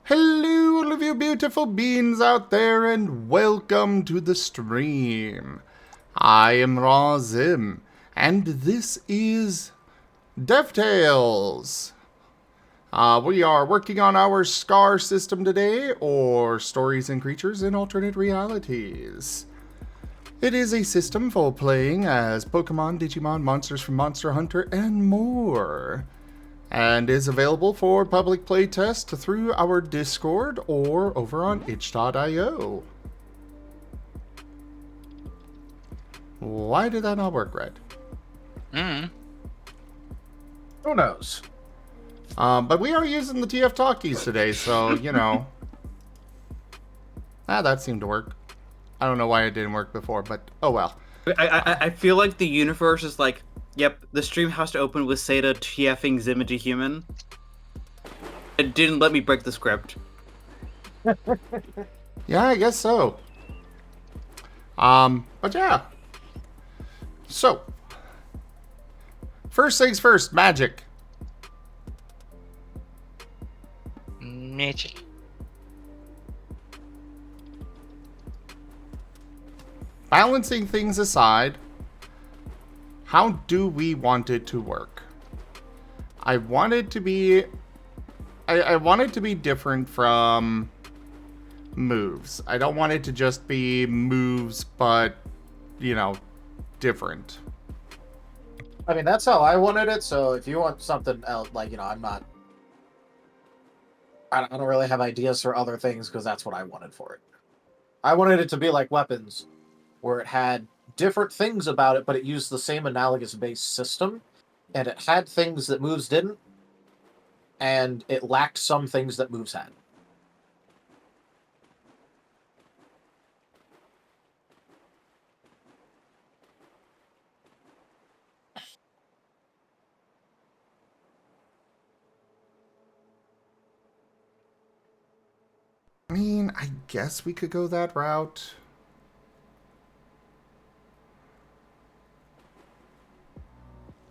Hello, all of you beautiful beings out there, and welcome to the stream. I am Razim, and this is DevTales. We are working on our SCAR system today, or Stories and Creatures in Alternate Realities. It is a system for playing as Pokemon, Digimon, monsters from Monster Hunter, and more, and is available for public playtest through our Discord or over on itch.io. Why did that not work right? Who knows? But we are using the TF talkies today, so, you know. That seemed to work. I don't know why it didn't work before, but oh well. I feel like the universe is like, yep, the stream has to open with Seda TFing Zim into human. It didn't let me break the script. Yeah, I guess so. But yeah. So, first things first, magic. Magic. Balancing things aside, how do we want it to work? I want it to be different from moves. I don't want it to just be moves, but, you know, different. I mean, that's how I wanted it, so if you want something else, like, I don't really have ideas for other things, because that's what I wanted for it. I wanted it to be like weapons, where it had different things about it, but it used the same analogous base system, and it had things that moves didn't, and it lacked some things that moves had. I mean, I guess we could go that route.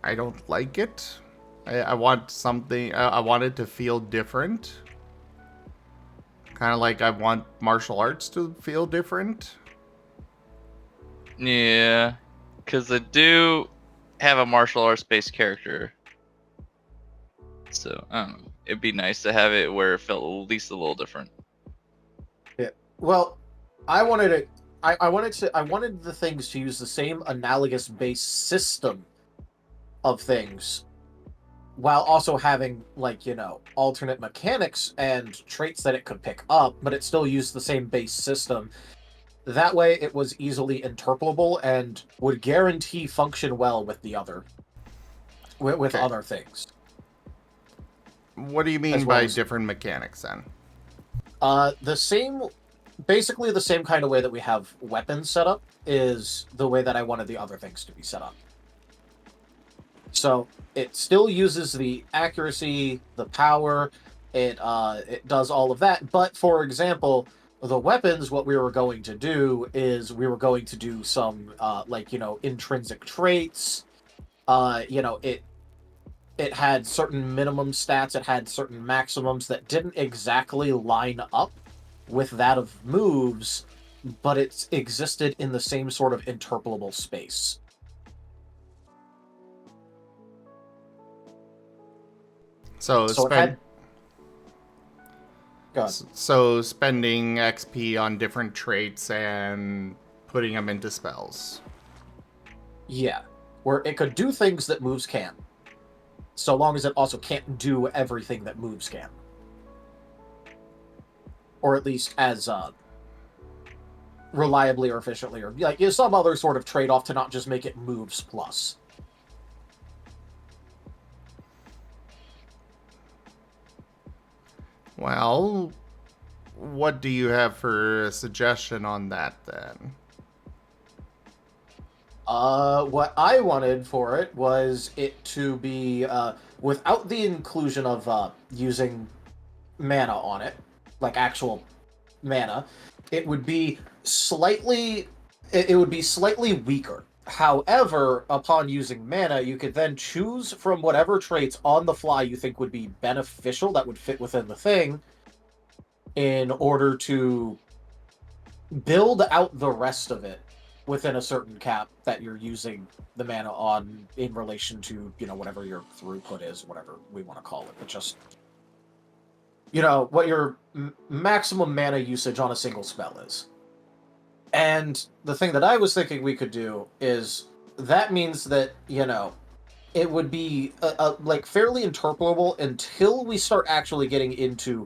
I don't like it. I want something, I want it to feel different. Kind of like I want martial arts to feel different. Yeah, because they do have a martial arts based character. So, I don't know. It'd be nice to have it where it felt at least a little different. Yeah. Well, I wanted it. I wanted the things to use the same analogous base system of things, while also having, like, alternate mechanics and traits that it could pick up, but it still used the same base system. That way it was easily interpretable and would guarantee function well with the other with Okay. other things. What do you mean As well by as- different mechanics then? Basically the same kind of way that we have weapons set up is the way that I wanted the other things to be set up. So it still uses the accuracy, the power, it does all of that. But for example, the weapons, what we were going to do is we were going to do some intrinsic traits. It had certain minimum stats, it had certain maximums that didn't exactly line up with that of moves, but it existed in the same sort of interpretable space. So, So it had... Go ahead. so spending XP on different traits and putting them into spells. Yeah, where it could do things that moves can, so long as it also can't do everything that moves can. Or at least as reliably or efficiently, or like some other sort of trade-off to not just make it moves plus. Well, what do you have for a suggestion on that then? What I wanted for it was it to be without the inclusion of using mana on it, like actual mana. It would be slightly weaker. However, upon using mana, you could then choose from whatever traits on the fly you think would be beneficial, that would fit within the thing, in order to build out the rest of it within a certain cap that you're using the mana on in relation to, whatever your throughput is, whatever we want to call it. But just, what your maximum mana usage on a single spell is. And the thing that I was thinking we could do is that means that, it would be like fairly interpretable until we start actually getting into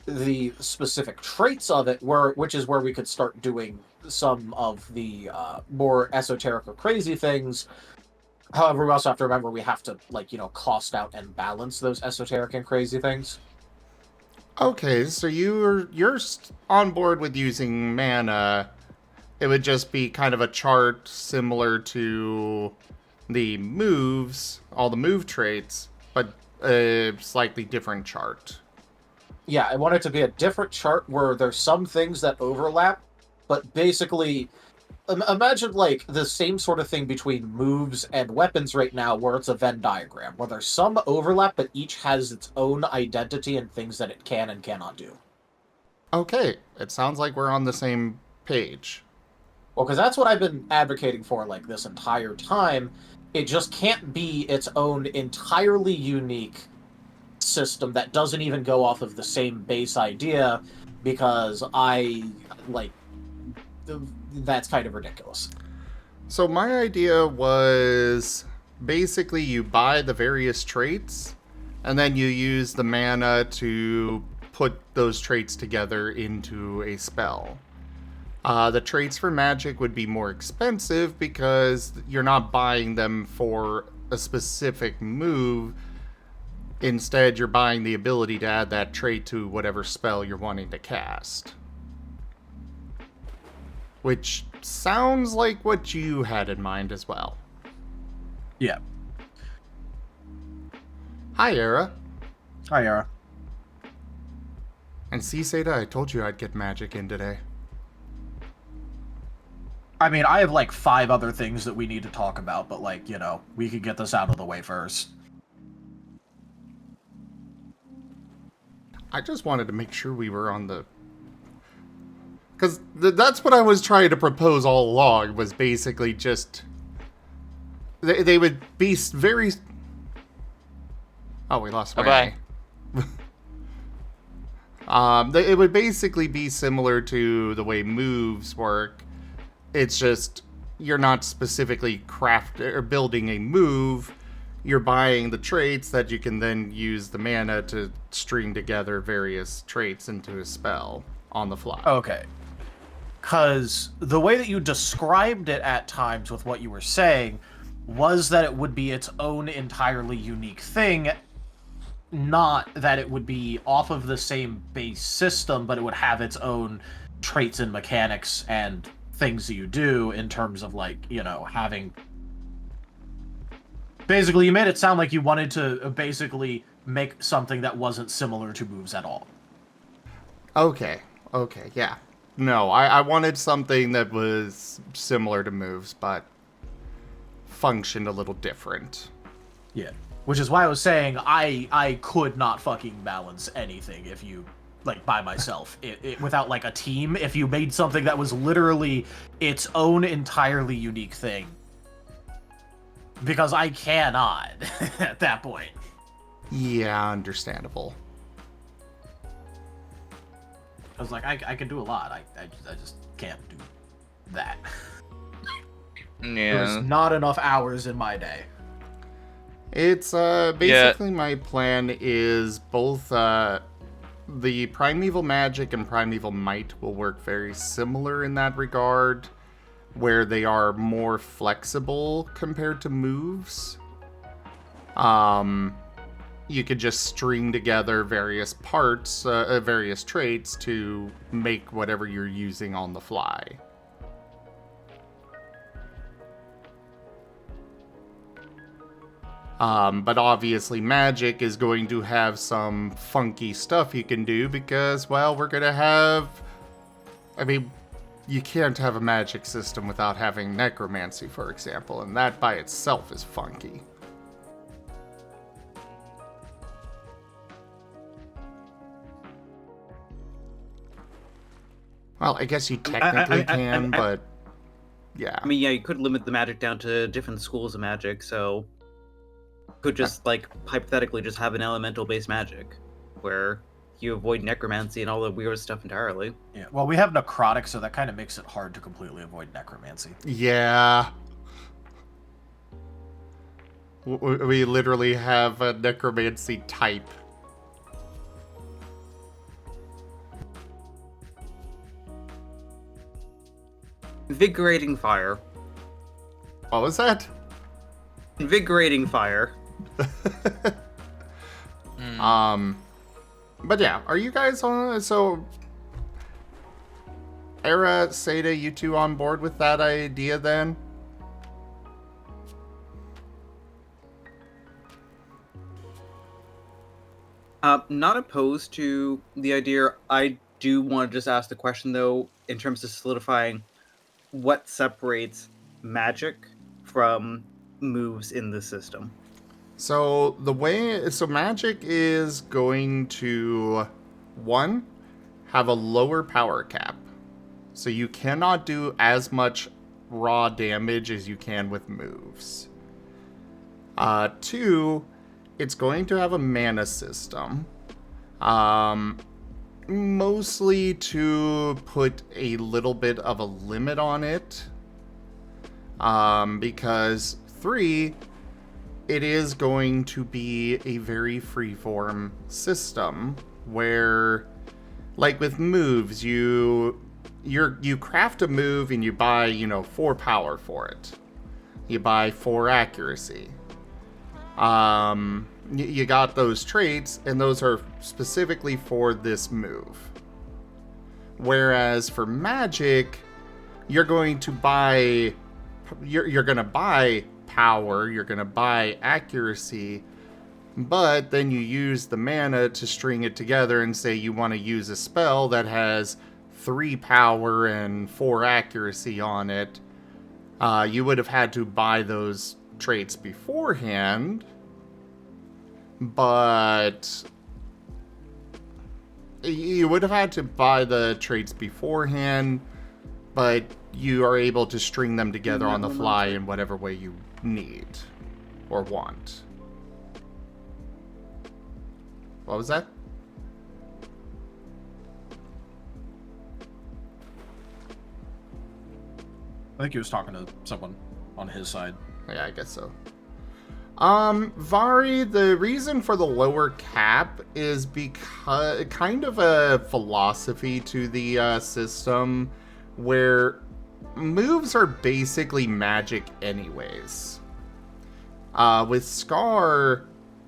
the specific traits of it, which is where we could start doing some of the more esoteric or crazy things. However, we also have to remember we have to cost out and balance those esoteric and crazy things. Okay, so you're on board with using mana. It would just be kind of a chart similar to the moves, all the move traits, but a slightly different chart. Yeah, I want it to be a different chart where there's some things that overlap, but basically, imagine like the same sort of thing between moves and weapons right now, where it's a Venn diagram, where there's some overlap, but each has its own identity and things that it can and cannot do. Okay, it sounds like we're on the same page. Well, because that's what I've been advocating for like this entire time. It just can't be its own entirely unique system that doesn't even go off of the same base idea, because that's kind of ridiculous. So my idea was basically you buy the various traits and then you use the mana to put those traits together into a spell. The traits for magic would be more expensive because you're not buying them for a specific move. Instead, you're buying the ability to add that trait to whatever spell you're wanting to cast. Which sounds like what you had in mind as well. Yeah. Hi, Era. Hi, Yara. And see, Seda, I told you I'd get magic in today. I mean, I have like 5 other things that we need to talk about, but we could get this out of the way first. I just wanted to make sure we were on the... Because that's what I was trying to propose all along, was basically just... They would be very... Oh, we lost Bye-bye. It would basically be similar to the way moves work. It's just you're not specifically building a move. You're buying the traits that you can then use the mana to string together various traits into a spell on the fly. Okay. Because the way that you described it at times with what you were saying was that it would be its own entirely unique thing, not that it would be off of the same base system, but it would have its own traits and mechanics and things that you do in terms of having... Basically, you made it sound like you wanted to basically make something that wasn't similar to moves at all. Okay, yeah. No, I wanted something that was similar to moves, but functioned a little different. Yeah. Which is why I was saying I could not fucking balance anything if you, by myself. Without, a team, if you made something that was literally its own entirely unique thing. Because I cannot at that point. Yeah, understandable. I was I can do a lot. I just can't do that. Yeah. There's not enough hours in my day. It's basically my plan is both the Primeval Magic and Primeval Might will work very similar in that regard, where they are more flexible compared to moves. You could just string together various parts, various traits to make whatever you're using on the fly. But obviously magic is going to have some funky stuff you can do because, well, we're going to have... I mean, you can't have a magic system without having necromancy, for example, and that by itself is funky. Well, I guess you technically can, but yeah. I mean, yeah, you could limit the magic down to different schools of magic, so you could just, like, hypothetically just have an elemental-based magic, where you avoid necromancy and all the weird stuff entirely. Yeah, well, we have necrotic, so that kind of makes it hard to completely avoid necromancy. Yeah. We literally have a necromancy type. Invigorating fire. What was that? Invigorating fire. But yeah, are you guys on? So, Era, Seda, you two on board with that idea then? Not opposed to the idea. I do want to just ask the question, though, in terms of solidifying what separates magic from moves in the system. So magic is going to, one, have a lower power cap. So you cannot do as much raw damage as you can with moves. Two, it's going to have a mana system. Mostly to put a little bit of a limit on it. Because three, it is going to be a very freeform system where, like with moves, you craft a move and you buy, 4 power for it. You buy 4 accuracy. You got those traits, and those are specifically for this move. Whereas for magic, you're going to buy power, you're going to buy accuracy, but then you use the mana to string it together and say you want to use a spell that has 3 power and 4 accuracy on it. You would have had to buy those traits beforehand, but you would have had to buy the traits beforehand, but you are able to string them together on the fly in whatever way you need or want. What was that? I think he was talking to someone on his side. Yeah, I guess so. Vari, the reason for the lower cap is because kind of a philosophy to the system where moves are basically magic anyways. With Scar,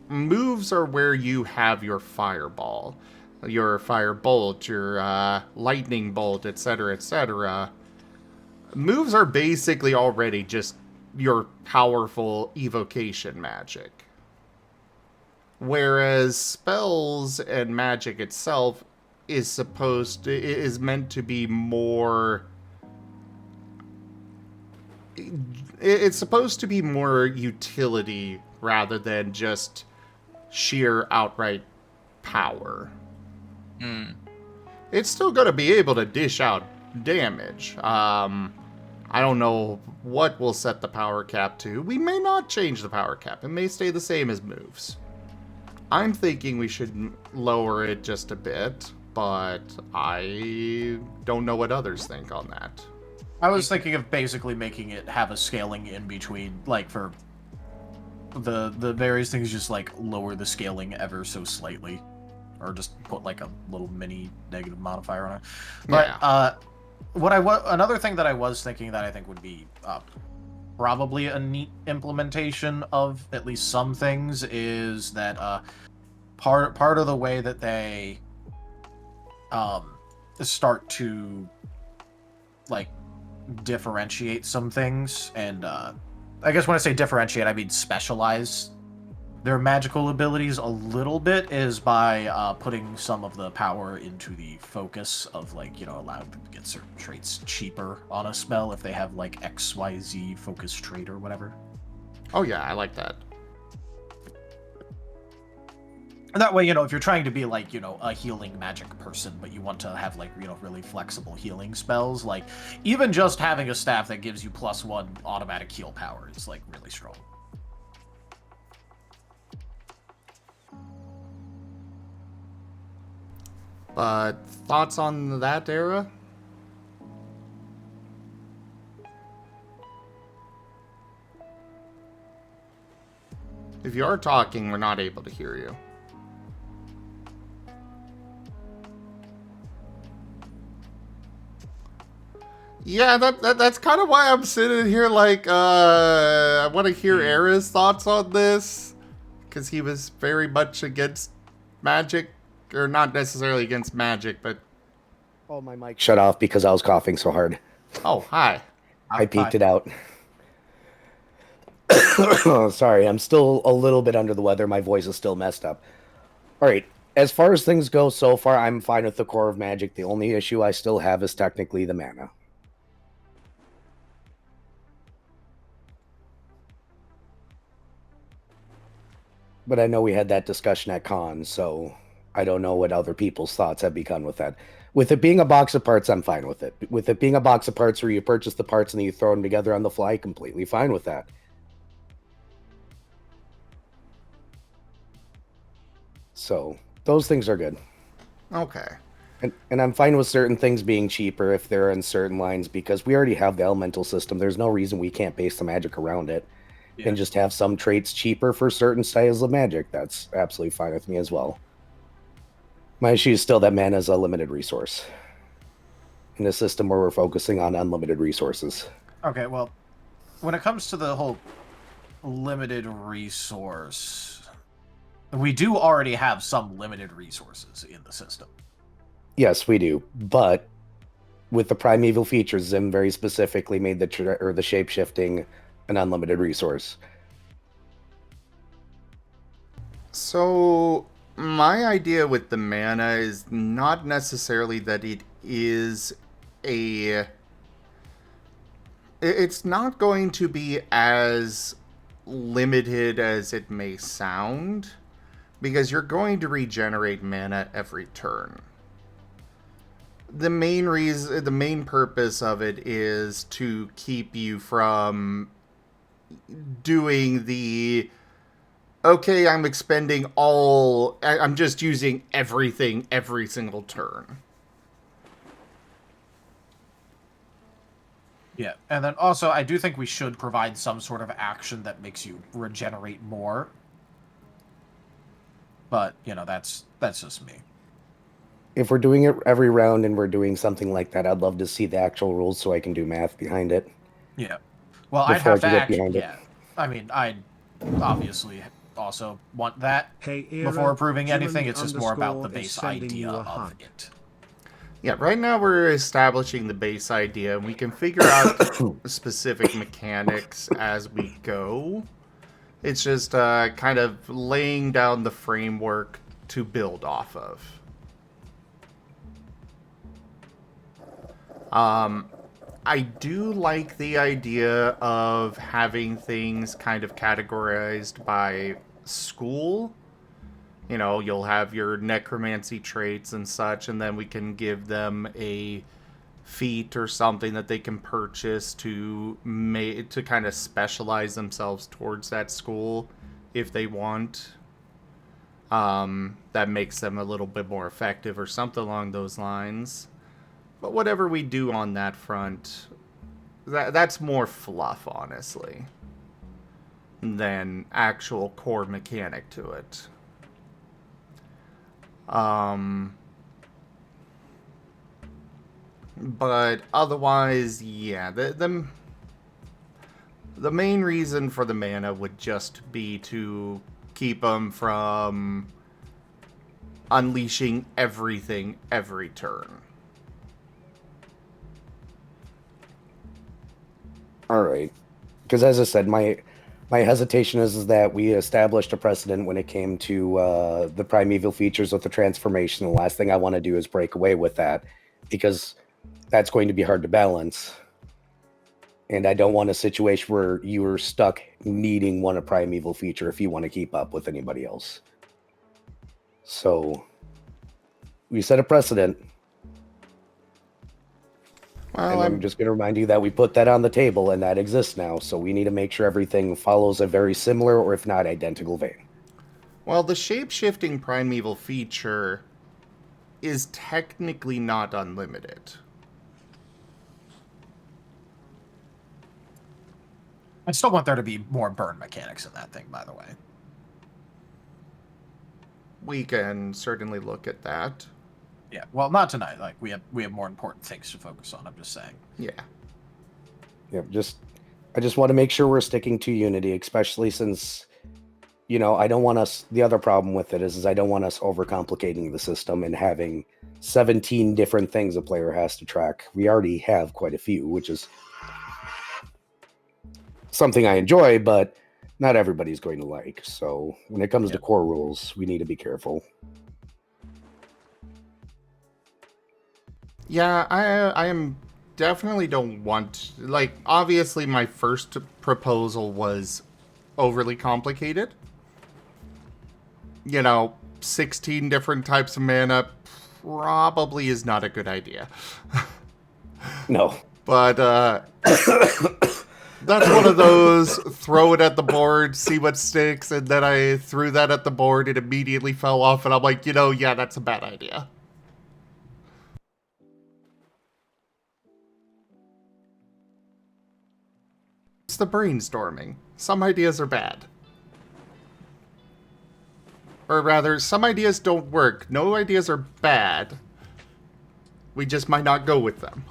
moves are where you have your fireball, your firebolt, your lightning bolt, etc., etc. Moves are basically already just your powerful evocation magic. Whereas spells and magic itself is meant to be more... It's supposed to be more utility rather than just sheer outright power. It's still going to be able to dish out damage. I don't know what will set the power cap to. We may not change the power cap. It may stay the same as moves. I'm thinking we should lower it just a bit, but I don't know what others think on that. I was thinking of basically making it have a scaling in between, like for the various things, just like lower the scaling ever so slightly, or just put like a little mini negative modifier on it. But Yeah. Another thing that I was thinking that I think would be probably a neat implementation of at least some things is that part of the way that they start to like differentiate some things, and I guess when I say differentiate, I mean specialize their magical abilities a little bit, is by putting some of the power into the focus of, like, allowing them to get certain traits cheaper on a spell if they have like XYZ focus trait or whatever. Oh yeah, I like that. That way, if you're trying to be like, a healing magic person, but you want to have like, really flexible healing spells, like even just having a staff that gives you +1 automatic heal power is like really strong. But thoughts on that era? If you are talking, we're not able to hear you. Yeah, that's kind of why I'm sitting here like, I want to hear Era's thoughts on this. Because he was very much against magic. Or not necessarily against magic, but... Oh, my mic shut off because I was coughing so hard. Oh, hi. I peeked it out. Sorry, I'm still a little bit under the weather. My voice is still messed up. All right, as far as things go so far, I'm fine with the core of magic. The only issue I still have is technically the mana. But I know we had that discussion at con, so I don't know what other people's thoughts have become with that. With it being a box of parts, I'm fine with it. With it being a box of parts where you purchase the parts and then you throw them together on the fly, completely fine with that. So, those things are good. Okay. And I'm fine with certain things being cheaper if they're in certain lines, because we already have the elemental system. There's no reason we can't base the magic around it. Yeah. And just have some traits cheaper for certain styles of magic. That's absolutely fine with me as well. My issue is still that mana is a limited resource in a system where we're focusing on unlimited resources. Okay, well, when it comes to the whole limited resource, we do already have some limited resources in the system. Yes, we do, but with the primeval features, Zim very specifically made the shape-shifting an unlimited resource. So, my idea with the mana is not necessarily that it is a... It's not going to be as limited as it may sound, because you're going to regenerate mana every turn. The main purpose of it is to keep you from doing the, okay, I'm just using everything every single turn. Yeah, and then also I do think we should provide some sort of action that makes you regenerate more. But, that's just me. If we're doing it every round and we're doing something like that, I'd love to see the actual rules so I can do math behind it. Yeah. Well, I'd have to I mean, I'd obviously also want that before approving anything. It's just more about the base idea of it. Yeah, right now we're establishing the base idea, and we can figure out specific mechanics as we go. It's just kind of laying down the framework to build off of. I do like the idea of having things kind of categorized by school. You'll have your necromancy traits and such, and then we can give them a feat or something that they can purchase to kind of specialize themselves towards that school if they want. That makes them a little bit more effective or something along those lines. But whatever we do on that front, that's more fluff, honestly, than actual core mechanic to it. But otherwise, yeah, the main reason for the mana would just be to keep them from unleashing everything every turn. All right, because as I said, my hesitation is that we established a precedent when it came to the primeval features with the transformation. The last thing I want to do is break away with that, because that's going to be hard to balance. And I don't want a situation where you are stuck needing a primeval feature if you want to keep up with anybody else. So we set a precedent. Well, And I'm just going to remind you that we put that on the table and that exists now. So we need to make sure everything follows a very similar or if not identical vein. well, the shape-shifting primeval feature is technically not unlimited. I still want there to be more burn mechanics in that thing, by the way. We can certainly look at that. Yeah, well, not tonight. Like we have more important things to focus on. I'm just saying. Yeah. Yeah, I just want to make sure we're sticking to Unity, especially since, I don't want us. The other problem with it is I don't want us overcomplicating the system and having 17 different things a player has to track. We already have quite a few, which is something I enjoy, but not everybody's going to like. So when it comes to core rules, we need to be careful. Yeah, I am definitely don't want, like, obviously my first proposal was overly complicated. 16 different types of mana probably is not a good idea. No. But that's one of those throw it at the board, see what sticks, and then I threw that at the board, it immediately fell off, and I'm like, yeah, that's a bad idea. It's the brainstorming. Some ideas are bad. Or rather, some ideas don't work. No ideas are bad. We just might not go with them.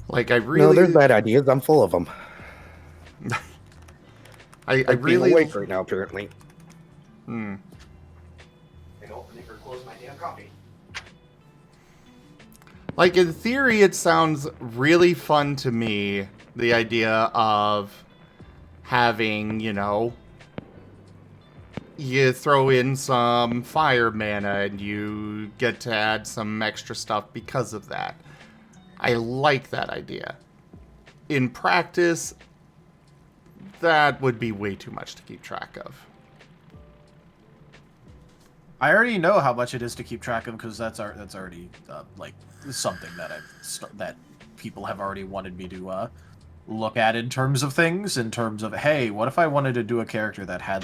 Like, I really... No, there's bad ideas. I'm full of them. I really... awake right now, apparently. Hmm. I don't never close my damn coffee. Like, in theory, it sounds really fun to me, the idea of having, you throw in some fire mana and you get to add some extra stuff because of that. I like that idea. In practice, that would be way too much to keep track of. I already know how much it is to keep track of because that's already like something that people have already wanted me to look at in terms of things. In terms of, hey, what if I wanted to do a character that had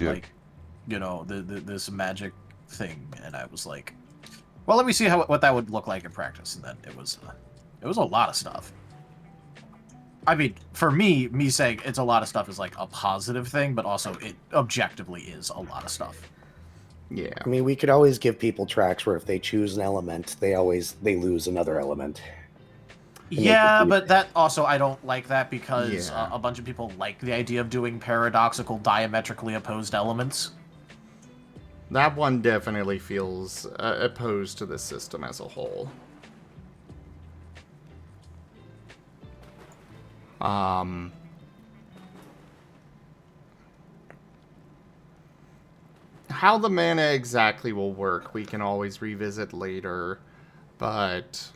this magic thing, and I was like, well, let me see what that would look like in practice, and then it was a lot of stuff. I mean, for me saying it's a lot of stuff is like a positive thing, but also it objectively is a lot of stuff. Yeah. I mean, we could always give people tracks where if they choose an element, they lose another element. Yeah, but that also, I don't like that because Yeah. a bunch of people like the idea of doing paradoxical, diametrically opposed elements. That one definitely feels opposed to the system as a whole. How the mana exactly will work, we can always revisit later, but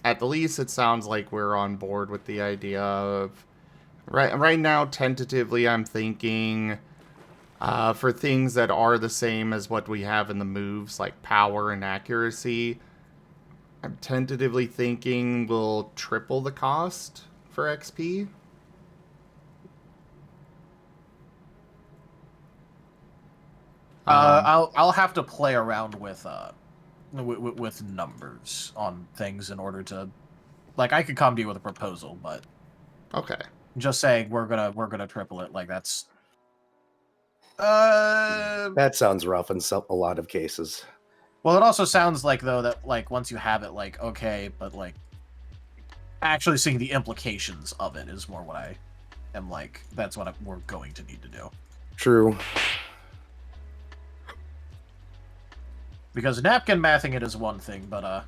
at the least it sounds like we're on board with the idea of... Right now, tentatively, I'm thinking for things that are the same as what we have in the moves, like power and accuracy, I'm tentatively thinking we'll triple the cost for XP. I'll have to play around with numbers on things in order to, like, I could come to you with a proposal, but Okay. just saying we're gonna triple it, like that's That sounds rough in a lot of cases. well, it also sounds like though that like once you have it, like okay, but like actually seeing the implications of it is more what I am like. That's what we're going to need to do. True. Because napkin mathing it is one thing, but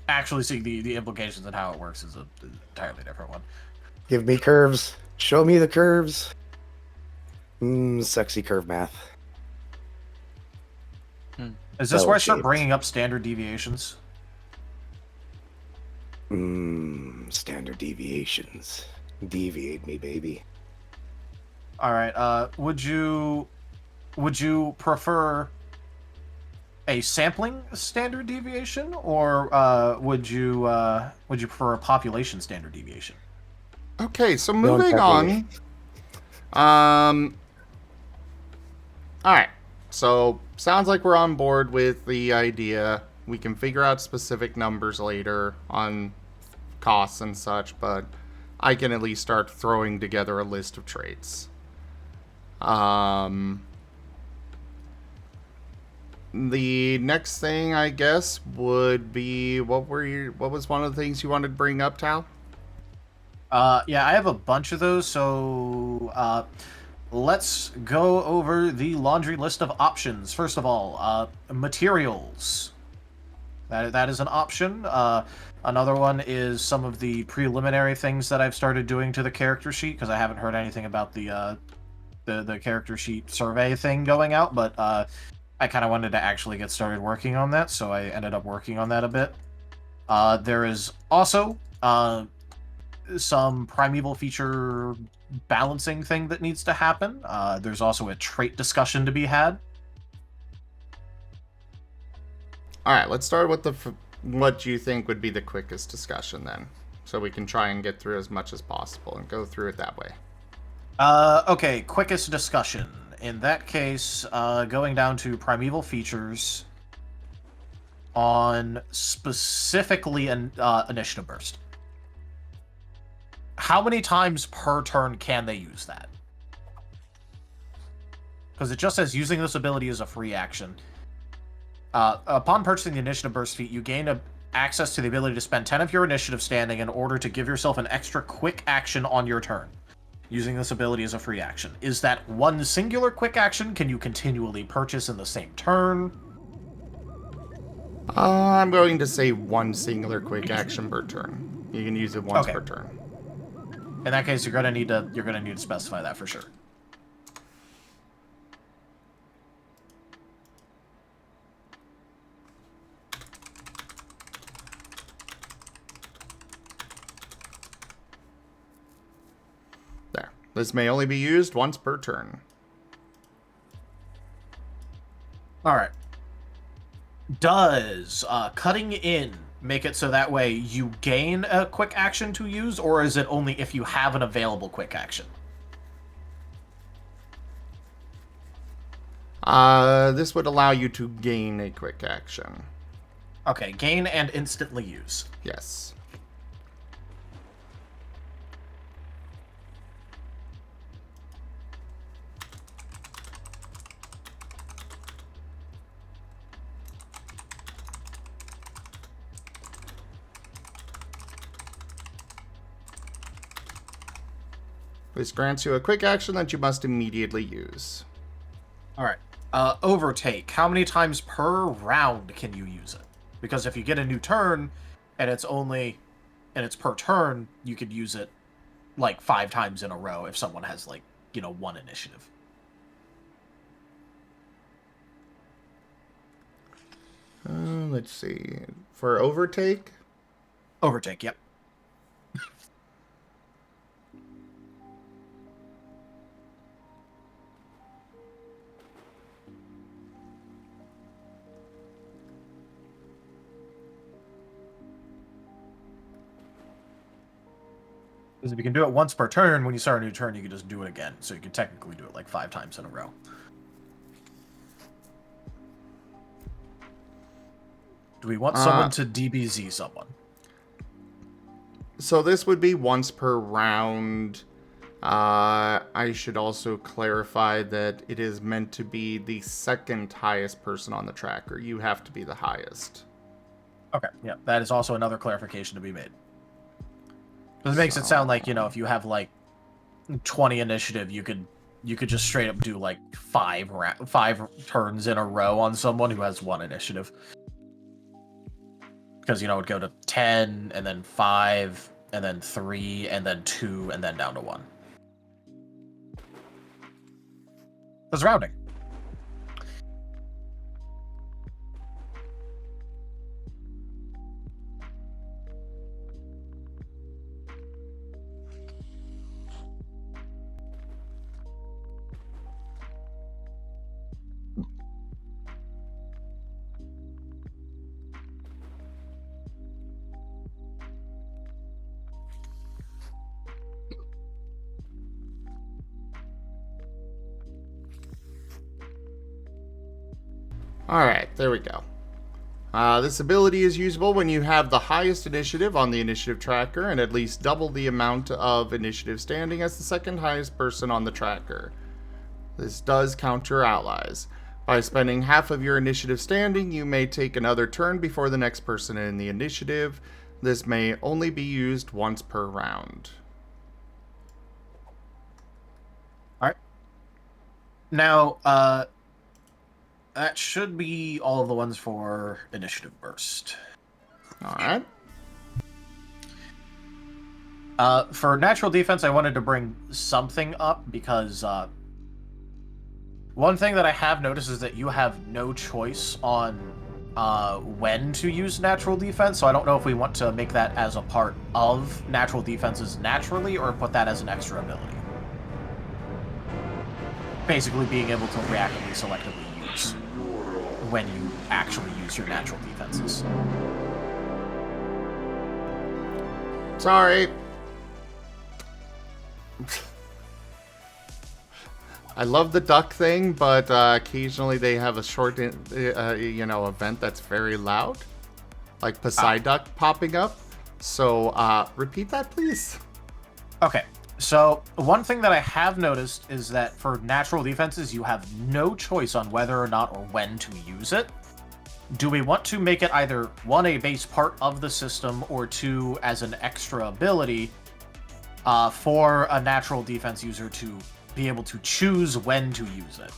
actually seeing the implications and how it works is an entirely different one. Give me curves. Show me the curves. Sexy curve math. Is this Oh, where I start shit. bringing up standard deviations? Standard deviations. Deviate me, baby. All right. Would you prefer a sampling standard deviation, or would you prefer a population standard deviation? Okay, so Don't moving tempt me. on. All right. So sounds like we're on board with the idea. We can figure out specific numbers later on costs and such, but I can at least start throwing together a list of traits. The next thing I guess would be what was one of the things you wanted to bring up, Tal? Yeah, I have a bunch of those, so let's go over the laundry list of options. First of all, materials. That is an option. Another one is some of the preliminary things that I've started doing to the character sheet, because I haven't heard anything about the character sheet survey thing going out, but I kind of wanted to actually get started working on that, so I ended up working on that a bit. There is also some primeval feature balancing thing that needs to happen. There's also a trait discussion to be had. All right, let's start with what you think would be the quickest discussion then, so we can try and get through as much as possible and go through it that way. Okay, quickest discussion. In that case, going down to primeval features on specifically an initiative burst. How many times per turn can they use that? Because it just says using this ability as a free action. Upon purchasing the initiative burst feat, you gain access to the ability to spend 10 of your initiative standing in order to give yourself an extra quick action on your turn. Using this ability as a free action. Is that one singular quick action? Can you continually purchase in the same turn? I'm going to say one singular quick action per turn. You can use it once per turn. In that case, you're gonna need to specify that for sure. There. This may only be used once per turn. All right. Does cutting in make it so that way you gain a quick action to use, or is it only if you have an available quick action? This would allow you to gain a quick action. Okay, gain and instantly use. Yes. This grants you a quick action that you must immediately use. All right. Overtake. How many times per round can you use it? Because if you get a new turn, and it's per turn, you could use it like 5 times in a row if someone has like, 1 initiative. Let's see. For overtake? Overtake, yep. Because if you can do it once per turn, when you start a new turn, you can just do it again. So you can technically do it like 5 times in a row. Do we want someone to DBZ someone? So this would be once per round. I should also clarify that it is meant to be the second highest person on the tracker. You have to be the highest. Okay, yeah, that is also another clarification to be made. Because it makes it sound like, if you have like 20 initiative, you could just straight up do like 5 turns in a row on someone who has 1 initiative. Because, it'd go to 10, and then 5, and then 3, and then 2, and then down to 1. That's rounding. Alright, there we go. This ability is usable when you have the highest initiative on the initiative tracker and at least double the amount of initiative standing as the second highest person on the tracker. This does count your allies. By spending half of your initiative standing, you may take another turn before the next person in the initiative. This may only be used once per round. Alright. Now, that should be all of the ones for initiative burst. Alright. For natural defense, I wanted to bring something up because one thing that I have noticed is that you have no choice on when to use natural defense, so I don't know if we want to make that as a part of natural defenses naturally or put that as an extra ability. Basically being able to reactively selectively use when you actually use your natural defenses. Sorry. I love the duck thing, but occasionally they have a short, event that's very loud. Like Psyduck popping up. So, repeat that, please. Okay, so one thing that I have noticed is that for natural defenses, you have no choice on whether or not or when to use it. Do we want to make it either, one, a base part of the system, or two, as an extra ability for a natural defense user to be able to choose when to use it?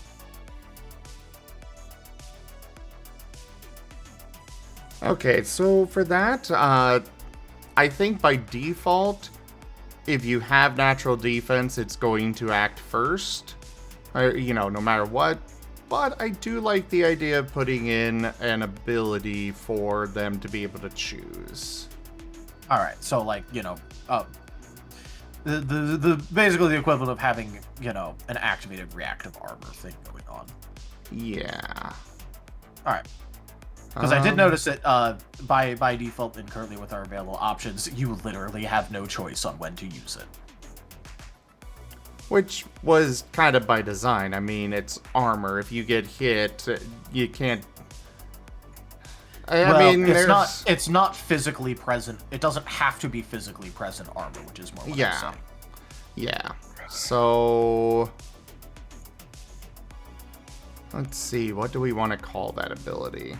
Okay, so for that, I think by default, if you have natural defense, it's going to act first, no matter what. But I do like the idea of putting in an ability for them to be able to choose. All right, so the basically the equivalent of having an activated reactive armor thing going on. Yeah. All right. Because I did notice that by default and currently with our available options, you literally have no choice on when to use it. Which was kind of by design. I mean, it's armor. If you get hit, you can't. It's not physically present. It doesn't have to be physically present armor, which is more what I'm saying. Yeah. So let's see. What do we want to call that ability?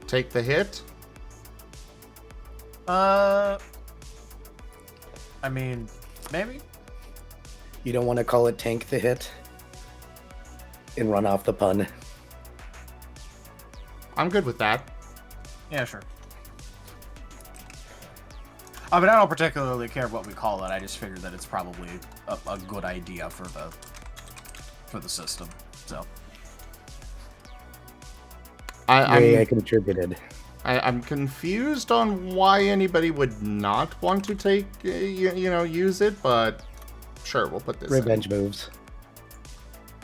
Take the hit? I mean, maybe. You don't want to call it tank the hit and run off the pun. I'm good with that. Yeah, sure. I mean, I don't particularly care what we call it. I just figured that it's probably a good idea for the system. So I contributed. I'm confused on why anybody would not want to take, use it, but sure, we'll put this Revenge in. moves.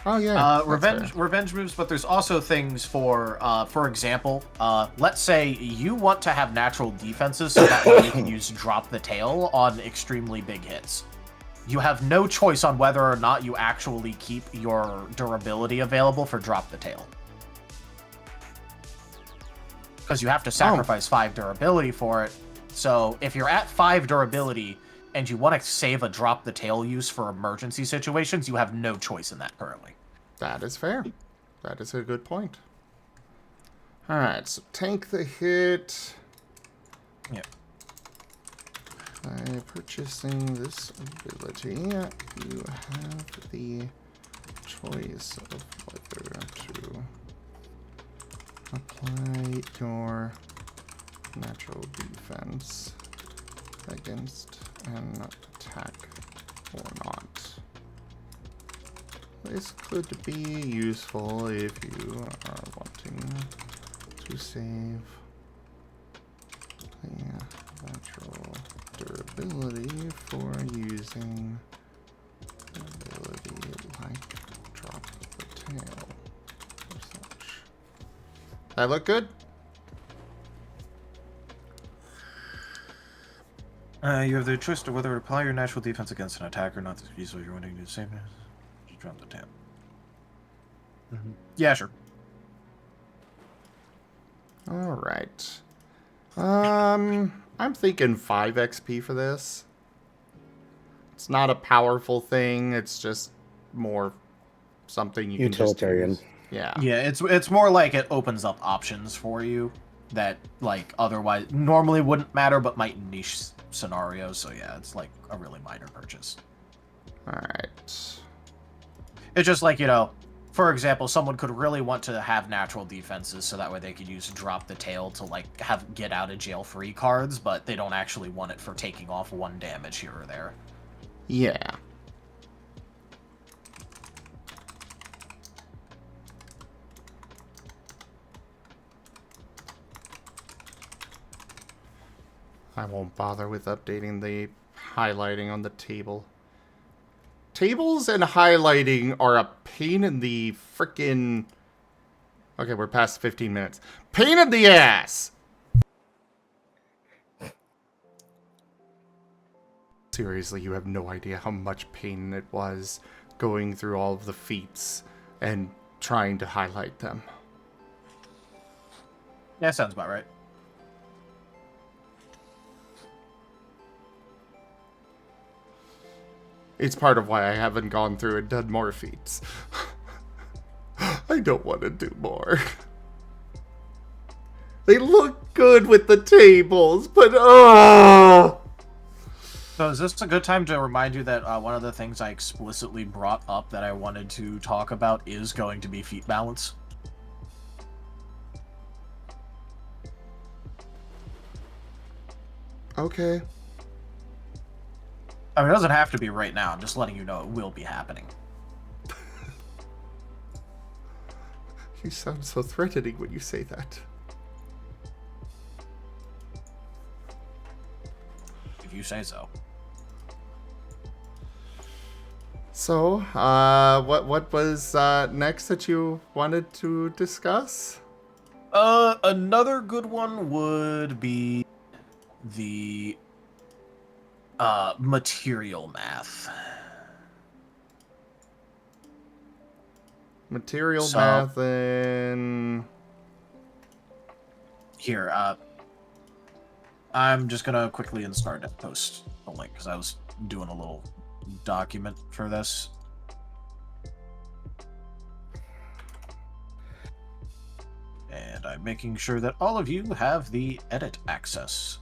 Oh yeah, revenge moves, but there's also things for example, let's say you want to have natural defenses so that way you can use drop the tail on extremely big hits. You have no choice on whether or not you actually keep your durability available for drop the tail. Because you have to sacrifice 5 durability for it. So if you're at 5 durability and you want to save a drop the tail use for emergency situations, you have no choice in that currently. That is fair. That is a good point. Alright, so tank the hit. Yep. By purchasing this ability, you have the choice of whether to apply your natural defense against an attack or not. This could be useful if you are wanting to save the natural durability for using an ability like drop the tail or such. That look good? You have the choice to whether to apply your natural defense against an attack or not. This is you're wanting to do the same. from the tab. Yeah, sure. All right. I'm thinking 5 XP for this. It's not a powerful thing. It's just more something you Utilitarian. can just use. Yeah. Yeah, it's more like it opens up options for you that like otherwise normally wouldn't matter, but might in niche scenarios. So yeah, it's like a really minor purchase. All right. It's just like, you know, for example, someone could really want to have natural defenses so that way they could use drop the tail to like have get out of jail free cards, but they don't actually want it for taking off 1 damage here or there. Yeah. I won't bother with updating the highlighting on the table. Tables and highlighting are a pain in the frickin'... Okay, we're past 15 minutes. Pain in the ass! Seriously, you have no idea how much pain it was going through all of the feats and trying to highlight them. Yeah, sounds about right. It's part of why I haven't gone through and done more feats. I don't want to do more. They look good with the tables, but So is this a good time to remind you that one of the things I explicitly brought up that I wanted to talk about is going to be feet balance? Okay. I mean, it doesn't have to be right now. I'm just letting you know it will be happening. You sound so threatening when you say that. If you say so. So, what was next that you wanted to discuss? Another good one would be the material math. Material math and... Here, I'm just gonna quickly install that post a link because I was doing a little document for this. And I'm making sure that all of you have the edit access.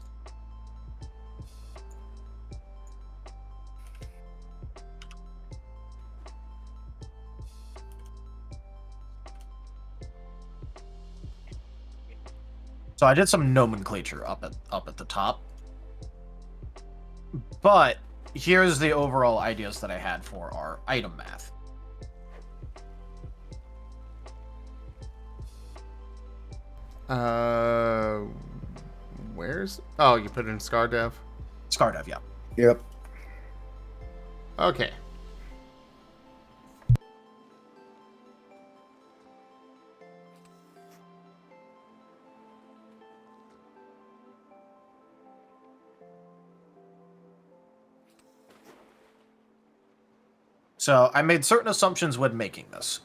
So I did some nomenclature up at the top. But here's the overall ideas that I had for our item math. Where's... Oh, you put it in ScarDev? ScarDev, yeah. Yep. Okay. So I made certain assumptions when making this.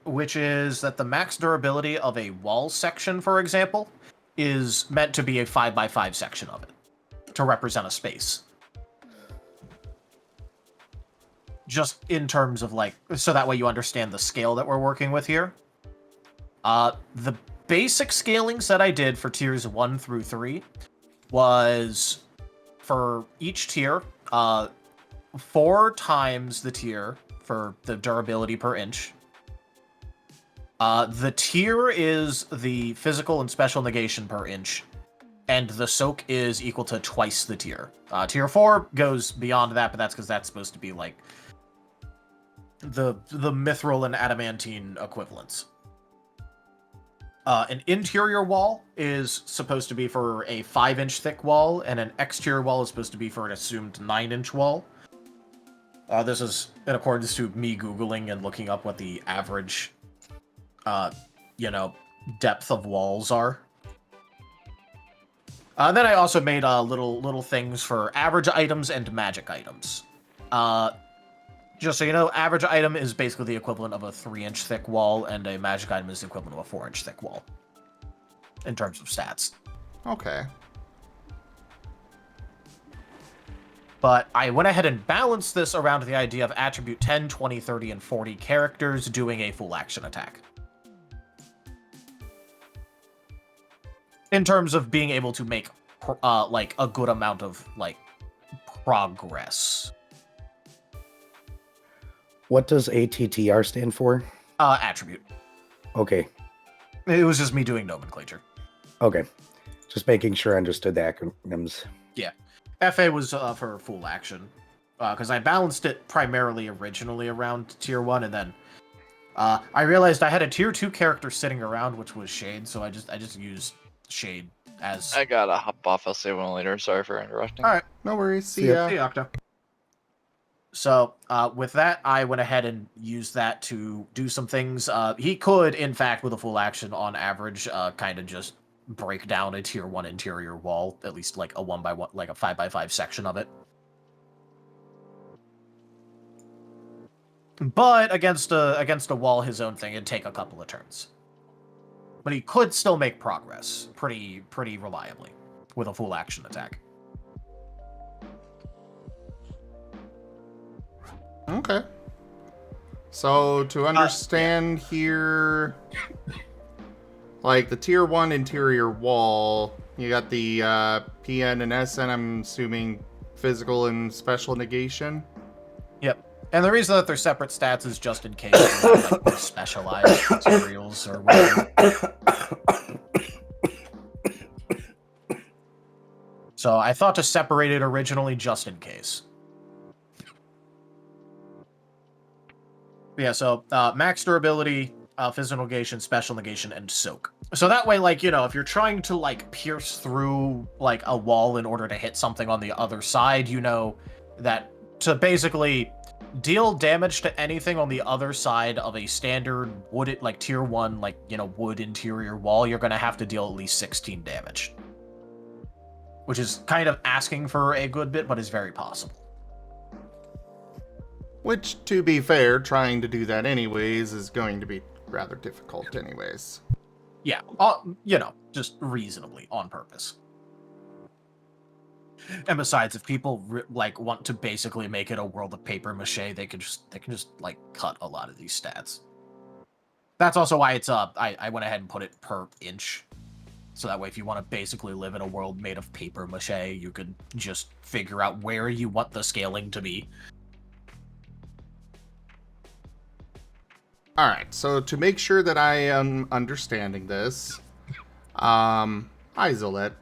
Which is that the max durability of a wall section, for example, is meant to be a 5x5 section of it, to represent a space. Just in terms of, like, so that way you understand the scale that we're working with here. The basic scalings that I did for tiers 1 through 3 was, for each tier, 4 times the tier for the durability per inch. The tier is the physical and special negation per inch, and the soak is equal to twice the tier. Tier 4 goes beyond that, but that's because that's supposed to be like the mithril and adamantine equivalents. An interior wall is supposed to be for a 5-inch thick wall, and an exterior wall is supposed to be for an assumed 9-inch wall. This is in accordance to me Googling and looking up what the average, depth of walls are. Then I also made little things for average items and magic items. Just so you know, average item is basically the equivalent of a 3-inch thick wall, and a magic item is the equivalent of a 4-inch thick wall. In terms of stats. Okay. But I went ahead and balanced this around the idea of attribute 10, 20, 30, and 40 characters doing a full action attack. In terms of being able to make, like, a good amount of, like, progress. What does ATTR stand for? Attribute. Okay. It was just me doing nomenclature. Okay. Just making sure I understood the acronyms. Yeah. FA was for full action. Because I balanced it primarily originally around tier 1, and then I realized I had a tier 2 character sitting around, which was Shade, so I just used Shade as... I gotta hop off. I'll say one later. Sorry for interrupting. Alright. No worries. See See ya. ya. Hey, Octo. So, with that, I went ahead and used that to do some things. He could, in fact, with a full action on average, kind of just break down a tier 1 interior wall, at least like a 1x1, like a 5x5 section of it. But against a wall his own thing, it'd take a couple of turns. But he could still make progress pretty reliably with a full action attack. Okay. So to understand here, like the tier 1 interior wall, you got the PN and SN, I'm assuming physical and special negation. Yep. And the reason that they're separate stats is just in case you have, like, more specialized materials or whatever. So I thought to separate it originally just in case. Yeah, so max durability, physical negation, special negation, and soak. So that way, like, you know, if you're trying to, like, pierce through, like, a wall in order to hit something on the other side, you know that to basically deal damage to anything on the other side of a standard wood, like, tier 1, like, you know, wood interior wall, you're going to have to deal at least 16 damage. Which is kind of asking for a good bit, but is very possible. Which, to be fair, trying to do that anyways is going to be rather difficult anyways. Yeah, you know, just reasonably on purpose. And besides, if people like want to basically make it a world of paper mache, they can just like cut a lot of these stats. That's also why it's I went ahead and put it per inch. So that way, if you want to basically live in a world made of paper mache, you could just figure out where you want the scaling to be. Alright, so to make sure that I am understanding this, Isolet,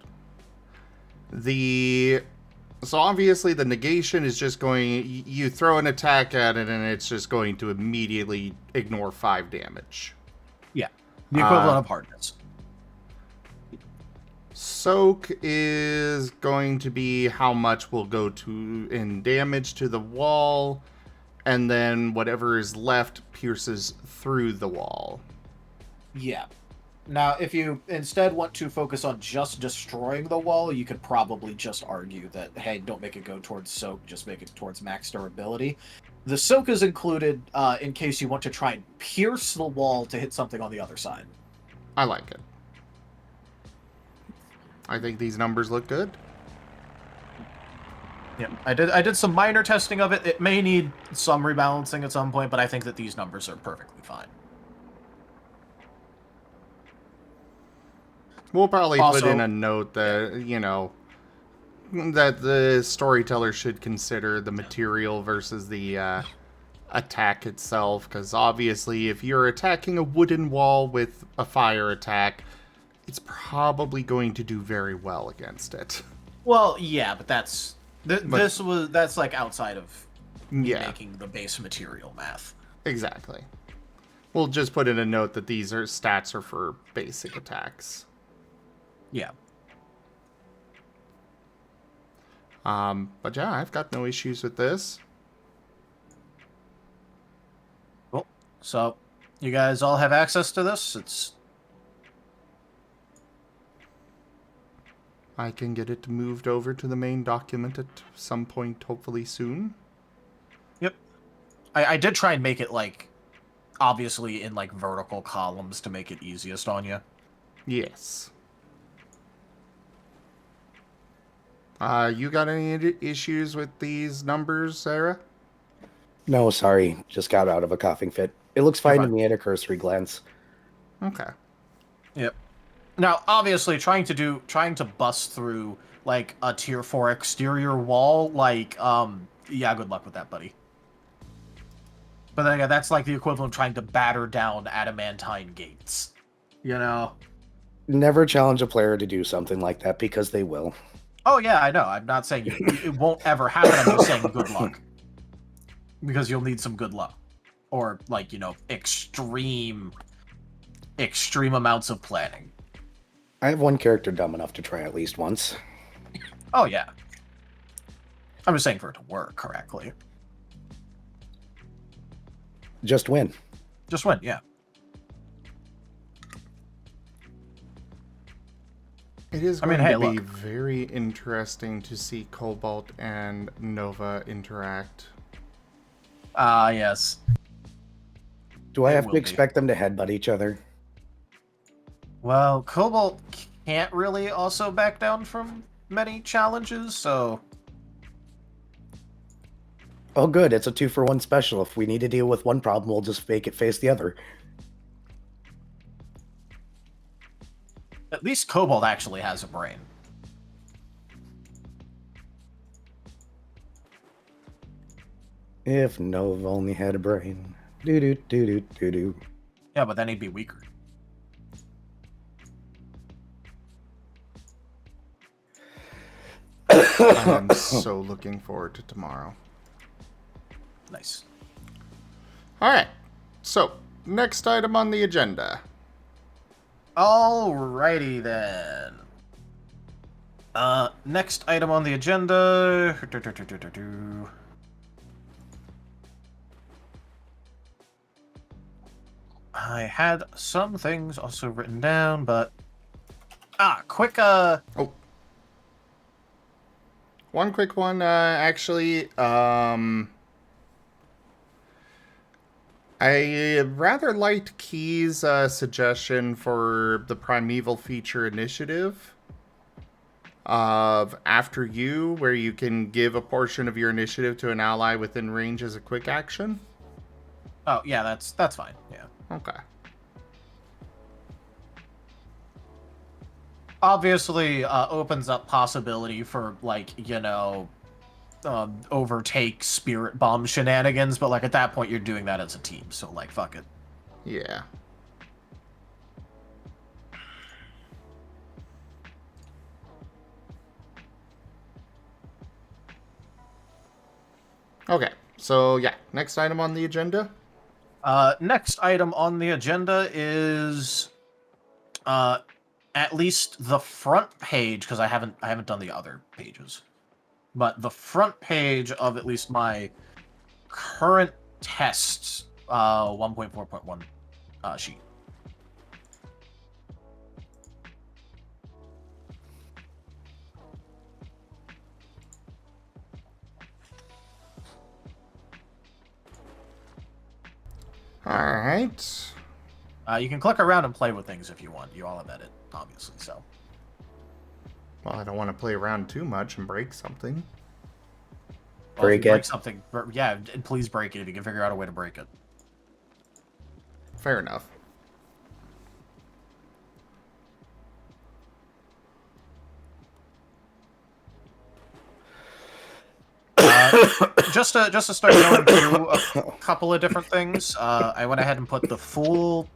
so obviously the negation is just going, you throw an attack at it and it's just going to immediately ignore 5 damage. Yeah, the equivalent of hardness. Soak is going to be how much will go to in damage to the wall, and then whatever is left pierces through the wall. Yeah. Now, if you instead want to focus on just destroying the wall, you could probably just argue that, hey, don't make it go towards soak, just make it towards max durability. The soak is included in case you want to try and pierce the wall to hit something on the other side. I like it. I think these numbers look good. Yeah, I did some minor testing of it. It may need some rebalancing at some point, but I think that these numbers are perfectly fine. We'll probably Also, put in a note that, you know, that the storyteller should consider the material versus the attack itself, because obviously if you're attacking a wooden wall with a fire attack, it's probably going to do very well against it. Well, yeah, but that's that's like outside of Yeah, making the base material math. exactly. We'll just put in a note that these stats are for basic attacks. Yeah. But yeah, I've got no issues with this. Cool. So, you guys all have access to this? I can get it moved over to the main document at some point, hopefully soon. Yep. I did try and make it, like, obviously in, like, vertical columns to make it easiest on you. Yes. You got any issues with these numbers, Sarah? No, sorry. Just got out of a coughing fit. It looks fine to me at a cursory glance. Okay. Yep. Now, obviously, trying to bust through, like, a tier 4 exterior wall, like, yeah, good luck with that, buddy. But then again, that's like the equivalent of trying to batter down adamantine gates. You know? Never challenge a player to do something like that because they will. Oh, yeah, I know. I'm not saying it won't ever happen. I'm just saying good luck. Because you'll need some good luck. Or, like, you know, extreme amounts of planning. I have one character dumb enough to try at least once. Oh, yeah. I'm just saying for it to work correctly. Just win. Just win, yeah. It is going hey, to be look. very interesting to see Cobalt and Nova interact. Yes. Do I It have will to be. expect them to headbutt each other? Well, Cobalt can't really also back down from many challenges, so... Oh, good. It's a 2-for-1 special. If we need to deal with one problem, we'll just make it face the other. At least Cobalt actually has a brain. If Nova only had a brain. Do-do-do-do-do-do. Yeah, but then he'd be weaker. I'm so looking forward to tomorrow. Nice. Alright, so, next item on the agenda. Alrighty then. Next item on the agenda... I had some things also written down, but... quick, One quick one, actually, I rather liked Key's suggestion for the Primeval feature initiative of After You, where you can give a portion of your initiative to an ally within range as a quick action. Oh, yeah, that's fine, yeah. Okay. Obviously, opens up possibility for, like, you know, overtake spirit bomb shenanigans, but, like, at that point, you're doing that as a team, so, like, fuck it. Yeah. Okay, so yeah, next item on the agenda. Next item on the agenda is, at least the front page, because I haven't done the other pages, but the front page of at least my current tests, 1.4.1 sheet. Alright. You can click around and play with things if you want. You all have edit, obviously, so. Well, I don't want to play around too much and break something. Well, Break if you it. break something, yeah, please break it if you can figure out a way to break it. Fair enough. Just to start going through a couple of different things, I went ahead and put the full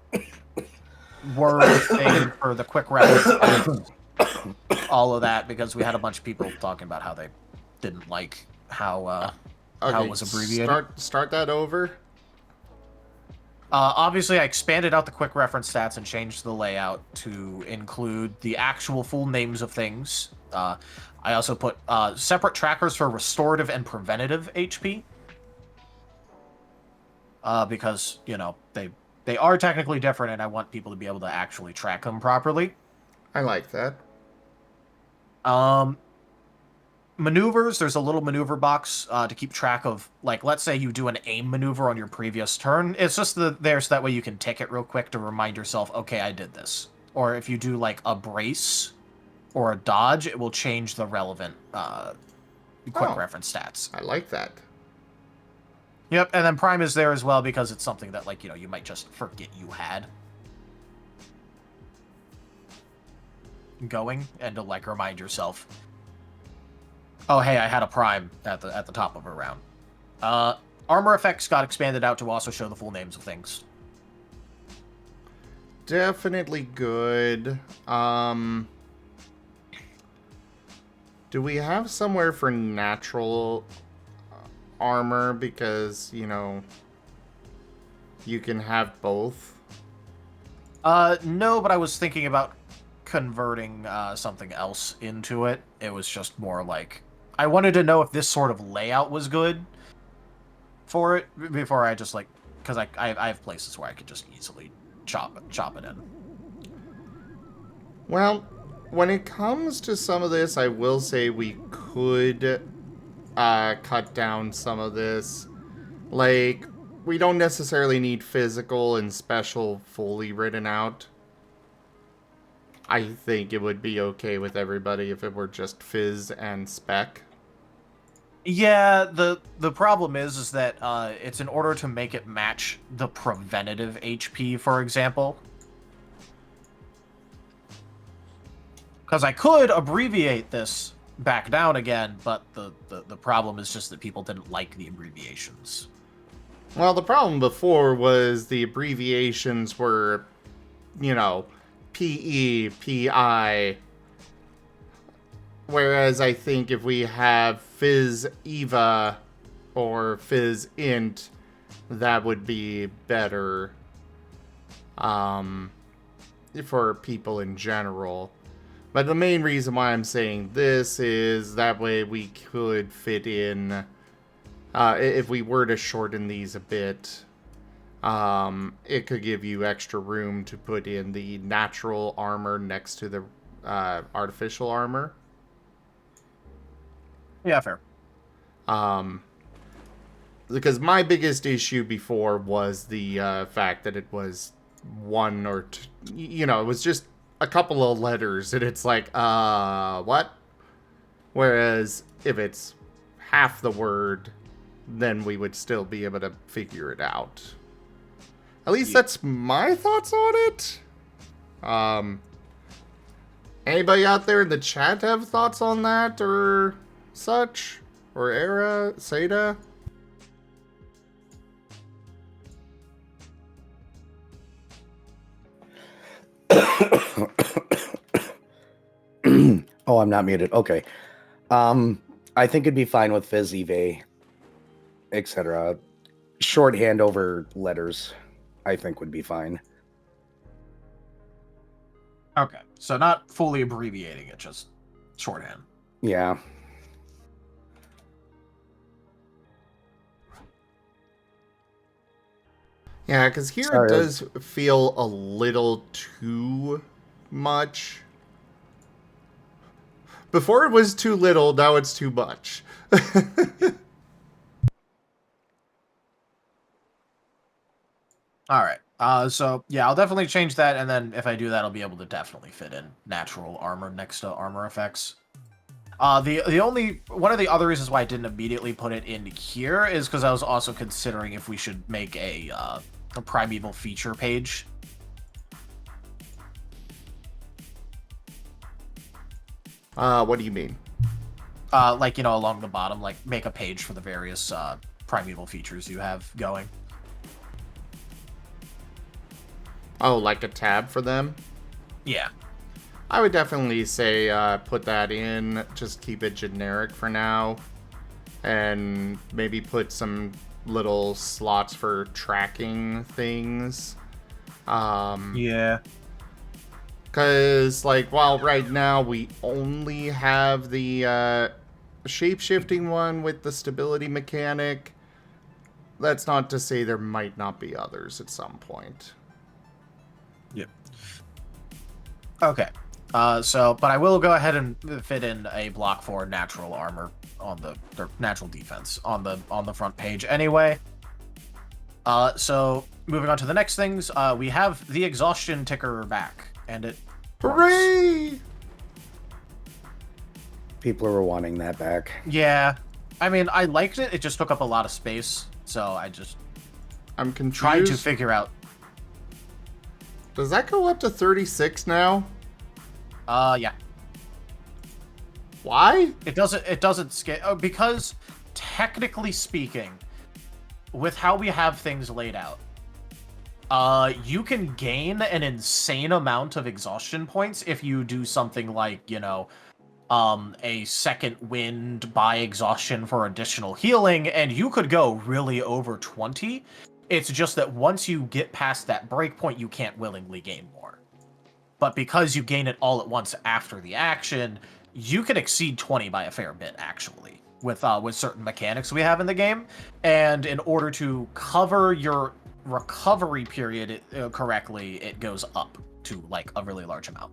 word thing for the quick reference, all of that, because we had a bunch of people talking about how they didn't like how it was abbreviated. Start that over. Obviously, I expanded out the quick reference stats and changed the layout to include the actual full names of things. I also put separate trackers for restorative and preventative HP. Because, you know, they are technically different, and I want people to be able to actually track them properly. I like that. maneuvers, there's a little maneuver box to keep track of, like, let's say you do an aim maneuver on your previous turn. It's just there so that way you can tick it real quick to remind yourself, okay, I did this. Or if you do, like, a brace or a dodge, it will change the relevant quick reference stats. I like that. Yep, and then Prime is there as well because it's something that, like, you might just forget you had going, and to, like, remind yourself, oh, hey, I had a Prime at the top of a round. Armor effects got expanded out to also show the full names of things. Definitely good. Do we have somewhere for natural armor? Because, you can have both. No, but I was thinking about converting something else into it. It was just more like, I wanted to know if this sort of layout was good for it before I just, like, because I have places where I could just easily chop it in. Well, when it comes to some of this, I will say we could cut down some of this. Like, we don't necessarily need physical and special fully written out. I think it would be okay with everybody if it were just phys and spec. Yeah, the problem is that it's in order to make it match the preventative HP, for example. Because I could abbreviate this back down again, but the problem is just that people didn't like the abbreviations. Well, the problem before was the abbreviations were, PE, PI. Whereas I think if we have Phys Eva or Phys Int, that would be better for people in general. But the main reason why I'm saying this is that way we could fit in, if we were to shorten these a bit, it could give you extra room to put in the natural armor next to the artificial armor. Yeah, fair. Because my biggest issue before was the fact that it was one or two, it was just a couple of letters, and it's like, what? Whereas if it's half the word, then we would still be able to figure it out. At least that's my thoughts on it. Anybody out there in the chat have thoughts on that or such? Or Era, Seda? Oh, I'm not muted. Okay. I think it'd be fine with Fizz, Eve, etc. Shorthand over letters, I think would be fine. Okay, so not fully abbreviating it, just shorthand. Yeah. Yeah, because here Sorry, it does feel a little too much. Before it was too little, now it's too much. All right. So yeah, I'll definitely change that, and then if I do that, I'll be able to definitely fit in natural armor next to armor effects. The only one of the other reasons why I didn't immediately put it in here is because I was also considering if we should make a primeval feature page. What do you mean? Like, along the bottom, like make a page for the various primeval features you have going. Oh, like a tab for them? Yeah. I would definitely say put that in. Just keep it generic for now. And maybe put some little slots for tracking things. Yeah. Because, while right now we only have the shape-shifting one with the stability mechanic, that's not to say there might not be others at some point. Yep. Okay. But I will go ahead and fit in a block for natural armor on or natural defense on the front page anyway. So moving on to the next things, we have the exhaustion ticker back, and it works. Hooray! People were wanting that back. Yeah, I mean, I liked it. It just took up a lot of space, so I'm confused. tried to figure out. Does that go up to 36 now? Yeah. Why? It doesn't scale because technically speaking, with how we have things laid out, you can gain an insane amount of exhaustion points if you do something like, a second wind by exhaustion for additional healing, and you could go really over 20. It's just that once you get past that break point, you can't willingly gain more. But because you gain it all at once after the action, you can exceed 20 by a fair bit, actually, with certain mechanics we have in the game. And in order to cover your recovery period correctly, it goes up to, like, a really large amount.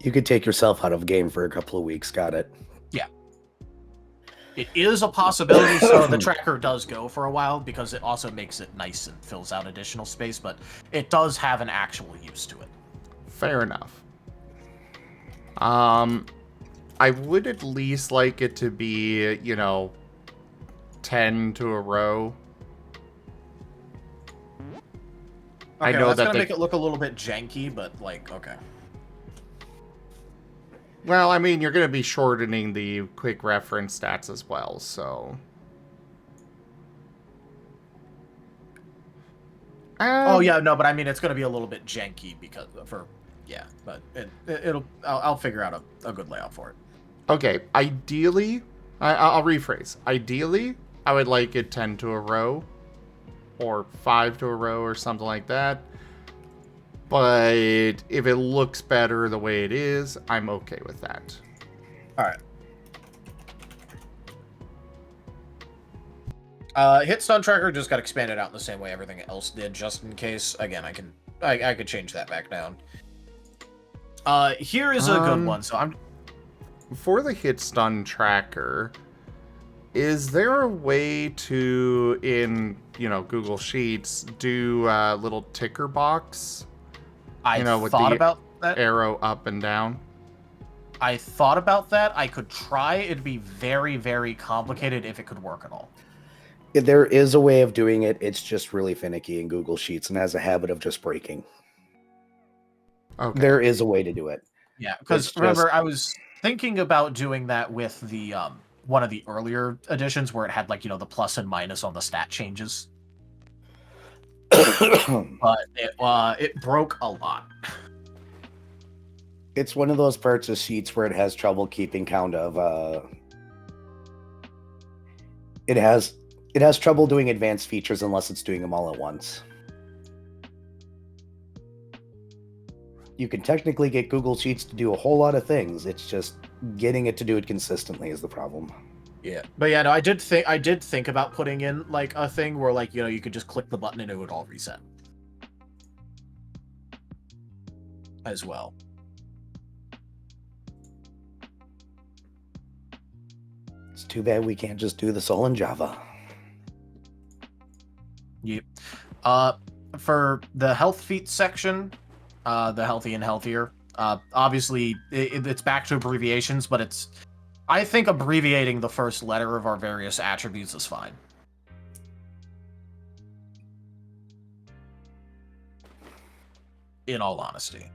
You could take yourself out of game for a couple of weeks. Got it. Yeah. It is a possibility, so the tracker does go for a while, because it also makes it nice and fills out additional space, but it does have an actual use to it. Fair enough. I would at least like it to be, 10 to a row. Okay, I know that's that gonna make it look a little bit janky, but, like, okay. Well, I mean, you're going to be shortening the quick reference stats as well, so... Oh yeah, no, but I mean it's gonna be a little bit janky but I'll figure out a good layout for it. Okay, ideally, I'll rephrase. Ideally, I would like it 10 to a row, or 5 to a row, or something like that. But if it looks better the way it is, I'm okay with that. All right. Hit stun tracker just got expanded out in the same way everything else did, just in case. Again, I could change that back down. Here is a good one. So for the hit stun tracker, is there a way to, in Google Sheets, do a little ticker box? I with thought the about that. Arrow up and down. I thought about that. I could try. It'd be very, very complicated if it could work at all. There is a way of doing it. It's just really finicky in Google Sheets and has a habit of just breaking. Okay. There is a way to do it. Yeah, because remember, I was thinking about doing that with the one of the earlier editions where it had, like, the plus and minus on the stat changes. But it broke a lot. It's one of those parts of Sheets where it has trouble keeping count of. It has trouble doing advanced features unless it's doing them all at once. You can technically get Google Sheets to do a whole lot of things. It's just getting it to do it consistently is the problem. Yeah, but yeah, no, I did think about putting in, like, a thing where, like, you could just click the button and it would all reset as well. It's too bad we can't just do this all in Java. Yep. For the health feat section, the healthy and healthier, obviously it's back to abbreviations, but I think abbreviating the first letter of our various attributes is fine. In all honesty.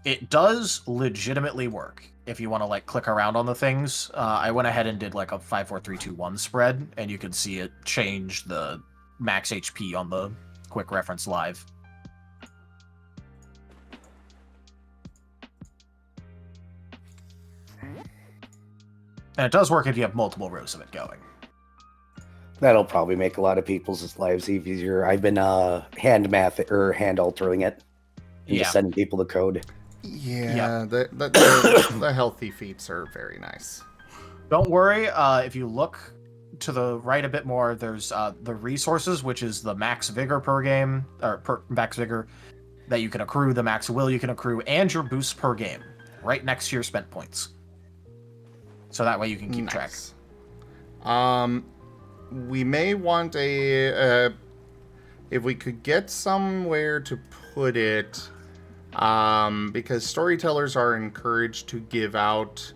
It does legitimately work. If you want to, like, click around on the things, I went ahead and did, like, a 5, 4, 3, 2, 1 spread, and you can see it change the max HP on the quick reference live. And it does work if you have multiple rows of it going. That'll probably make a lot of people's lives easier. I've been hand altering it and just sending people the code. Yeah, the healthy feats are very nice. Don't worry, if you look to the right a bit more, there's the resources, which is the max vigor per game, or max vigor that you can accrue, the max will you can accrue, and your boost per game, right next to your spent points. So that way you can keep track. We may want a if we could get somewhere to put it, because storytellers are encouraged to give out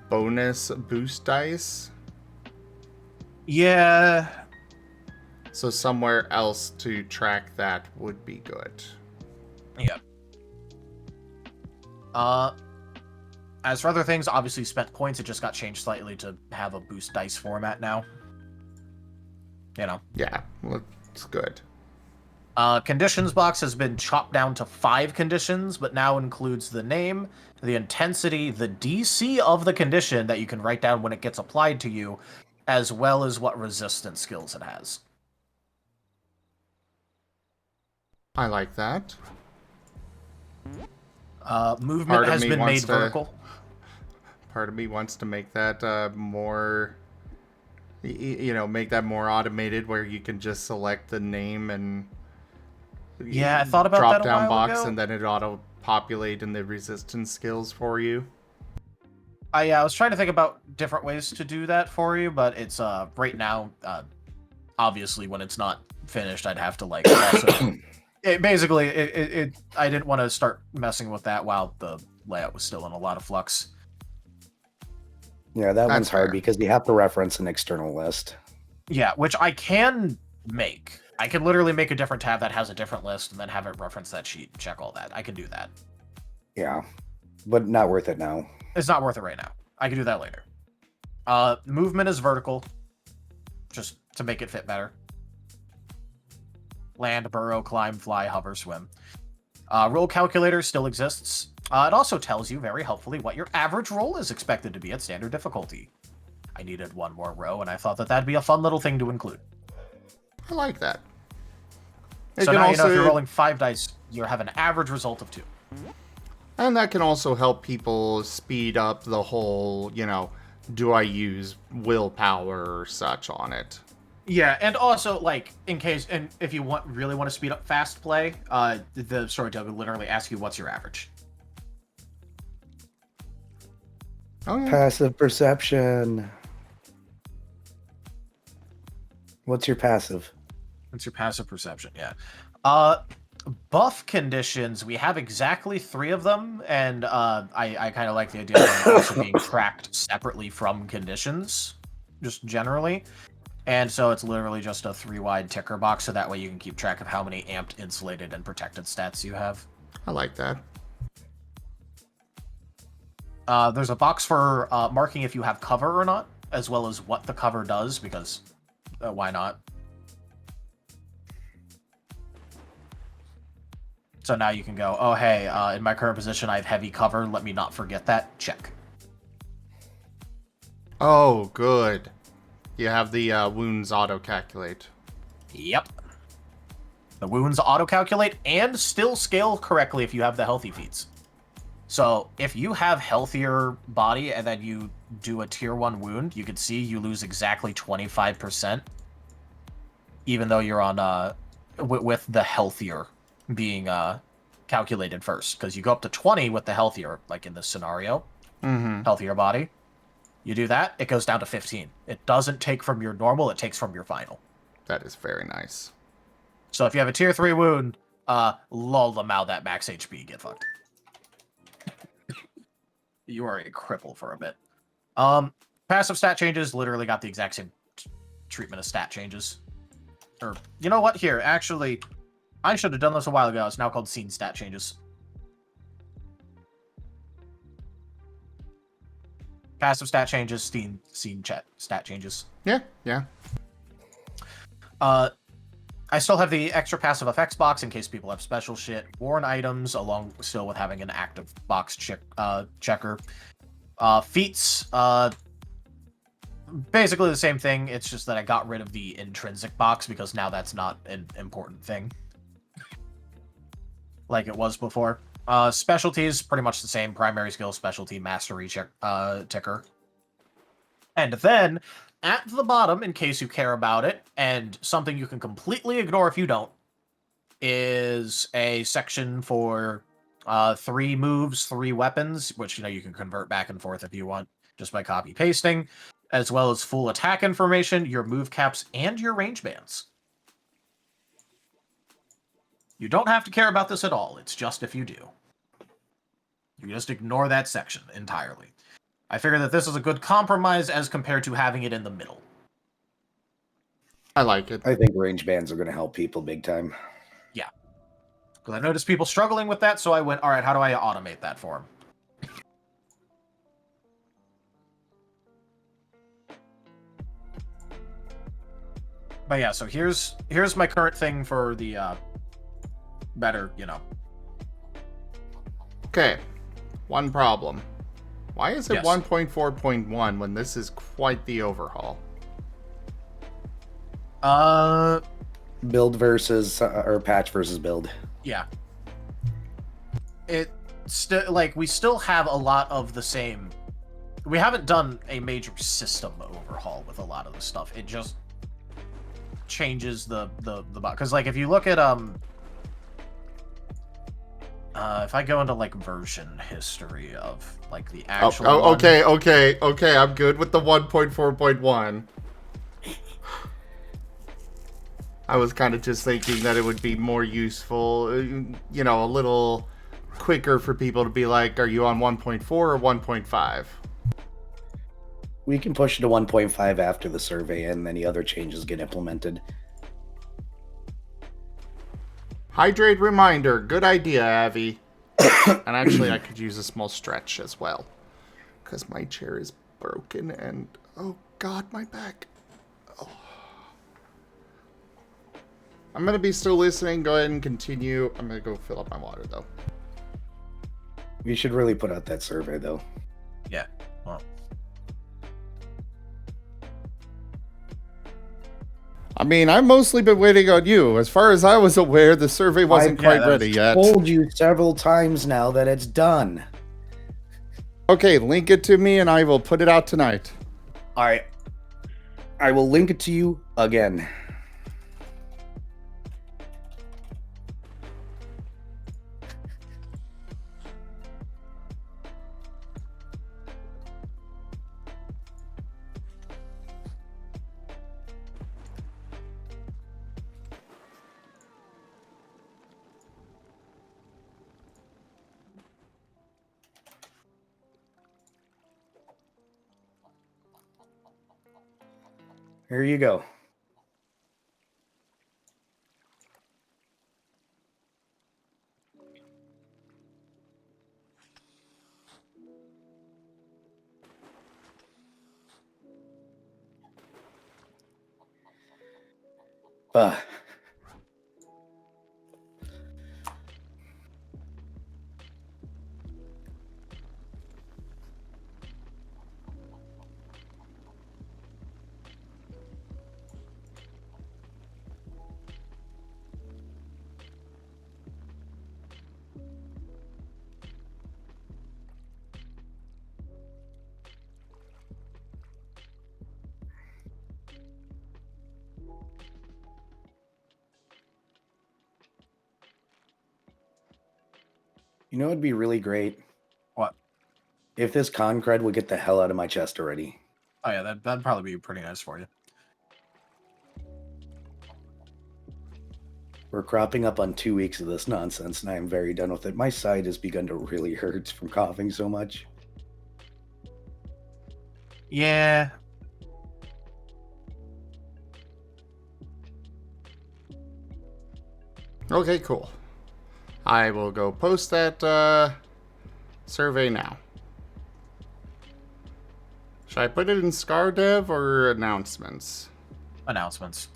bonus boost dice. Yeah. So somewhere else to track that would be good. Yeah. As for other things, obviously spent points, it just got changed slightly to have a boost dice format now. You know. Yeah, well, it's good. Conditions box has been chopped down to 5 conditions, but now includes the name, the intensity, the DC of the condition that you can write down when it gets applied to you, as well as what resistance skills it has. I like that. Movement has been made vertical. Part of me wants to make that more, make that more automated, where you can just select the name and I thought about that a drop-down while box, ago. and then it auto-populate in the resistance skills for you. I was trying to think about different ways to do that for you, but it's right now. Obviously, when it's not finished, I'd have to also. I didn't want to start messing with that while the layout was still in a lot of flux. Yeah, that one's hard fair. because you have to reference an external list. Yeah, which I can make. I can literally make a different tab that has a different list and then have it reference that sheet and check all that. I can do that. Yeah, but not worth it now. It's not worth it right now. I can do that later. Movement is vertical, just to make it fit better. Land, burrow, climb, fly, hover, swim. Roll calculator still exists. It also tells you, very helpfully, what your average roll is expected to be at standard difficulty. I needed one more row, and I thought that that'd be a fun little thing to include. I like that. So now you know if you're rolling 5 dice, you have an average result of 2. And that can also help people speed up the whole, do I use willpower or such on it? Yeah, and also, in case, and if you really want to speed up fast play, the storyteller will literally ask you, what's your average? Okay. Passive perception. What's your passive? What's your passive perception? Yeah. Buff conditions, we have exactly 3 of them, and I kind of like the idea of them also being tracked separately from conditions, just generally. And so it's literally just a 3-wide ticker box, so that way you can keep track of how many amped, insulated, and protected stats you have. I like that. There's a box for marking if you have cover or not, as well as what the cover does, because why not? So now you can go, oh, hey, in my current position, I have heavy cover. Let me not forget that. Check. Oh, good. You have the wounds auto-calculate. Yep. The wounds auto-calculate and still scale correctly if you have the healthy feats. So if you have healthier body and then you do a tier 1 wound, you can see you lose exactly 25%, even though you're on with the healthier being calculated first, because you go up to 20 with the healthier, like in this scenario, healthier body. You do that, it goes down to 15. It doesn't take from your normal, it takes from your final. That is very nice. So if you have a tier 3 wound, lull them out that max HP, get fucked. You are a cripple for a bit. Passive stat changes literally got the exact same treatment as stat changes. Or, you know what? Here, actually, I should have done this a while ago. It's now called scene stat changes. Passive stat changes, scene stat changes. Yeah. I still have the extra passive effects box in case people have special shit. Worn items, along still with having an active box checker. Feats, basically the same thing. It's just that I got rid of the intrinsic box because now that's not an important thing like it was before. Specialties, pretty much the same. Primary skill, specialty, mastery ticker. And then, at the bottom, in case you care about it, and something you can completely ignore if you don't, is a section for 3 moves, 3 weapons, which, you can convert back and forth if you want, just by copy-pasting, as well as full attack information, your move caps, and your range bands. You don't have to care about this at all, it's just if you do. You just ignore that section entirely. I figure that this is a good compromise as compared to having it in the middle. I like it. I think range bands are going to help people big time. Yeah. Because I noticed people struggling with that, so I went, alright, how do I automate that for them? But yeah, so here's my current thing for the better, Okay, one problem. Why is it Yes. 1.4.1 when this is quite the overhaul? Build versus, or patch versus build. Yeah. It we still have a lot of the same. We haven't done a major system overhaul with a lot of the stuff. It just changes the because if you look at if I go into version history of the actual okay, I'm good with the 1.4.1. I was kind of just thinking that it would be more useful, a little quicker for people to be like, are you on 1.4 or 1.5? We can push it to 1.5 after the survey and any other changes get implemented. Hydrate reminder. Good idea, Avi. And actually, I could use a small stretch as well. Because my chair is broken and... Oh, God, my back. Oh. I'm going to be still listening. Go ahead and continue. I'm going to go fill up my water, though. We should really put out that survey, though. Yeah. Well. I mean, I've mostly been waiting on you. As far as I was aware, the survey wasn't quite ready yet. I've told you several times now that it's done. Okay, link it to me and I will put it out tonight. All right. I will link it to you again. Here you go. Uh, You know, it'd be really great. What? If this con cred would get the hell out of my chest already. Oh yeah, that'd probably be pretty nice for you. We're cropping up on 2 weeks of this nonsense, and I am very done with it. My side has begun to really hurt from coughing so much. Yeah. Okay, cool. I will go post that survey now. Should I put it in ScarDev or announcements? Announcements.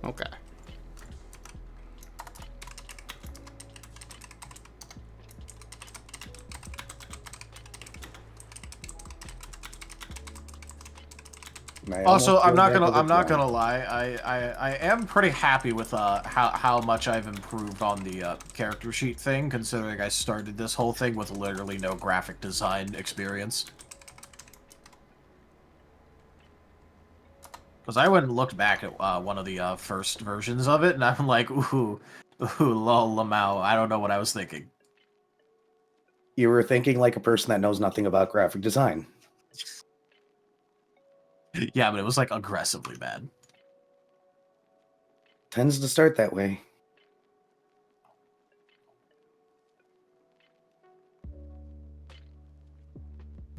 Okay. Also, I'm not gonna lie. I am pretty happy with how much I've improved on the character sheet thing, considering I started this whole thing with literally no graphic design experience. Because I went and looked back at one of the first versions of it, and I'm like, ooh, lol, Lamau. I don't know what I was thinking. You were thinking like a person that knows nothing about graphic design. Yeah, but it was like aggressively bad. Tends to start that way.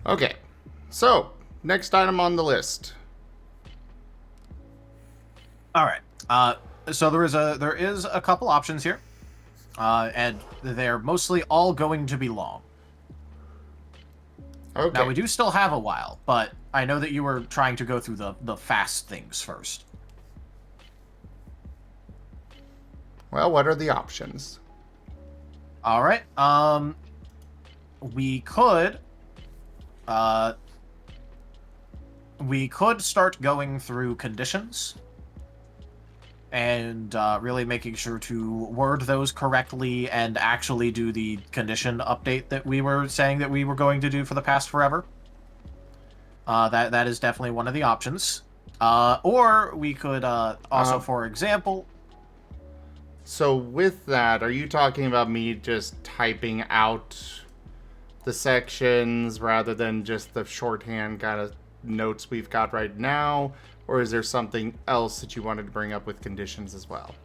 Okay, so next item on the list. All right. So there is a couple options here, and they're mostly all going to be long. Okay. Now we do still have a while, but I know that you were trying to go through the fast things first. Well, what are the options? All right. We could start going through conditions and really making sure to word those correctly and actually do the condition update that we were saying that we were going to do for the past forever. That is definitely one of the options. Or we could also, for example. So with that, are you talking about me just typing out the sections rather than just the shorthand kind of notes we've got right now? Or is there something else that you wanted to bring up with conditions as well?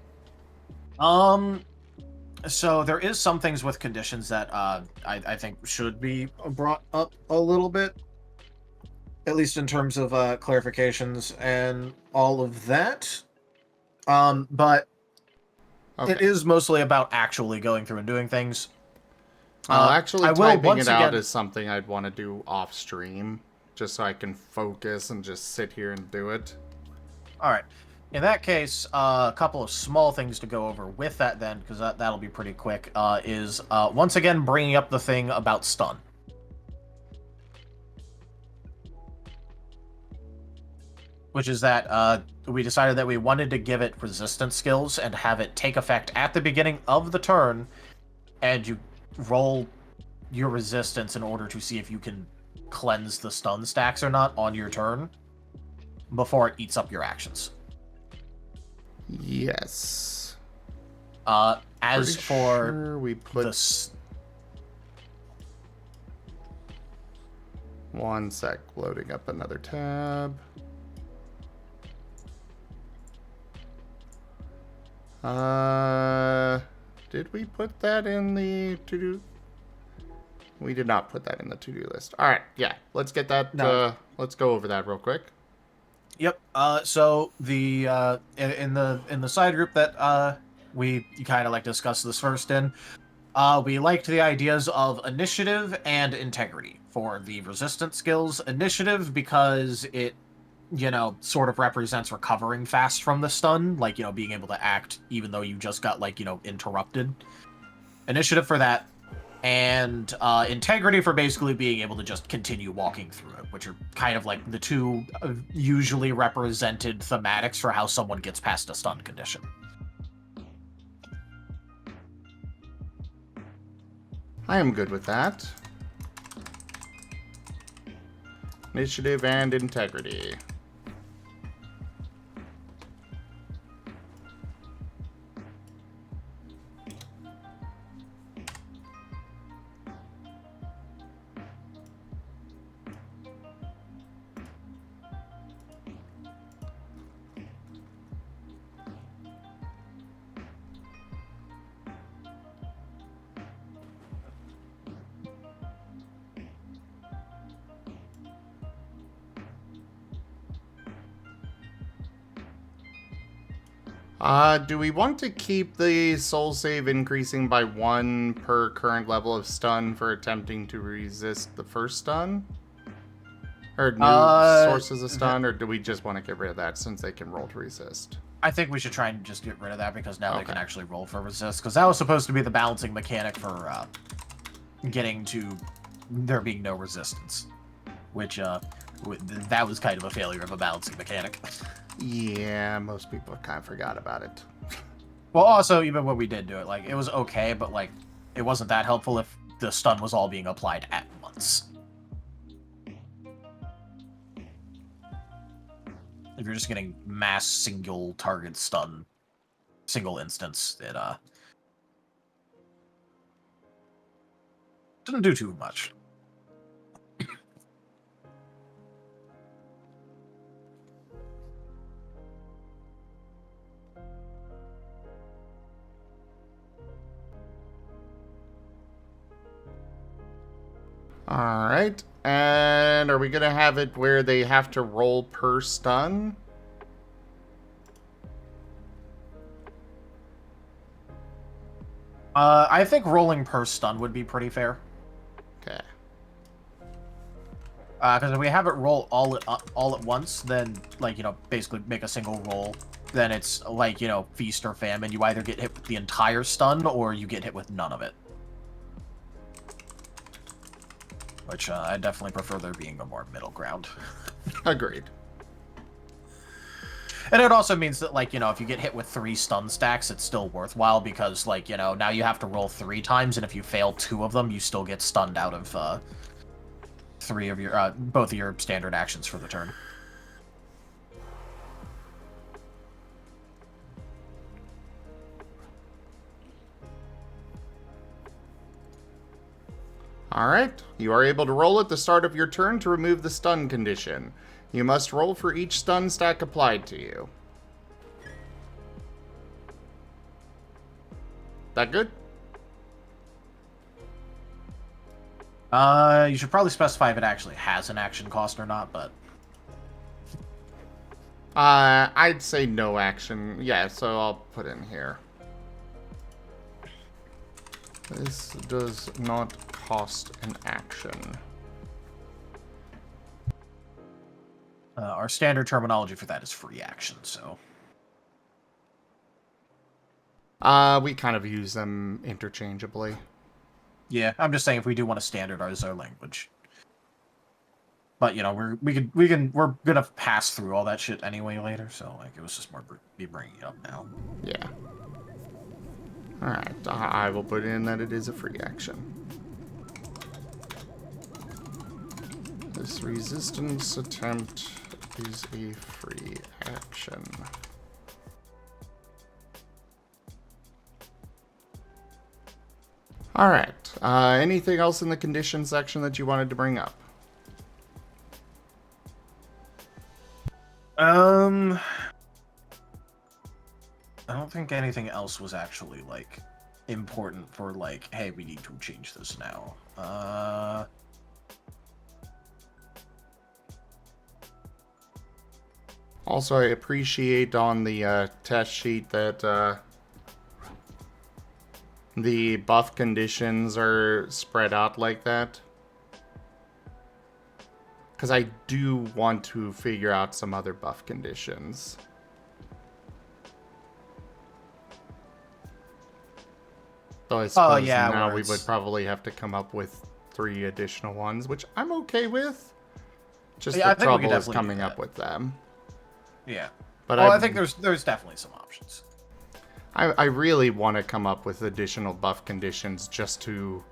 So there is some things with conditions that I think should be brought up a little bit, at least in terms of clarifications and all of that. But Okay. it is mostly about actually going through and doing things. Actually, I will typing once it out again- is something I'd want to do off stream, just so I can focus and just sit here and do it. All right. In that case, a couple of small things to go over with that then, because that'll be pretty quick, is once again bringing up the thing about stun. Which is that we decided that we wanted to give it resistance skills and have it take effect at the beginning of the turn, and you roll your resistance in order to see if you can cleanse the stun stacks or not on your turn before it eats up your actions. Yes. As Pretty for sure we put the one sec, loading up another tab. Did we put that in the to-do? We did not put that in the to-do list. All right, yeah, let's get that. No. Let's go over that real quick. Yep. So the in the side group that we kind of like discussed this first in, we liked the ideas of initiative and integrity for the resistance skills. Initiative because it, sort of represents recovering fast from the stun, like, being able to act even though you just got, like, interrupted. Initiative for that. And integrity for basically being able to just continue walking through it, which are kind of like the two usually represented thematics for how someone gets past a stun condition. I am good with that. Initiative and integrity. Do we want to keep the soul save increasing by 1 per current level of stun for attempting to resist the first stun? Or new sources of stun, or do we just want to get rid of that since they can roll to resist? I think we should try and just get rid of that because now they Okay. can actually roll for resist, because that was supposed to be the balancing mechanic for getting to there being no resistance, which that was kind of a failure of a balancing mechanic. Yeah, most people kind of forgot about it. Well, also, even when we did do it, like, it was okay, but, like, it wasn't that helpful if the stun was all being applied at once. If you're just getting mass single target stun, single instance, it doesn't do too much. Alright, and are we going to have it where they have to roll per stun? I think rolling per stun would be pretty fair. Okay. Because if we have it roll all at once, then, like, you know, basically make a single roll, then it's like, you know, feast or famine. You either get hit with the entire stun, or you get hit with none of it. Which, I definitely prefer there being a more middle ground. Agreed. And it also means that, like, you know, if you get hit with 3 stun stacks, it's still worthwhile, because, like, you know, now you have to roll 3 times, and if you fail 2 of them, you still get stunned out of, 3 of your, both of your standard actions for the turn. Alright, you are able to roll at the start of your turn to remove the stun condition. You must roll for each stun stack applied to you. That good? You should probably specify if it actually has an action cost or not, but... I'd say no action. Yeah, so I'll put in here. This does not cost an action. Our standard terminology for that is free action, so... We kind of use them interchangeably. Yeah, I'm just saying if we do want to standardize our language. But, you know, we're gonna pass through all that shit anyway later, so, like, it was just more me bringing it up now. Yeah. Alright, I will put in that it is a free action. This resistance attempt is a free action. Alright, anything else in the condition section that you wanted to bring up? I don't think anything else was actually, like, important for, like, hey, we need to change this now. Also, I appreciate on the test sheet that the buff conditions are spread out like that. Because I do want to figure out some other buff conditions. Though I suppose now we would probably have to come up with 3 additional ones, which I'm okay with. Just the trouble is coming up with them. Yeah. But I think there's definitely some options. I really want to come up with additional buff conditions just to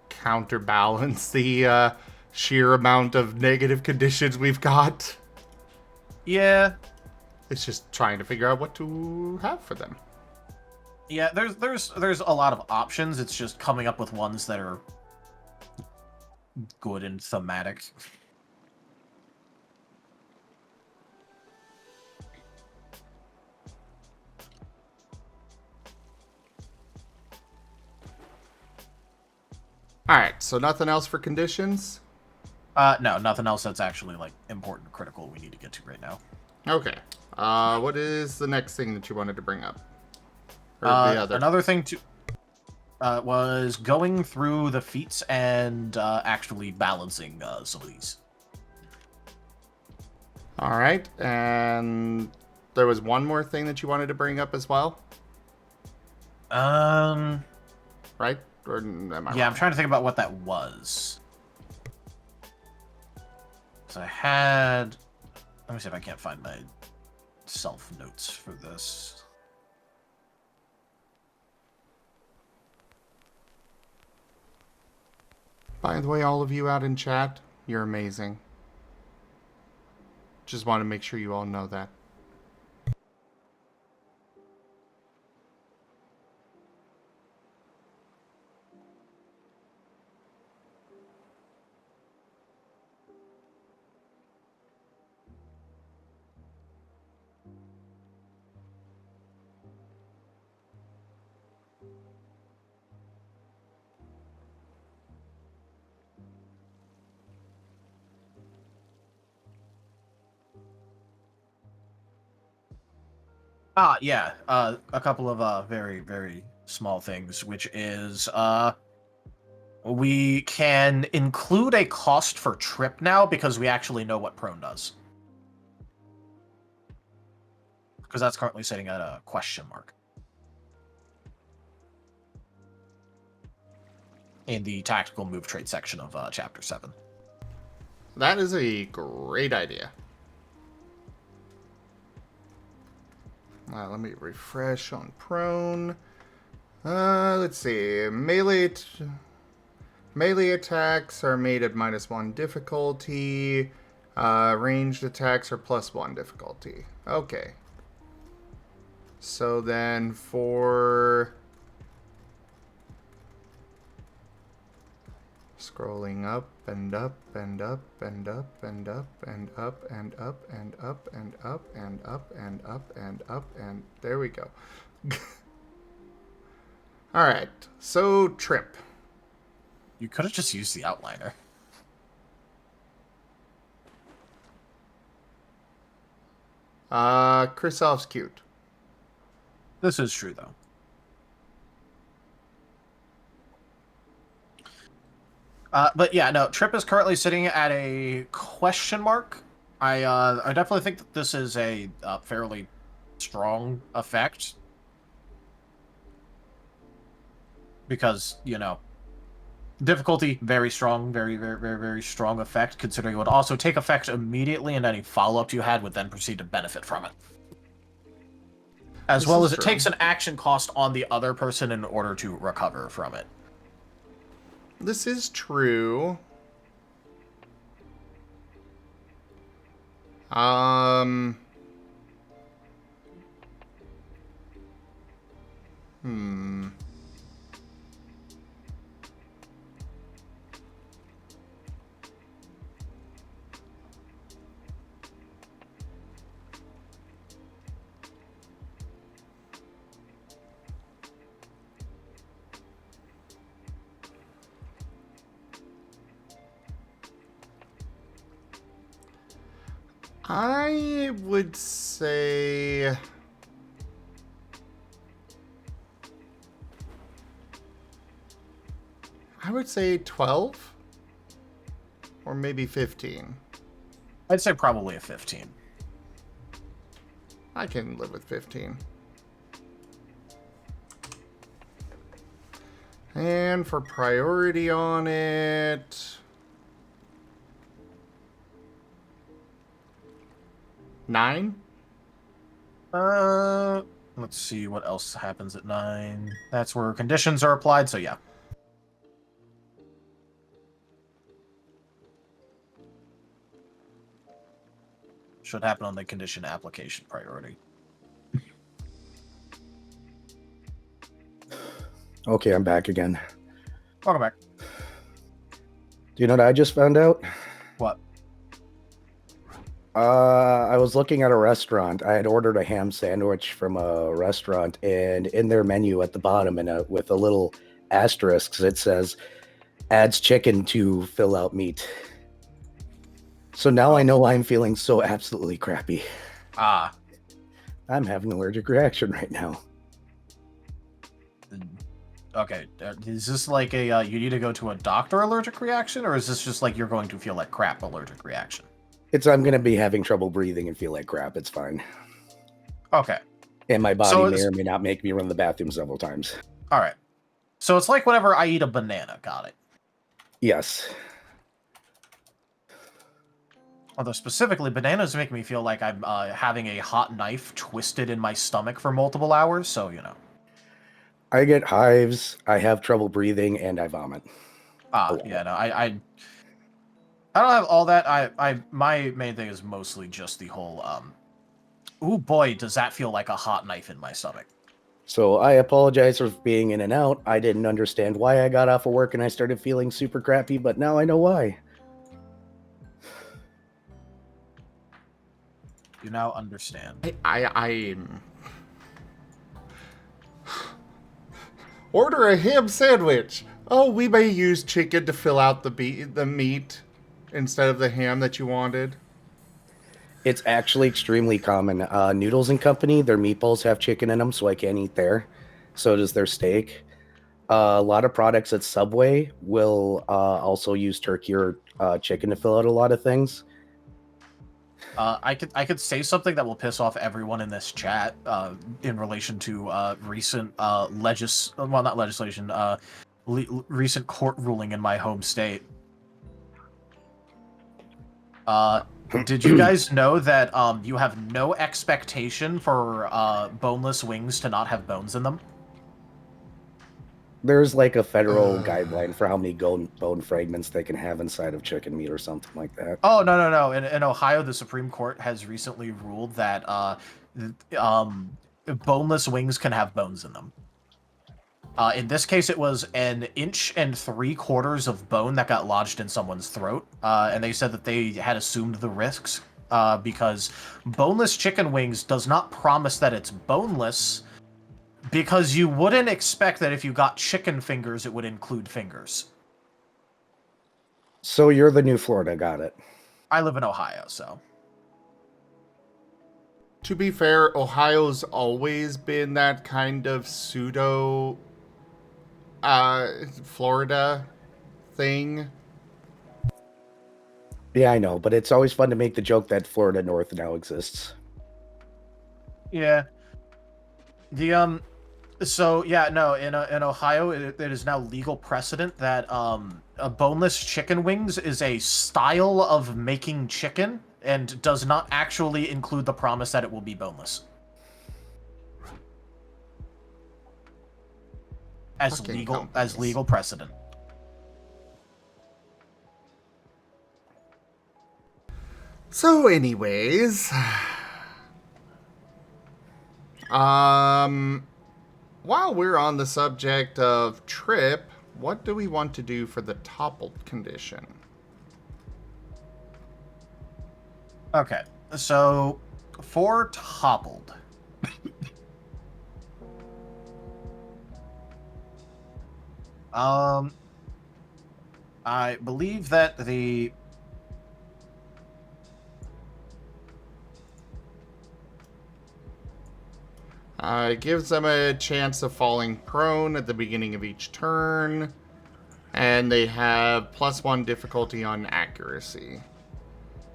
counterbalance the sheer amount of negative conditions we've got. Yeah. It's just trying to figure out what to have for them. Yeah, there's a lot of options. It's just coming up with ones that are good and thematic. Alright, so nothing else for conditions? No, nothing else that's actually, like, important, critical we need to get to right now. Okay. What is the next thing that you wanted to bring up? Or the other? Another thing to... was going through the feats and actually balancing some of these. Alright, and there was one more thing that you wanted to bring up as well? Right? Or am I wrong? I'm trying to think about what that was. So I had... Let me see if I can't find my self-notes for this. By the way, all of you out in chat, you're amazing. Just want to make sure you all know that. Yeah. A couple of very, very small things, which is we can include a cost for trip now because we actually know what prone does. Because that's currently sitting at a question mark in the tactical move trait section of chapter 7. That is a great idea. Let me refresh on prone. Let's see. Melee attacks are made at -1 difficulty. Ranged attacks are +1 difficulty. Okay. So then for... Scrolling up and up and up and up and up and up and up and up and up and up and up and up and there we go. Alright, so trip. You could have just used the outliner. Kristoff's cute. This is true, though. But yeah, no, trip is currently sitting at a question mark. I definitely think that this is a fairly strong effect. Because, you know, difficulty, very strong, very, very, very, very strong effect, considering it would also take effect immediately and any follow-up you had would then proceed to benefit from it. As well as it takes an action cost on the other person in order to recover from it. This is true. I would say... I would say 12 or maybe 15. I'd say probably a 15. I can live with 15. And for priority on it... 9? Let's see what else happens at 9. That's where conditions are applied, so yeah. Should happen on the condition application priority. Okay, I'm back again. Welcome back. Do you know what I just found out? What? I was looking at a restaurant. I had ordered a ham sandwich from a restaurant, and in their menu at the bottom, with a little asterisk, it says, adds chicken to fill out meat. So now I know why I'm feeling so absolutely crappy. Ah. I'm having an allergic reaction right now. Okay, is this like a, you need to go to a doctor allergic reaction, or is this just like you're going to feel like crap allergic reaction? I'm going to be having trouble breathing and feel like crap. It's fine. Okay. And my body may or may not make me run to the bathroom several times. All right. So it's like whenever I eat a banana. Got it. Yes. Although specifically, bananas make me feel like I'm having a hot knife twisted in my stomach for multiple hours, so, you know. I get hives, I have trouble breathing, and I vomit. Yeah, no, I I don't have all that. My main thing is mostly just the whole ooh boy, does that feel like a hot knife in my stomach. So I apologize for being in and out. I didn't understand why I got off of work and I started feeling super crappy, but now I know why. You now understand. I order a ham sandwich. Oh, we may use chicken to fill out the meat instead of the ham that you wanted. It's actually extremely common. Noodles and Company, their meatballs have chicken in them, so I can't eat there. So does their steak. A lot of products at Subway will also use turkey or chicken to fill out a lot of things. I could say something that will piss off everyone in this chat in relation to recent recent court ruling in my home state. Did you guys know that you have no expectation for boneless wings to not have bones in them? There's like a federal guideline for how many bone fragments they can have inside of chicken meat or something like that. Oh, no. In Ohio, the Supreme Court has recently ruled that boneless wings can have bones in them. In this case, it was 1 3/4 inches of bone that got lodged in someone's throat, and they said that they had assumed the risks because boneless chicken wings does not promise that it's boneless, because you wouldn't expect that if you got chicken fingers, it would include fingers. So you're the new Florida, got it. I live in Ohio, so. To be fair, Ohio's always been that kind of pseudo Florida thing. Yeah, I know, but it's always fun to make the joke that Florida North now exists. Yeah. So yeah, no, in Ohio, it is now legal precedent that boneless chicken wings is a style of making chicken and does not actually include the promise that it will be boneless. As legal precedent. So anyways, while we're on the subject of trip, what do we want to do for the toppled condition? Okay, so for toppled, I believe that the It gives them a chance of falling prone at the beginning of each turn, and they have +1 difficulty on accuracy.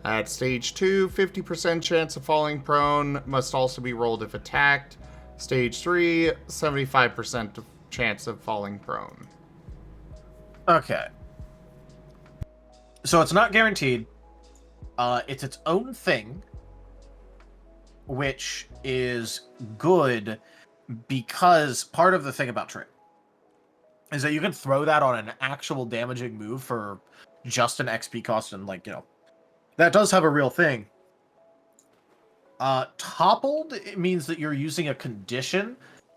At stage 2, 50% chance of falling prone, must also be rolled if attacked. Stage 3, 75% chance of falling prone. Okay. So it's not guaranteed. It's its own thing, which is good because part of the thing about Trip is that you can throw that on an actual damaging move for just an XP cost, and that does have a real thing. Toppled, it means that you're using a condition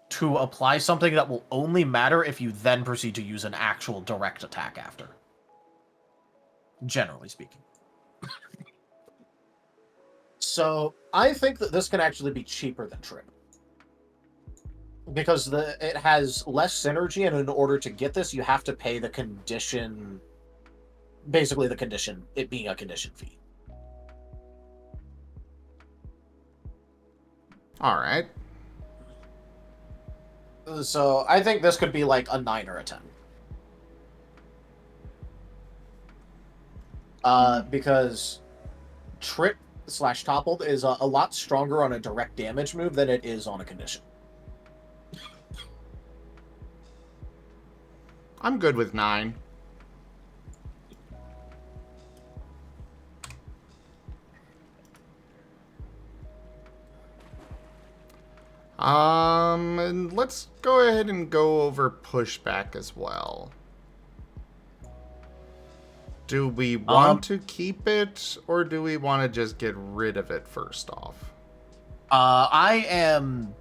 to apply something that will only matter if you then proceed to use an actual direct attack after. Generally speaking. So, I think that this can actually be cheaper than Trip. Because it has less synergy, and in order to get this, you have to pay the condition... Basically the condition, it being a condition fee. Alright. So, I think this could be like a 9 or a 10. Because Trip/Toppled is a lot stronger on a direct damage move than it is on a condition. I'm good with 9. And let's go ahead and go over pushback as well. Do we want to keep it, or do we want to just get rid of it first off? I am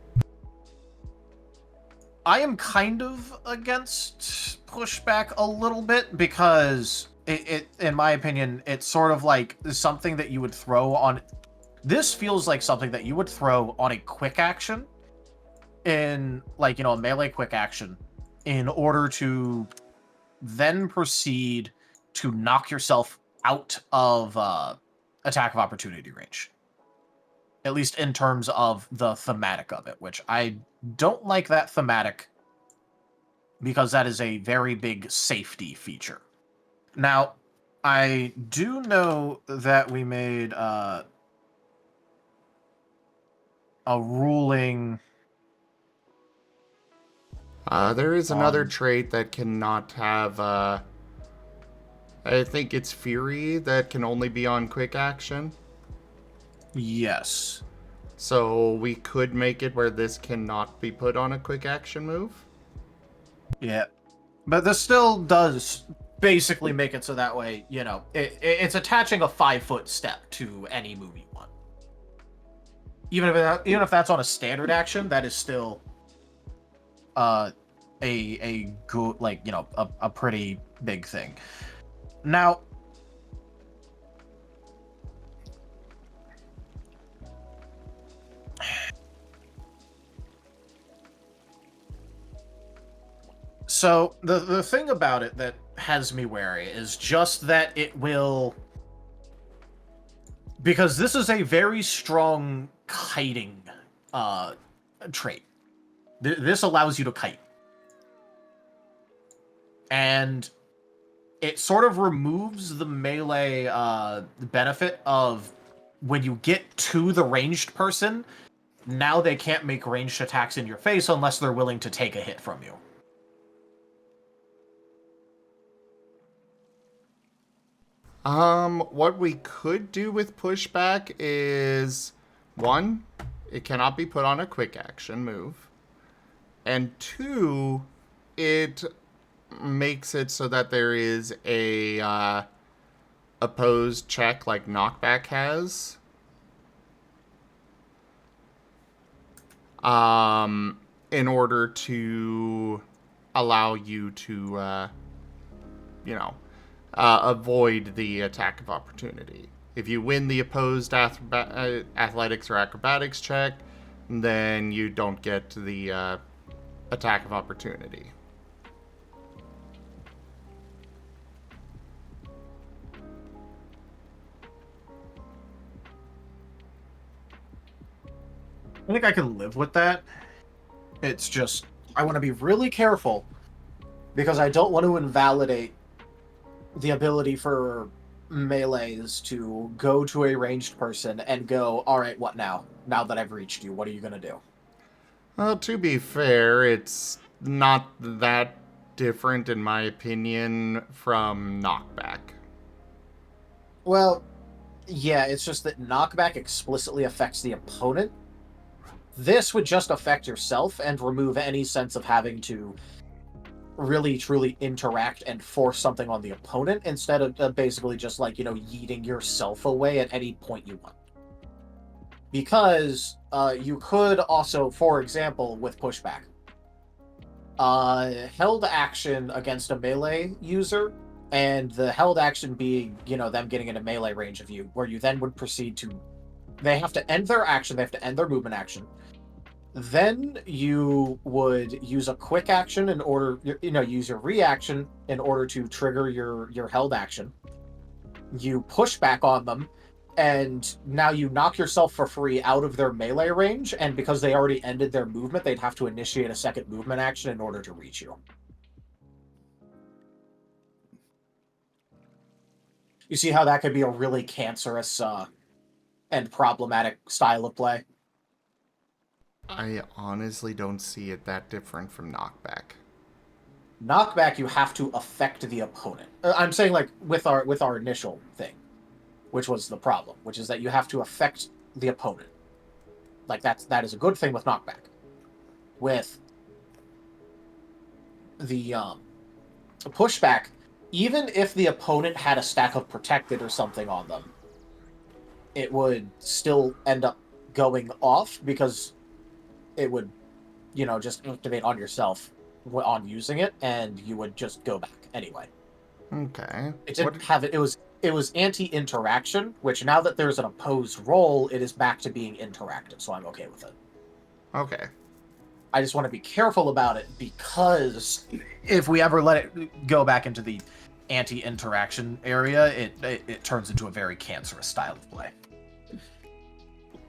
kind of against pushback a little bit because it in my opinion, it's sort of like something that you would throw on. This feels like something that you would throw on a quick action in, like, a melee quick action in order to then proceed to knock yourself out of attack of opportunity range. At least in terms of the thematic of it, which I don't like that thematic because that is a very big safety feature. Now, I do know that we made a ruling. There is another trait that cannot have, I think it's Fury that can only be on quick action. Yes. So we could make it where this cannot be put on a quick action move. Yeah. But this still does basically make it so that way, it's attaching a 5-foot step to any move you want. Even if that's on a standard action, that is still a good, a pretty big thing. Now, so the thing about it that has me wary is just that it will, because this is a very strong kiting trait. This allows you to kite. And it sort of removes the melee benefit of when you get to the ranged person, now they can't make ranged attacks in your face unless they're willing to take a hit from you. What we could do with pushback is, 1, it cannot be put on a quick action move. And 2, it makes it so that there is a opposed check like knockback has. In order to allow you to, avoid the attack of opportunity. If you win the opposed athletics or acrobatics check, then you don't get the attack of opportunity. I think I can live with that. It's just, I want to be really careful because I don't want to invalidate the ability for melees to go to a ranged person and go, all right, what now? Now that I've reached you, what are you going to do? Well, to be fair, it's not that different, in my opinion, from knockback. Well, yeah, it's just that knockback explicitly affects the opponent. This would just affect yourself and remove any sense of having to really truly interact and force something on the opponent instead of basically just yeeting yourself away at any point you want. Because you could also, for example, with pushback, held action against a melee user, and the held action being, them getting into melee range of you, where you then would proceed to, they have to end their action, they have to end their movement action. Then you would use a quick action in order, use your reaction in order to trigger your held action. You push back on them, and now you knock yourself for free out of their melee range, and because they already ended their movement, they'd have to initiate a second movement action in order to reach you. You see how that could be a really cancerous and problematic style of play? I honestly don't see it that different from knockback. Knockback, you have to affect the opponent. I'm saying, with our initial thing, which was the problem, which is that you have to affect the opponent. That is a good thing with knockback. With the pushback, even if the opponent had a stack of protected or something on them, it would still end up going off because it would, just activate on yourself on using it, and you would just go back anyway. Okay. It didn't have it. It was anti-interaction, which now that there's an opposed roll, it is back to being interactive. So I'm okay with it. Okay. I just want to be careful about it because if we ever let it go back into the anti-interaction area, it turns into a very cancerous style of play.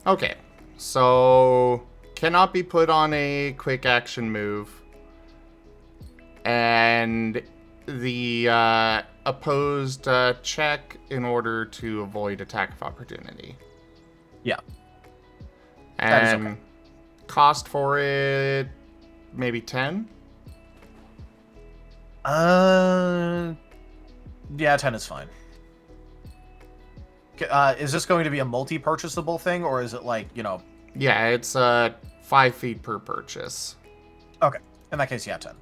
Okay. So cannot be put on a quick action move. And the opposed check in order to avoid attack of opportunity. Yeah. And That is okay. Cost for it maybe 10? Yeah, 10 is fine. Is this going to be a multi-purchasable thing, or is it like, Yeah, it's 5 feet per purchase. Okay. In that case, yeah, 10.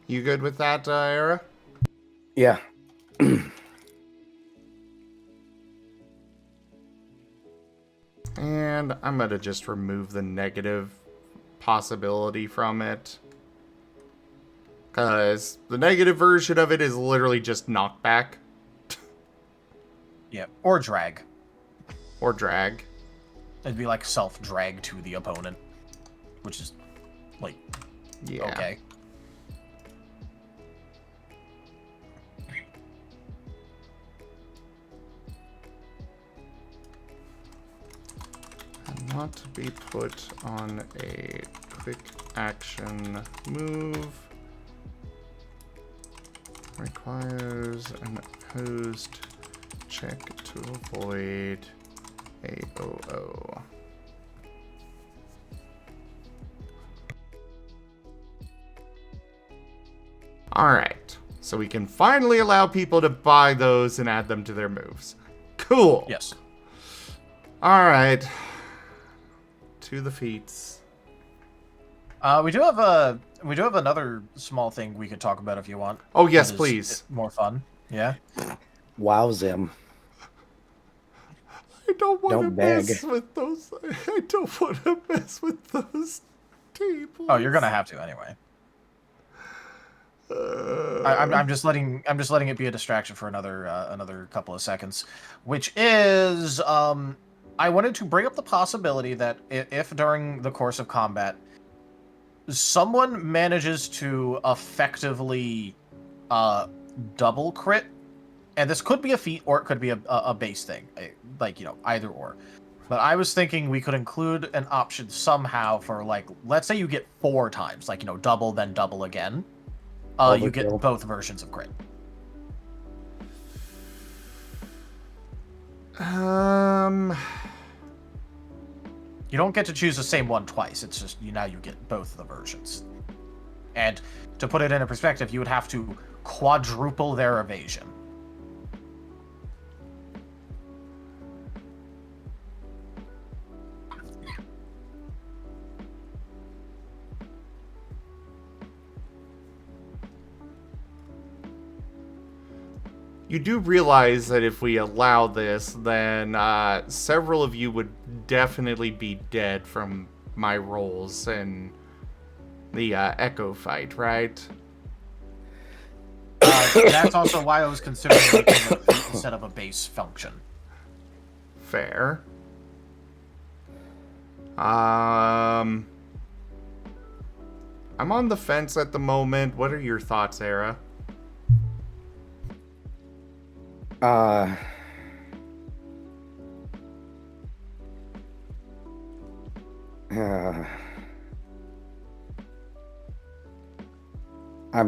You good with that, Era? Yeah. And I'm gonna just remove the negative possibility from it. Because the negative version of it is literally just knockback. Yeah. Or drag. Or drag. It'd be like self-drag to the opponent, which is, like, Yeah. okay. Not to be put on a quick action move. Requires an opposed check to avoid AOO. Alright, so we can finally allow people to buy those and add them to their moves. Cool. Yes. Alright. To the feats. We do have another small thing we could talk about if you want. Oh, yes, That is please. more fun. Yeah. Wow, Zim. I don't want to Don't beg. mess with those. I don't want to mess with those tables. Oh, you're gonna have to anyway. I'm just letting it be a distraction for another couple of seconds, which is I wanted to bring up the possibility that if during the course of combat someone manages to effectively double crit, and this could be a feat or it could be a base thing, like, either or. But I was thinking we could include an option somehow for, like, let's say you get 4 times, like, double then double again. You get Overkill. both versions of crit. You don't get to choose the same one twice. It's just now you get both of the versions. And to put it into perspective, you would have to quadruple their evasion. You do realize that if we allow this, then several of you would definitely be dead from my rolls in the Echo fight, right? That's also why I was considering making it a feat instead of a base function. Fair. I'm on the fence at the moment. What are your thoughts, Era? I'm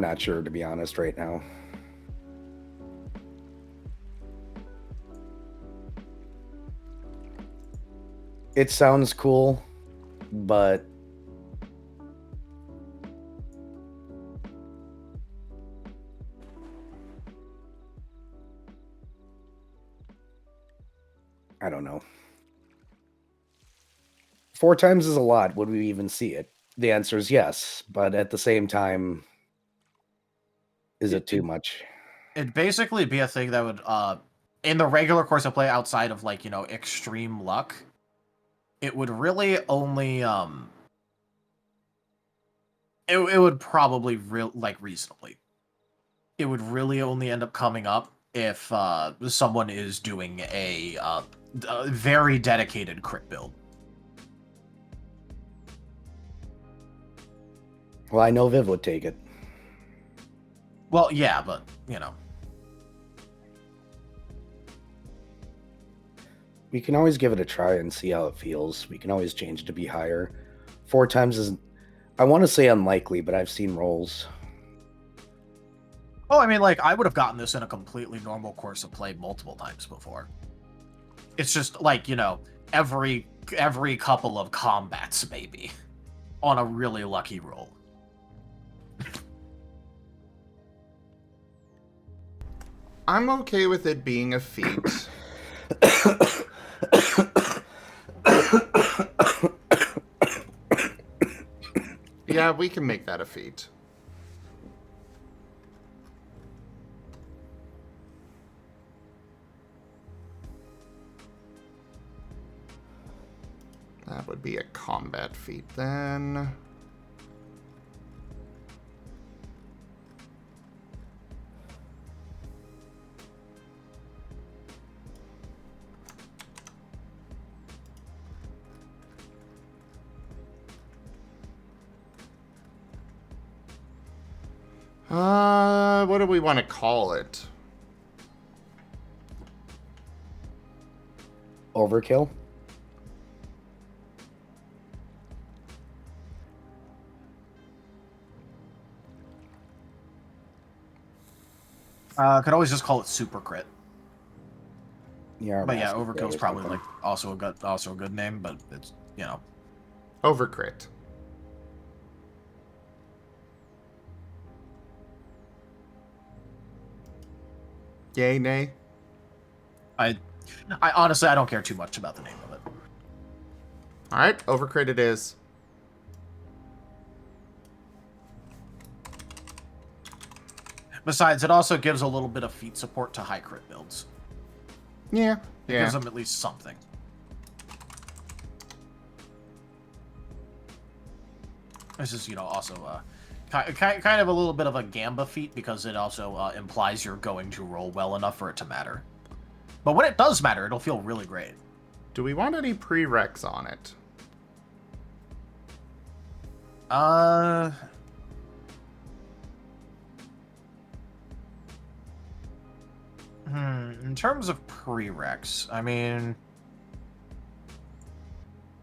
not sure, to be honest, right now. It sounds cool, but I don't know. 4 times is a lot. Would we even see it? The answer is yes, but at the same time, Is it too much? It'd basically be a thing that would, in the regular course of play outside of, like, extreme luck, it would really only, it would probably, reasonably. It would really only end up coming up if, someone is doing a very dedicated crit build. Well, I know Viv would take it. Well, yeah, but, We can always give it a try and see how it feels. We can always change it to be higher. 4 times is, I want to say unlikely, but I've seen rolls. Oh, I mean, like, I would have gotten this in a completely normal course of play multiple times before. It's just, like, every couple of combats, maybe, on a really lucky roll. I'm okay with it being a feat. Yeah, we can make that a feat. That would be a combat feat then. What do we want to call it? Overkill? Could always just call it super crit. Yeah, But yeah, overkill is probably like also a good name, but it's Overcrit. Yay, nay? I honestly I don't care too much about the name of it. Alright, overcrit it is. Besides, it also gives a little bit of feat support to high crit builds. Yeah. It gives them at least something. This is, also kind of a little bit of a gamba feat because it also implies you're going to roll well enough for it to matter. But when it does matter, it'll feel really great. Do we want any prereqs on it? In terms of prereqs, I mean,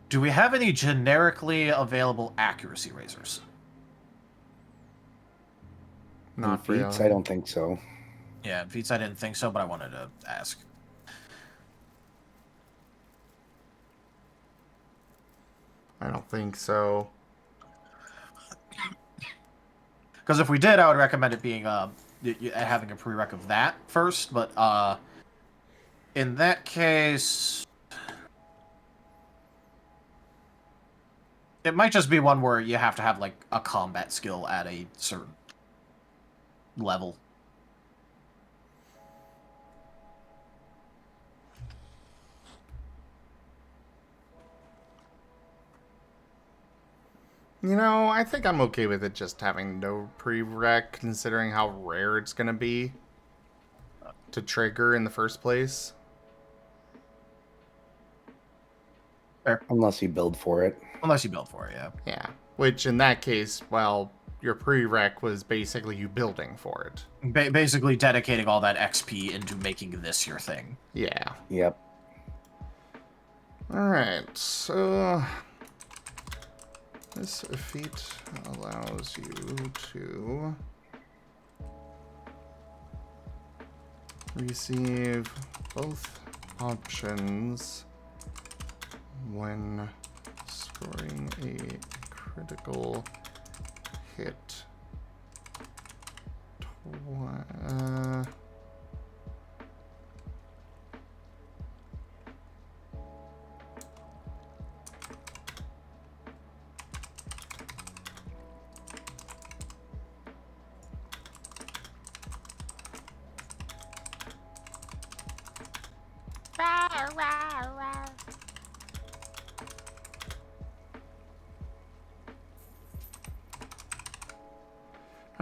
do we have any generically available accuracy raisers? Not feats? really. I don't think so. Yeah, feats I didn't think so, but I wanted to ask. I don't think so. Because if we did, I would recommend it being having a prereq of that first. But in that case, it might just be one where you have to have like a combat skill at a certain level. I think I'm okay with it just having no prereq, considering how rare it's going to be to trigger in the first place. Fair. Unless you build for it. Unless you build for it, yeah. Yeah. Which, in that case, well, your prereq was basically you building for it. Basically dedicating all that XP into making this your thing. Yeah. Yep. Alright, so... this feat allows you to receive both options when scoring a critical hit.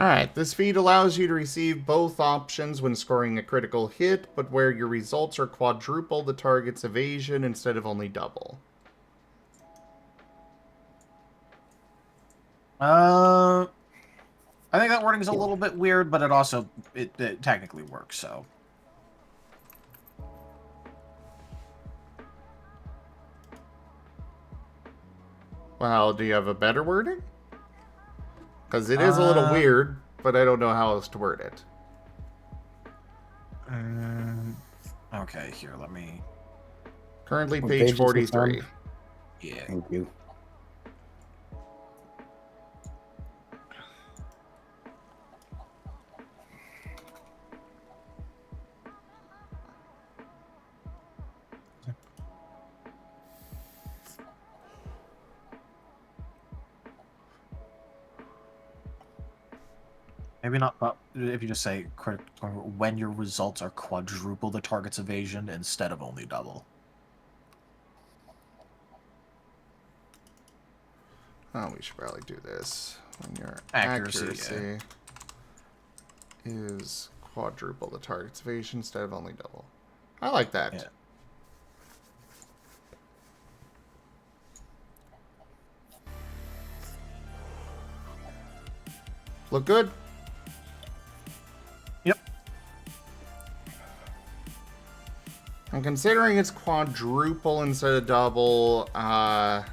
Alright, this feat allows you to receive both options when scoring a critical hit, but where your results are quadruple the target's evasion instead of only double. I think that wording is a little bit weird, but it technically works, so. Well, do you have a better wording? Because it is a little weird, but I don't know how else to word it. Okay, here, let me... Currently, What page page is this 43. on? Yeah. Thank you. Maybe not, but if you just say when your results are quadruple the target's evasion instead of only double. Oh, we should probably do this. When your Accuracy, accuracy is quadruple the target's evasion instead of only double. I like that. Yeah. Look good? Yep. And considering it's quadruple instead of double, yeah,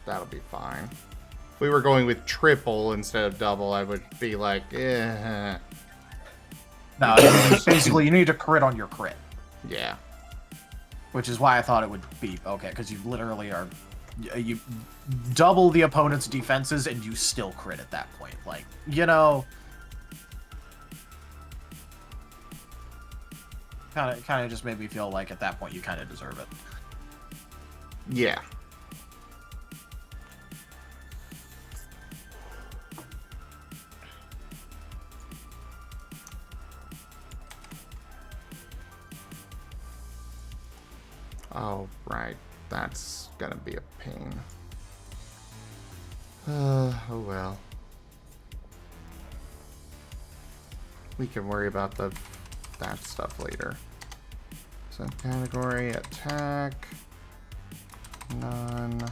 that'll be fine. If we were going with triple instead of double, I would be like, eh. No, basically you need to crit on your crit. Yeah. Which is why I thought it would be okay, because you literally are... You double the opponent's defenses and you still crit at that point. Like, you know... Kind of just made me feel like at that point you kind of deserve it. Yeah. Oh, right. That's gonna be a pain. Oh well. We can worry about that stuff later. So category, attack, none.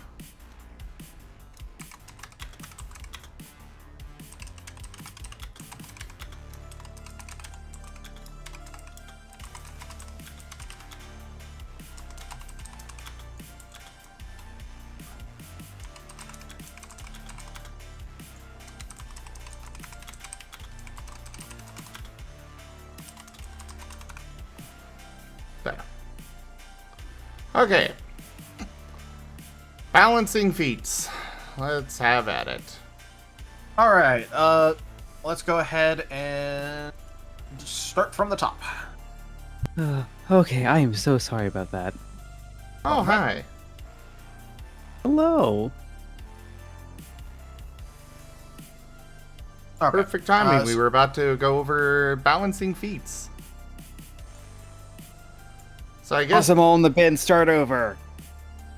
There. Okay. Balancing feats. Let's have at it. Alright, let's go ahead and start from the top. Okay, I am so sorry about that. Oh, hi. Hello. Okay. Perfect timing. We were about to go over balancing feats. So I guess... Toss them all in the bin, start over.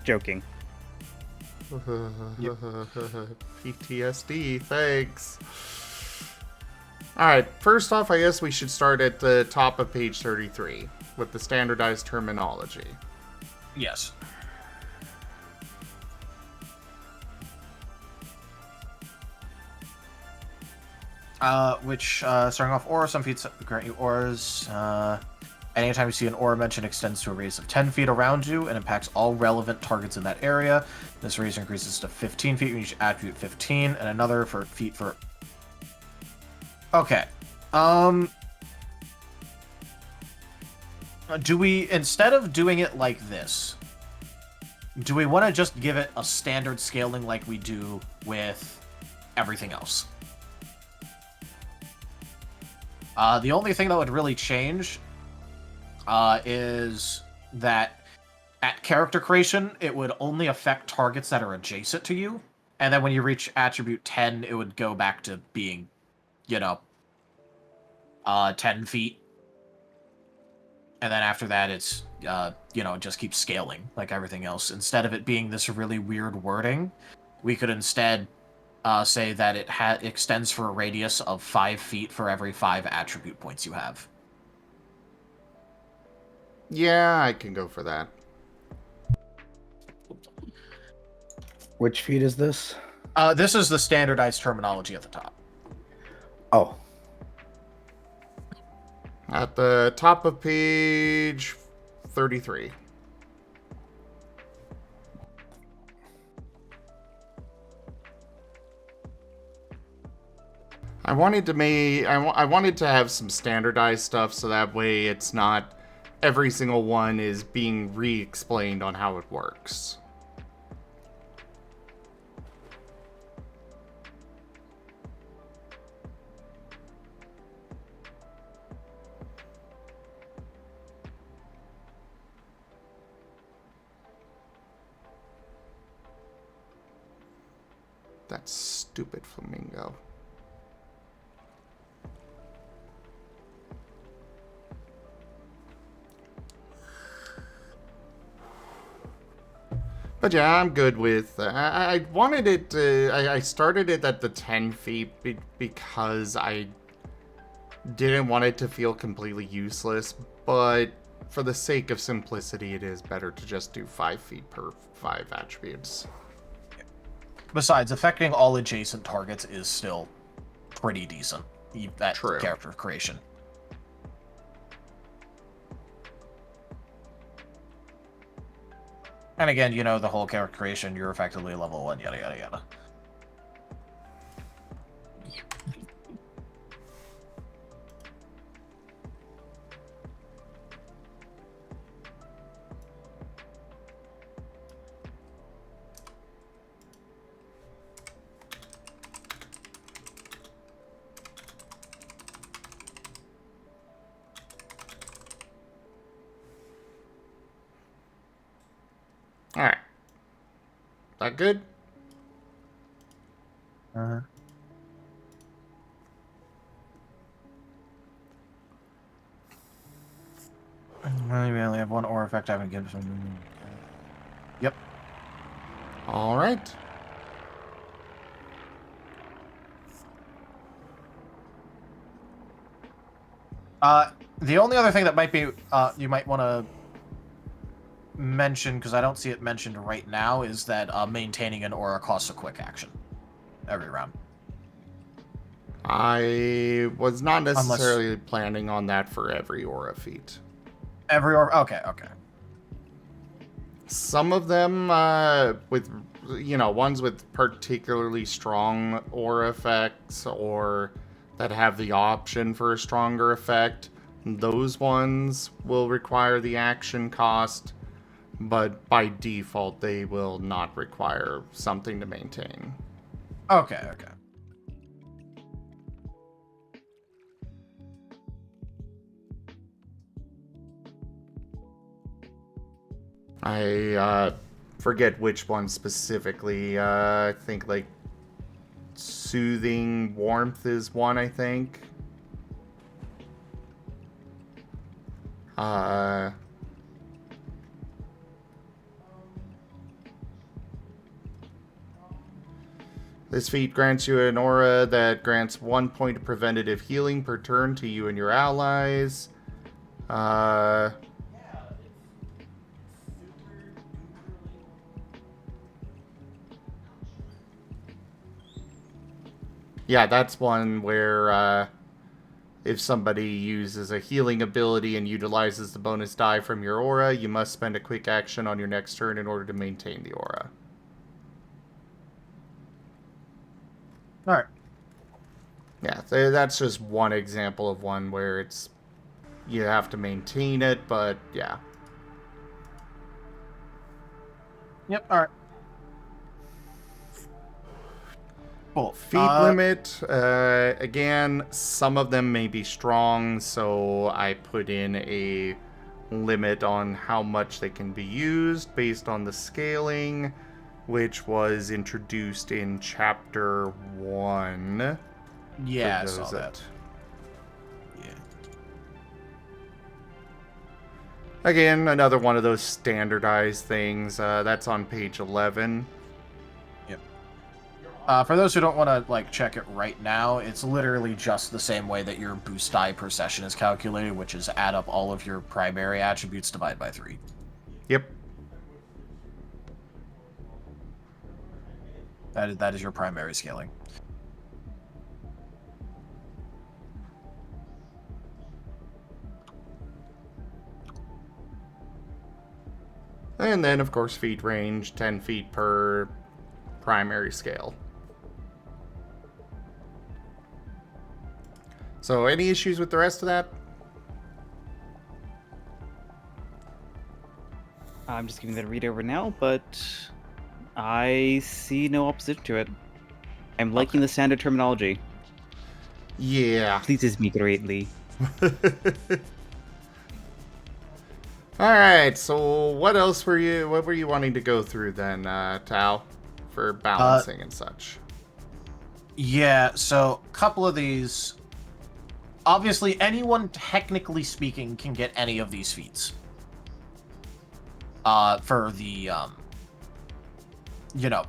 Joking. PTSD, thanks. Alright, first off, I guess we should start at the top of page 33 with the standardized terminology. Yes. Starting off aura, some feats grant you auras. Anytime you see an aura mention extends to a radius of 10 feet around you and impacts all relevant targets in that area. This radius increases to 15 feet when you attribute 15, and another for feet for... Okay. Do we, instead of doing it like this, do we want to just give it a standard scaling like we do with everything else? The only thing that would really change is that at character creation, it would only affect targets that are adjacent to you. And then when you reach attribute 10, it would go back to being, 10 feet. And then after that, it's, it just keeps scaling like everything else. Instead of it being this really weird wording, we could instead say that it extends for a radius of 5 feet for every 5 attribute points you have. Yeah, I can go for that. Which feed is this? This is the standardized terminology at the top. Oh, At the top of page 33. I wanted to have some standardized stuff so that way it's not every single one is being re-explained on how it works. That stupid flamingo. But yeah, I'm good with. I wanted it. I started it at the 10 feet because I didn't want it to feel completely useless. But for the sake of simplicity, it is better to just do 5 feet per 5 attributes. Besides, affecting all adjacent targets is still pretty decent. That True. character creation. And again, you know, the whole character creation, you're effectively level 1, yada yada yada. Alright. That good? Uh-huh. Maybe I only have one aura effect I haven't given some. Yep. Alright. The only other thing that might be you might want to mention, because I don't see it mentioned right now, is that maintaining an aura costs a quick action every round. I was not necessarily planning on that for every aura feat. Every aura. Okay. Some of them, with, ones with particularly strong aura effects or that have the option for a stronger effect, those ones will require the action cost, but by default, they will not require something to maintain. Okay. I forget which one specifically. I think like soothing warmth is one, I think. This feat grants you an aura that grants 1 point of preventative healing per turn to you and your allies. Yeah, that's one where if somebody uses a healing ability and utilizes the bonus die from your aura, you must spend a quick action on your next turn in order to maintain the aura. Alright. Yeah, that's just one example of one where it's you have to maintain it, but yeah. Yep, alright. Cool. Feet limit, again, some of them may be strong, so I put in a limit on how much they can be used based on the scaling, which was introduced in Chapter 1. Yeah, I saw that. Yeah. Again, another one of those standardized things. That's on page 11. Yep. For those who don't want to like check it right now, it's literally just the same way that your boost die per session is calculated, which is add up all of your primary attributes divided by 3. Yep. That is your primary scaling. And then, of course, feet range, 10 feet per primary scale. So, any issues with the rest of that? I'm just giving that a read over now, but I see no opposition to it. I'm liking the standard terminology. Yeah. Pleases me greatly. Alright, so what were you wanting to go through then, Tao, for balancing and such? Yeah, so a couple of these. Obviously, anyone technically speaking can get any of these feats. For the,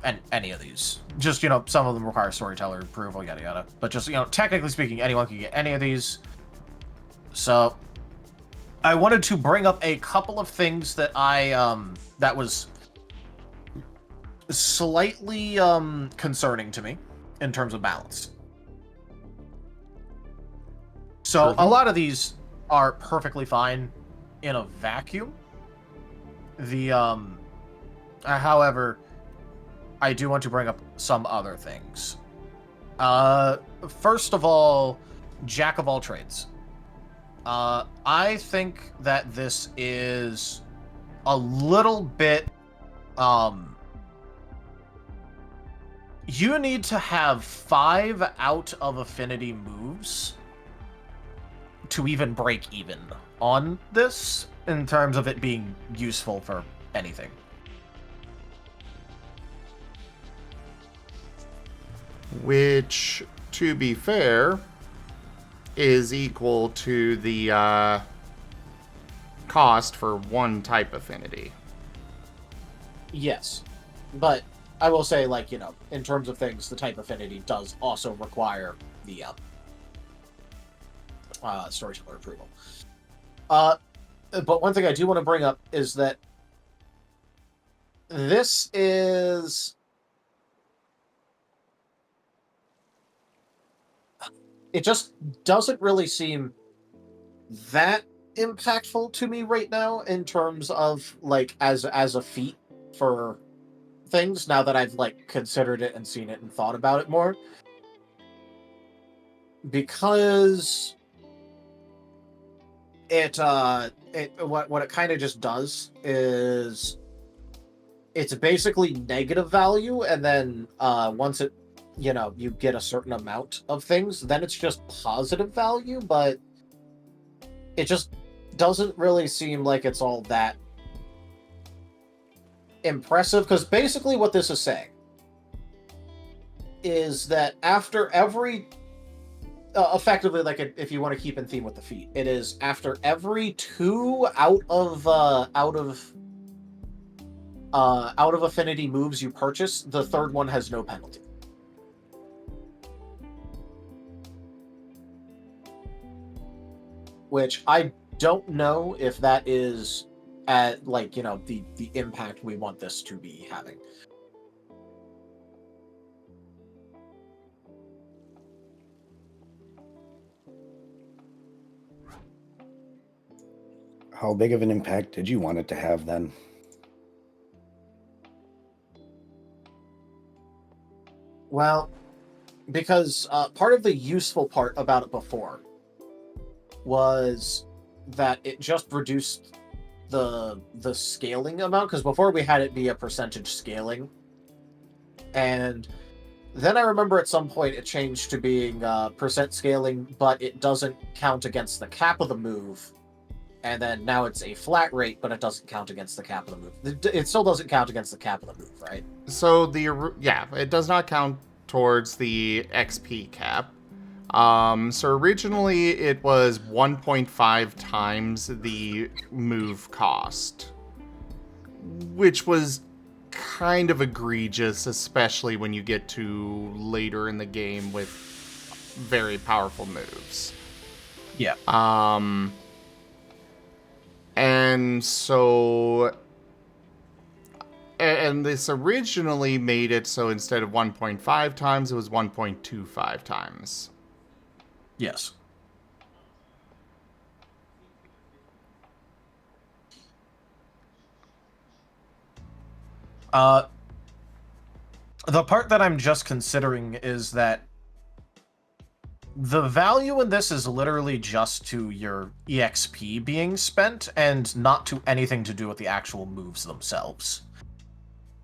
and any of these. Just, some of them require storyteller approval, yada yada. But just, technically speaking, anyone can get any of these. So, I wanted to bring up a couple of things that that was slightly, concerning to me in terms of balance. So, a lot of these are perfectly fine in a vacuum. However, I do want to bring up some other things. First of all, Jack of all trades. I think that this is a little bit, you need to have 5 out of affinity moves to even break even on this in terms of it being useful for anything. Which, to be fair, is equal to the cost for one type affinity. Yes, but I will say, in terms of things, the type affinity does also require the storyteller approval. But one thing I do want to bring up is that this is... It just doesn't really seem that impactful to me right now in terms of, as a feat for things, now that I've, considered it and seen it and thought about it more. Because what it kind of just does is it's basically negative value, and then once it you get a certain amount of things, then it's just positive value, but it just doesn't really seem like it's all that impressive, because basically what this is saying is that after every effectively, if you want to keep in theme with the feat, it is after every 2 out of affinity moves you purchase, the third one has no penalty. Which I don't know if that is at the impact we want this to be having. How big of an impact did you want it to have then? Well, because part of the useful part about it before was that it just reduced the scaling amount, because before we had it be a percentage scaling, and then I remember at some point it changed to being percent scaling, but it doesn't count against the cap of the move, and then now it's a flat rate, but it doesn't count against the cap of the move. It still doesn't count against the cap of the move, right? So it does not count towards the XP cap. So originally it was 1.5 times the move cost, which was kind of egregious, especially when you get to later in the game with very powerful moves. Yeah. And so, and this originally made it so instead of 1.5 times, it was 1.25 times. Yes. The part that I'm just considering is that the value in this is literally just to your EXP being spent and not to anything to do with the actual moves themselves.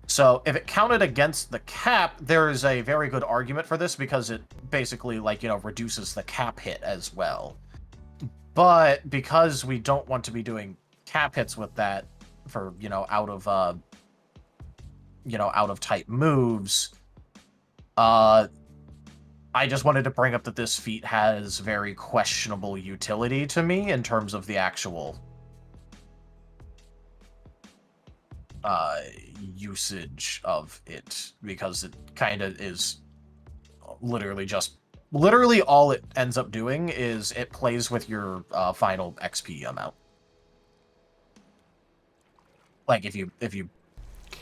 So if it counted against the cap, there is a very good argument for this because it basically, like, you know, reduces the cap hit as well. But because we don't want to be doing cap hits with that for, you know, out of type moves, I just wanted to bring up that this feat has very questionable utility to me in terms of the actual usage of it, because it kind of is literally all it ends up doing is it plays with your final XP amount. Like if you break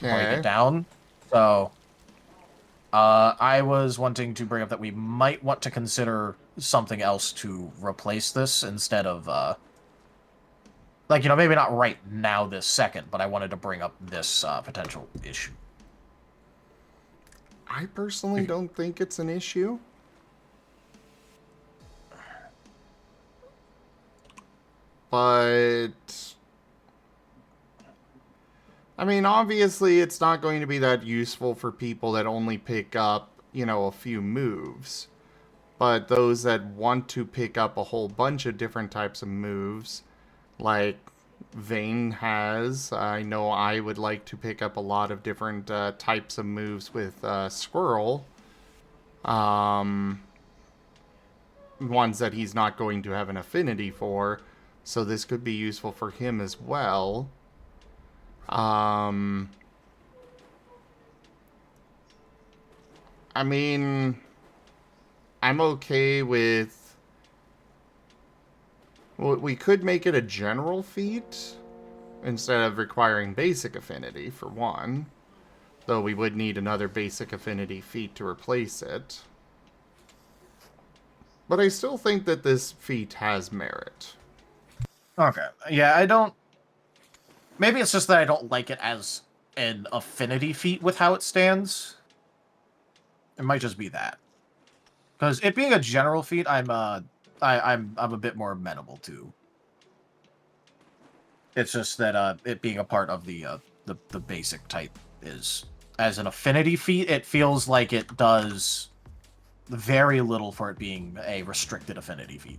Okay. it down. So I was wanting to bring up that we might want to consider something else to replace this instead of, like, you know, maybe not right now this second, but I wanted to bring up this potential issue. I personally don't think it's an issue. But I mean, obviously it's not going to be that useful for people that only pick up, you know, a few moves. But those that want to pick up a whole bunch of different types of moves, like Vane has, I know I would like to pick up a lot of different types of moves with Squirrel. Ones that he's not going to have an affinity for, so this could be useful for him as well. I mean, I'm okay with... Well, we could make it a general feat instead of requiring basic affinity, for one. Though we would need another basic affinity feat to replace it. But I still think that this feat has merit. Okay. Yeah, I don't... Maybe it's just that I don't like it as an affinity feat with how it stands. It might just be that. Because it being a general feat, I'm a bit more amenable to. It's just that it being a part of the basic type is, as an affinity feat, it feels like it does very little for it being a restricted affinity feat.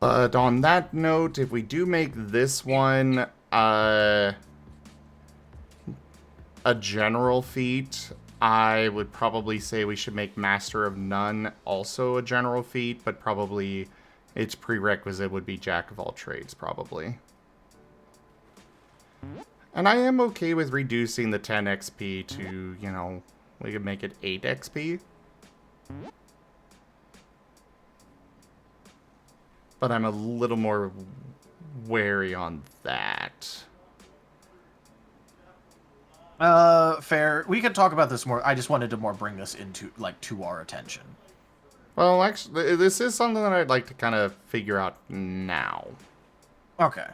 But on that note, if we do make this one a general feat, I would probably say we should make Master of None also a general feat, but probably its prerequisite would be Jack of all trades, probably. And I am okay with reducing the 10 XP to, you know, we could make it 8 XP. But I'm a little more wary on that. Fair. We could talk about this more. I just wanted to more bring this into, like, to our attention. Well, actually, this is something that I'd like to kind of figure out now. Okay.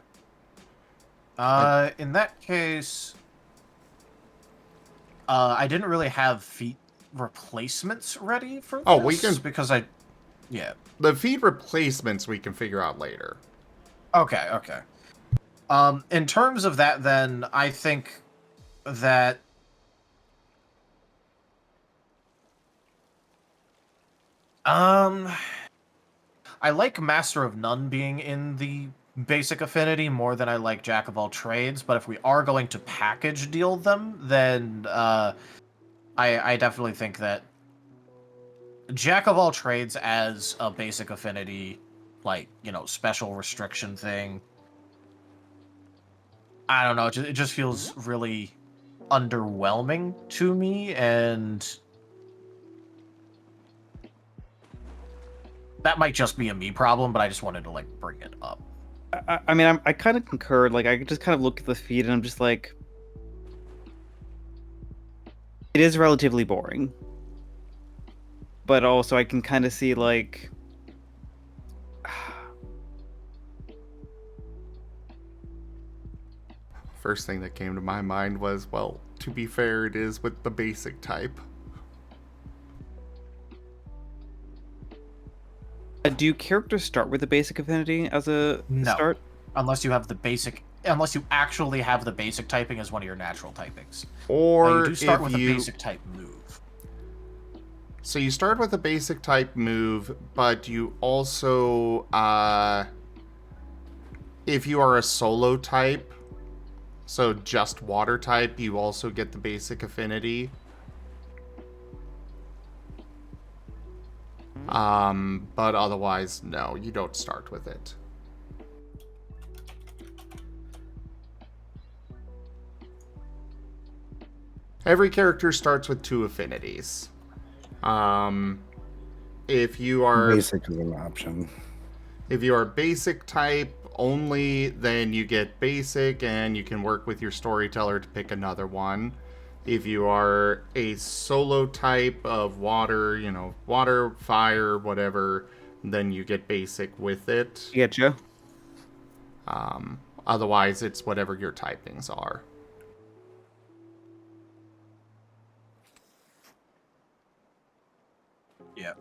In that case, I didn't really have feat replacements ready for this. Oh, we can... Because yeah. The feat replacements we can figure out later. Okay, okay. In terms of that, then, I think that... I like Master of None being in the basic affinity more than I like Jack of all trades, but if we are going to package deal them, then I definitely think that Jack of all trades as a basic affinity like, special restriction thing. I don't know, it just feels really underwhelming to me, and that might just be a me problem, but I just wanted to, like, bring it up. I mean, I kind of concur. Like, I just kind of look at the feed and I'm just like, it is relatively boring. But also, I can kind of see, like, First thing that came to my mind was, well, to be fair, it is with the basic type. do characters start with a basic affinity as a No. start? Unless you actually have the basic typing as one of your natural typings. Or you do start if with you... a basic type move. So you start with a basic type move, but you also, if you are a solo type, so just water type, you also get the basic affinity. But otherwise, no, you don't start with it. Every character starts with 2 affinities. If you are Basic is an option. If you are basic type only, then you get basic and you can work with your storyteller to pick another one. If you are a solo type of water, water, fire, whatever, then you get basic with it. You get Joe? Otherwise, it's whatever your typings are. Yeah.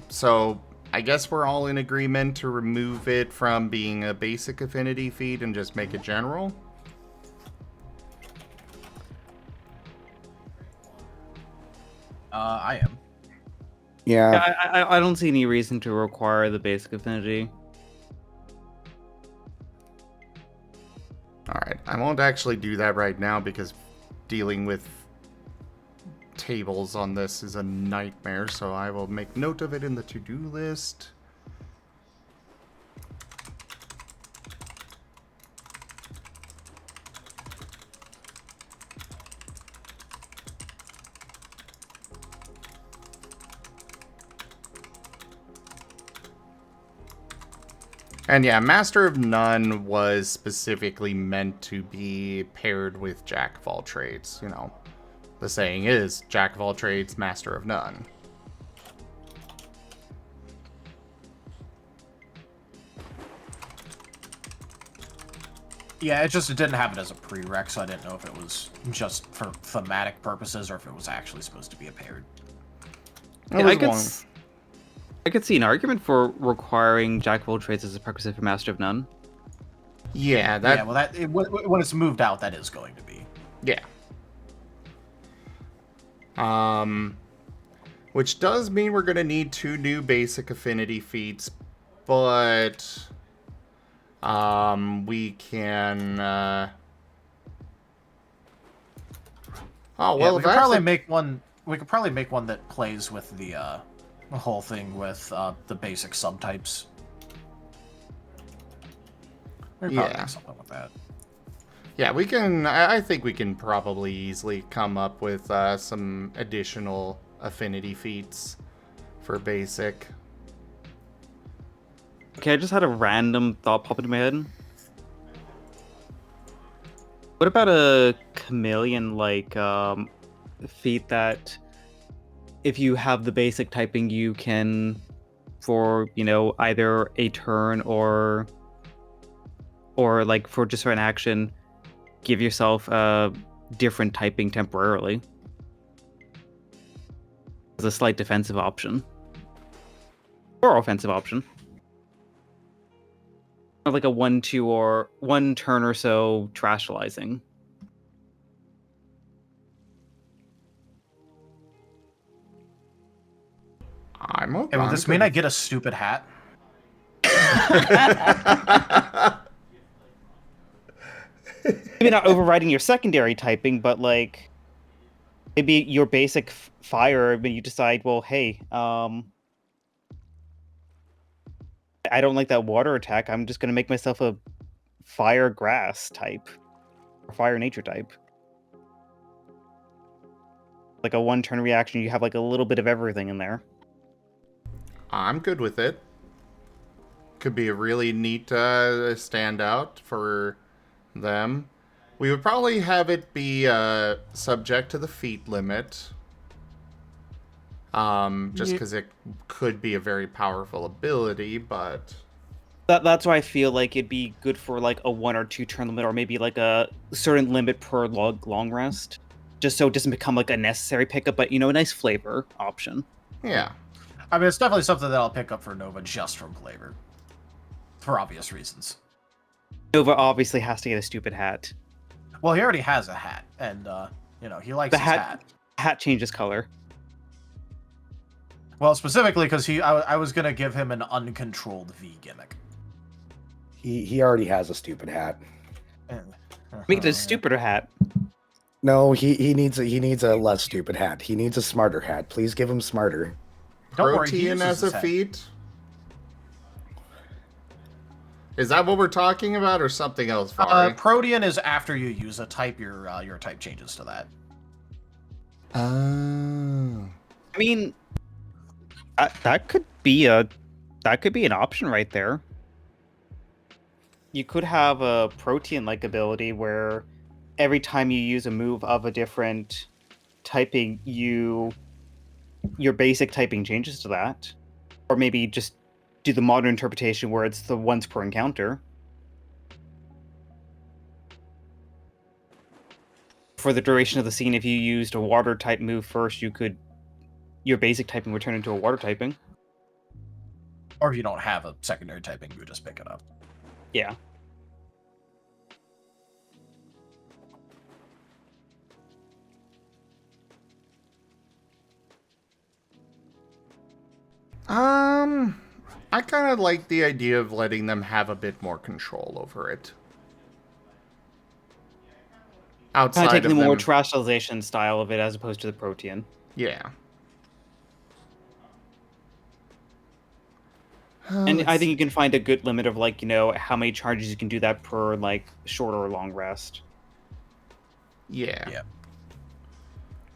So I guess we're all in agreement to remove it from being a basic affinity feat and just make it general. I am. Yeah. I don't see any reason to require the basic affinity. Alright, I won't actually do that right now because dealing with tables on this is a nightmare, so I will make note of it in the to-do list. And yeah, Master of None was specifically meant to be paired with Jack of all trades. The saying is, Jack of all trades, Master of None. Yeah, it didn't have it as a prereq, so I didn't know if it was just for thematic purposes or if it was actually supposed to be a paired. Yeah, I could see an argument for requiring Jack of all trades as a prerequisite for Master of None. Yeah, when it's moved out, that is going to be. Yeah. Which does mean we're going to need 2 new basic affinity feats, but we can We could probably make one that plays with the whole thing with the basic subtypes. We'd probably make something with that. Yeah, we can. I think we can probably easily come up with some additional affinity feats for basic. Okay, I just had a random thought pop into my head. What about a chameleon-like feat that if you have the basic typing, you can, for, either a turn or like for just for an action, give yourself a different typing temporarily as a slight defensive option or offensive option. Like a 1/2 or 1 turn or so trashalizing. I'm okay. Hey, will this mean I get a stupid hat? Maybe not overriding your secondary typing, but like maybe your basic fire. When you decide, well, hey, I don't like that water attack. I'm just gonna make myself a fire grass type, or fire nature type. Like a 1-turn reaction, you have like a little bit of everything in there. I'm good with it. Could be a really neat standout for them. We would probably have it be subject to the feat limit. Just because it could be a very powerful ability, but... That's why I feel like it'd be good for like a 1 or 2 turn limit, or maybe like a certain limit per long rest. Just so it doesn't become like a necessary pickup, but, you know, a nice flavor option. Yeah. I mean, it's definitely something that I'll pick up for Nova just from flavor. For obvious reasons. Nova obviously has to get a stupid hat. Well, he already has a hat, and, you know, he likes The his hat. Hat changes color. Well, specifically because I was going to give him an uncontrolled V gimmick. He already has a stupid hat. Make it a stupider hat. No, he needs a less stupid hat. He needs a smarter hat. Please give him smarter. Don't worry, he Protean uses as a his hat. feat? Is that what we're talking about, or something else, Furry? Protean is after you use a type, your type changes to that. Oh. I mean, that could be an option right there. You could have a Protean-like ability where every time you use a move of a different typing, your basic typing changes to that. Or maybe just do the modern interpretation where it's the once per encounter. For the duration of the scene, if you used a water type move first, your basic typing would turn into a water typing. Or if you don't have a secondary typing, you just pick it up. Yeah. I kind of like the idea of letting them have a bit more control over it. Outside Kind of taking of the more them, terrestrialization style of it as opposed to the Protean. yeah. And I think you can find a good limit of, like, you know, how many charges you can do that per, like, short or long rest. Yeah. Yeah.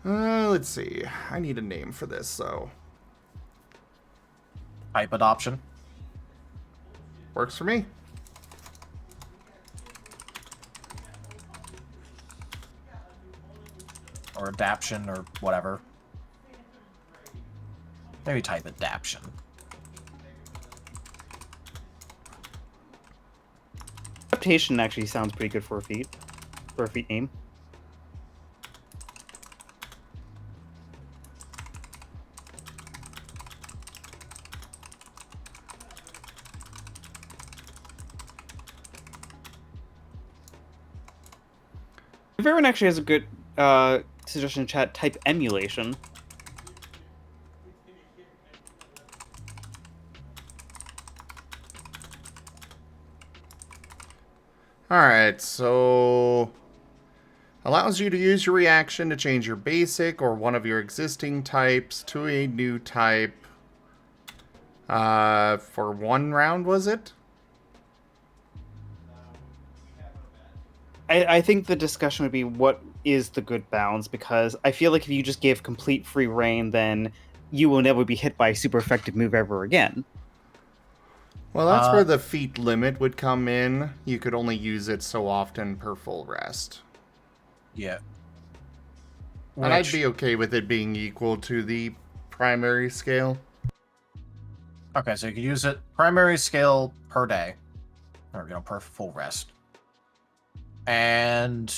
Let's see. I need a name for this, so Type adoption. works for me. Or adaption, or whatever. Maybe type adaption. Adaptation actually sounds pretty good for a feat. For a feat name. If everyone actually has a good suggestion in chat, type emulation. Alright, so... allows you to use your reaction to change your basic or one of your existing types to a new type. For 1 round, was it? I think the discussion would be what is the good balance, because I feel like if you just give complete free reign, then you will never be hit by a super effective move ever again. Well, that's where the feat limit would come in. You could only use it so often per full rest. Yeah. And I'd be okay with it being equal to the primary scale. Okay, so you could use it primary scale per day. Or, you know, per full rest. And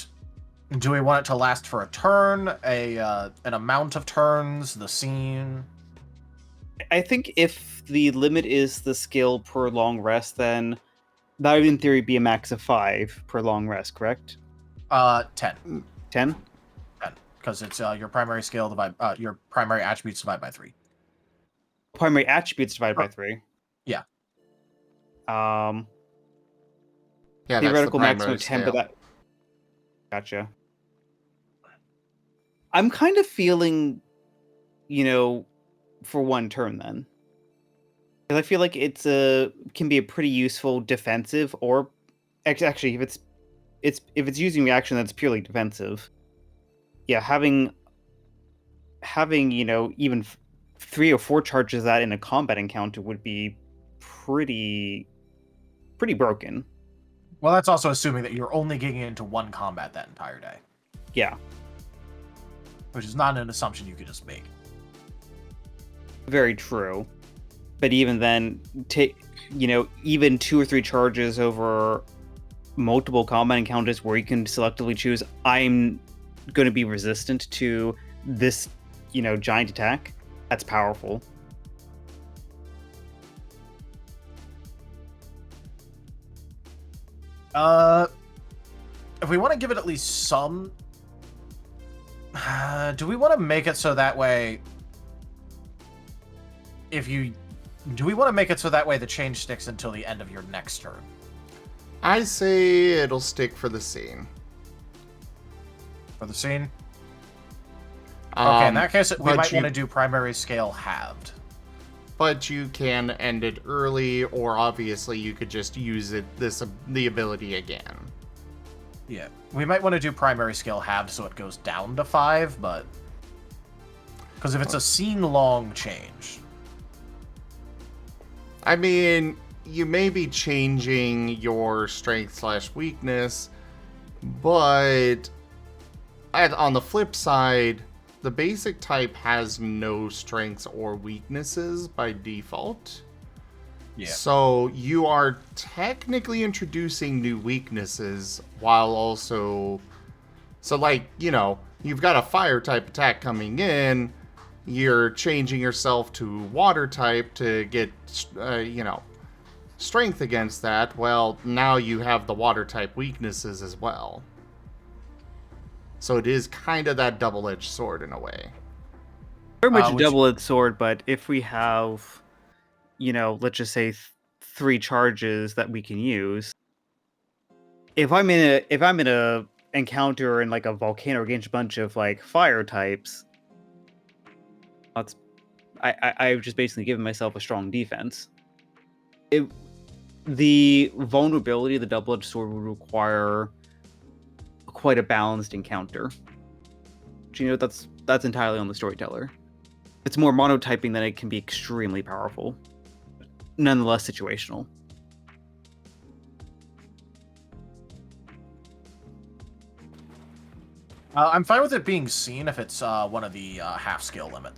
do we want it to last for a turn, an amount of turns, the scene? I think if the limit is the skill per long rest, then that would in theory be a max of 5 per long rest, correct? 10. 10? 10. Because it's your primary skill divided, your primary attributes divided by 3. primary attributes divided by 3. Yeah. Yeah, that's the Theoretical maximum primary of 10, but scale. that. Gotcha. I'm kind of feeling, for one turn then. Because I feel like can be a pretty useful defensive, or actually, if it's using reaction that's purely defensive. Yeah, having even 3 or 4 charges of that in a combat encounter would be pretty broken. Well, that's also assuming that you're only getting into one combat that entire day, Yeah, which is not an assumption you could just make. very true. But even then, even 2 or 3 charges over multiple combat encounters where you can selectively choose, I'm going to be resistant to this, giant attack. That's powerful. If we want to give it at least some, do we want to make it so that way? Do we want to make it so that way the change sticks until the end of your next turn? I say it'll stick for the scene. For the scene? Okay, in that case, we but might you- want to do primary scale halved. But you can end it early, or obviously you could just use the ability again. Yeah, we might want to do primary scale halved so it goes down to 5, but because if it's a scene-long change, I mean, you may be changing your strength/weakness, but on the flip side, the basic type has no strengths or weaknesses by default. yeah, So you are technically introducing new weaknesses while also... So you've got a fire type attack coming in, you're changing yourself to water type to get, strength against that. Well, now you have the water type weaknesses as well. So it is kind of that double-edged sword in a way. Very much a which- double-edged sword, but if we have, let's just say 3 charges that we can use. If I'm in a encounter in like a volcano against a bunch of like fire types, I've just basically given myself a strong defense. The vulnerability of the double-edged sword would require quite a balanced encounter. But, that's entirely on the storyteller. It's more monotyping than it can be extremely powerful. Nonetheless situational. I'm fine with it being seen if it's one of the half scale limit.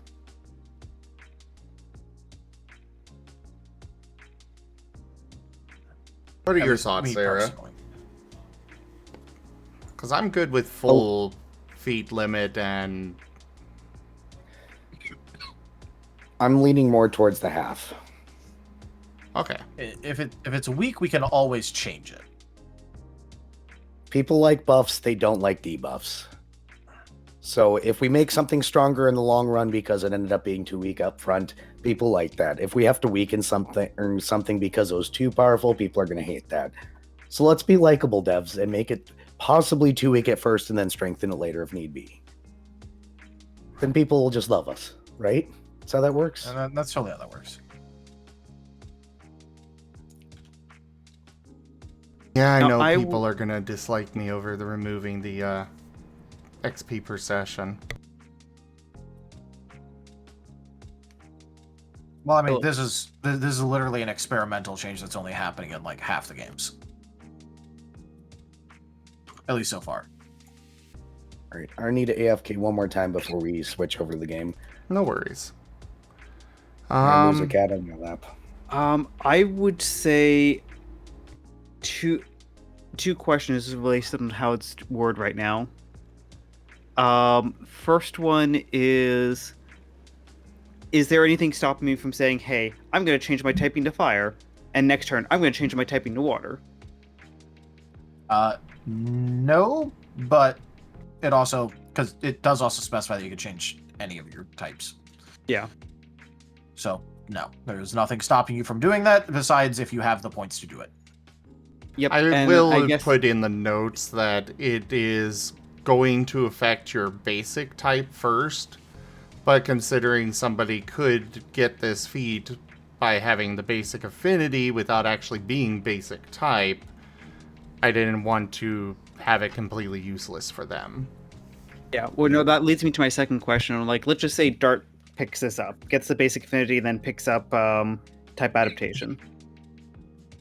What are At your least thoughts, me Sarah? personally. Because I'm good with full feet limit and... I'm leaning more towards the half. Okay. If it's weak, we can always change it. People like buffs, they don't like debuffs. So if we make something stronger in the long run because it ended up being too weak up front, people like that. If we have to weaken something or something because it was too powerful, people are going to hate that. So let's be likable, devs, and make it possibly too weak at first and then strengthen it later if need be. Then people will just love us, right? That's how that works. And that's totally how that works. Yeah, I Now, know I people are gonna dislike me over the removing the XP per session. Well, I mean, Well- this is literally an experimental change that's only happening in like half the games, at least so far. All right, I need to AFK one more time before we switch over to the game. No worries. There's a cat on your lap. I would say two questions based on how it's worded right now. First one is there anything stopping me from saying, hey, I'm going to change my typing to fire, and next turn I'm going to change my typing to water? No, but it also, because it does also specify that you can change any of your types. Yeah. So no, there's nothing stopping you from doing that besides if you have the points to do it. Yep. I and will I guess put in the notes that it is going to affect your basic type first, but considering somebody could get this feat by having the basic affinity without actually being basic type, I didn't want to have it completely useless for them. Yeah, well, no, that leads me to my second question. Like, let's just say Dart picks this up, gets the basic affinity, then picks up type adaptation.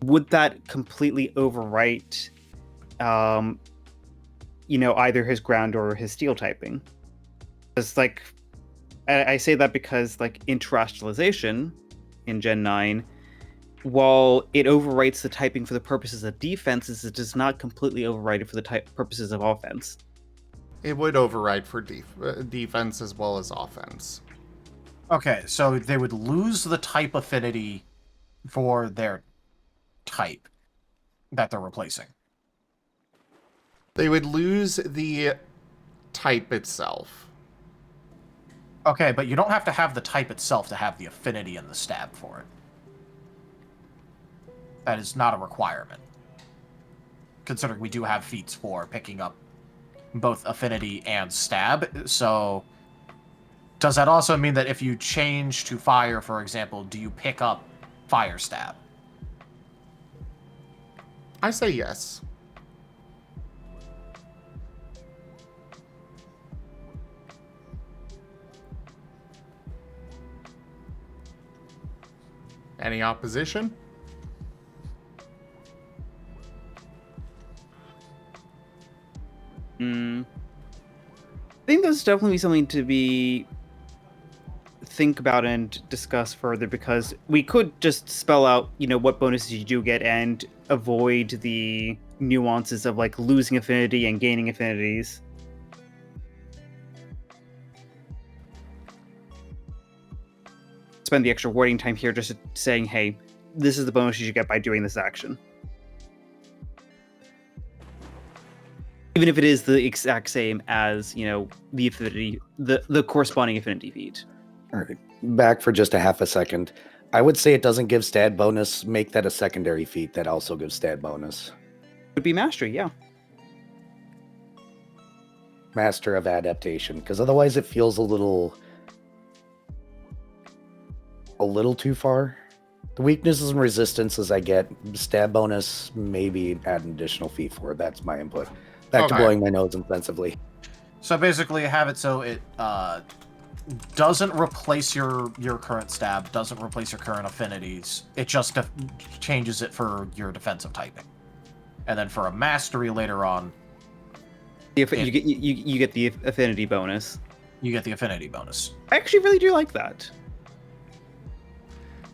Would that completely overwrite, either his ground or his steel typing? Because, like, I say that because, like, interracialization in Gen 9, while it overwrites the typing for the purposes of defenses, it does not completely overwrite it for the purposes of offense. It would override for defense as well as offense. Okay, so they would lose the type affinity for their type that they're replacing. They would lose the type itself. Okay, but you don't have to have the type itself to have the affinity and the stab for it. That is not a requirement. Considering we do have feats for picking up both affinity and stab, so does that also mean that if you change to fire, for example, do you pick up fire stab? I say yes. Any opposition? I think that's definitely something to think about and discuss further, because we could just spell out, what bonuses you do get and avoid the nuances of like losing affinity and gaining affinities. Spend the extra wording time here just saying, hey, this is the bonus you get by doing this action. Even if it is the exact same as, the affinity, the corresponding affinity feat. All right, back for just a half a second. I would say it doesn't give stat bonus. Make that a secondary feat that also gives stat bonus. Would be mastery, yeah. Master of adaptation, because otherwise it feels a little too far. The weaknesses and resistances I get, stab bonus, maybe add an additional feat for it. That's my input. Back to Okay. blowing my nose offensively. So basically have it so it doesn't replace your current stab, doesn't replace your current affinities. It just changes it for your defensive typing. And then for a mastery later on, You get the affinity bonus. you get the affinity bonus. I actually really do like that.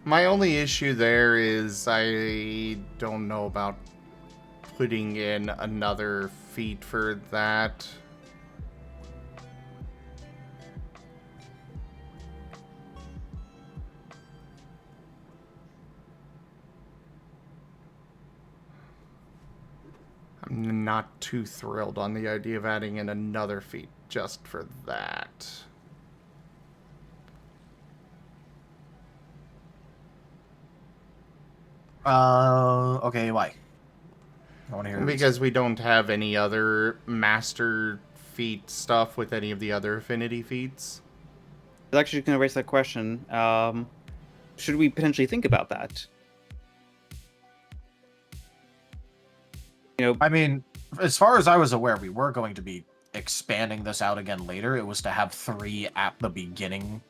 My only issue there is I don't know about putting in another feat for that. I'm not too thrilled on the idea of adding in another feat just for that. Okay, why? I want to hear this. Because we don't have any other master feat stuff with any of the other affinity feats. I was actually going to raise that question. Should we potentially think about that? I mean, as far as I was aware, we were going to be expanding this out again later. It was to have 3 at the beginning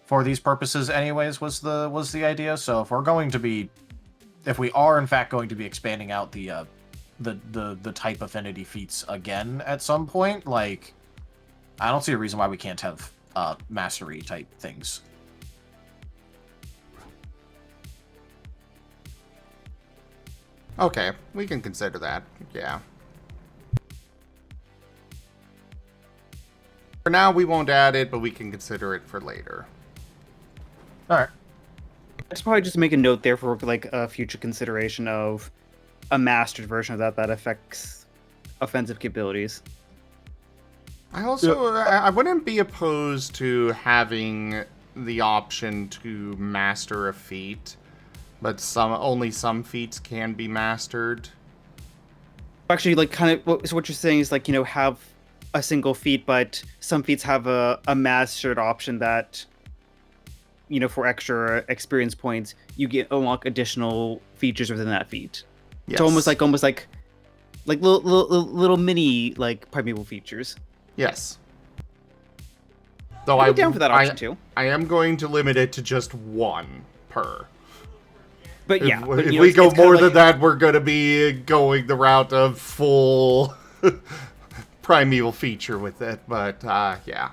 for these purposes anyways, was the idea. So if we are in fact going to be expanding out the type affinity feats again at some point, like, I don't see a reason why we can't have mastery type things. Okay, we can consider that, yeah. For now, we won't add it, but we can consider it for later. Alright. Let's probably just make a note there for like a future consideration of a mastered version of that affects offensive capabilities. I also, I wouldn't be opposed to having the option to master a feat, but only some feats can be mastered. Actually, like, kind of, so what you're saying is, like, have a single feat, but some feats have a mastered option that, for extra experience points, you get unlock additional features within that feat. Yes. So almost like little mini, like, primeval features. Yes. Though I'm down for that option too. I am going to limit it to just one per. But yeah, If we go more than that, we're going to be going the route of full primeval feature with it. But yeah.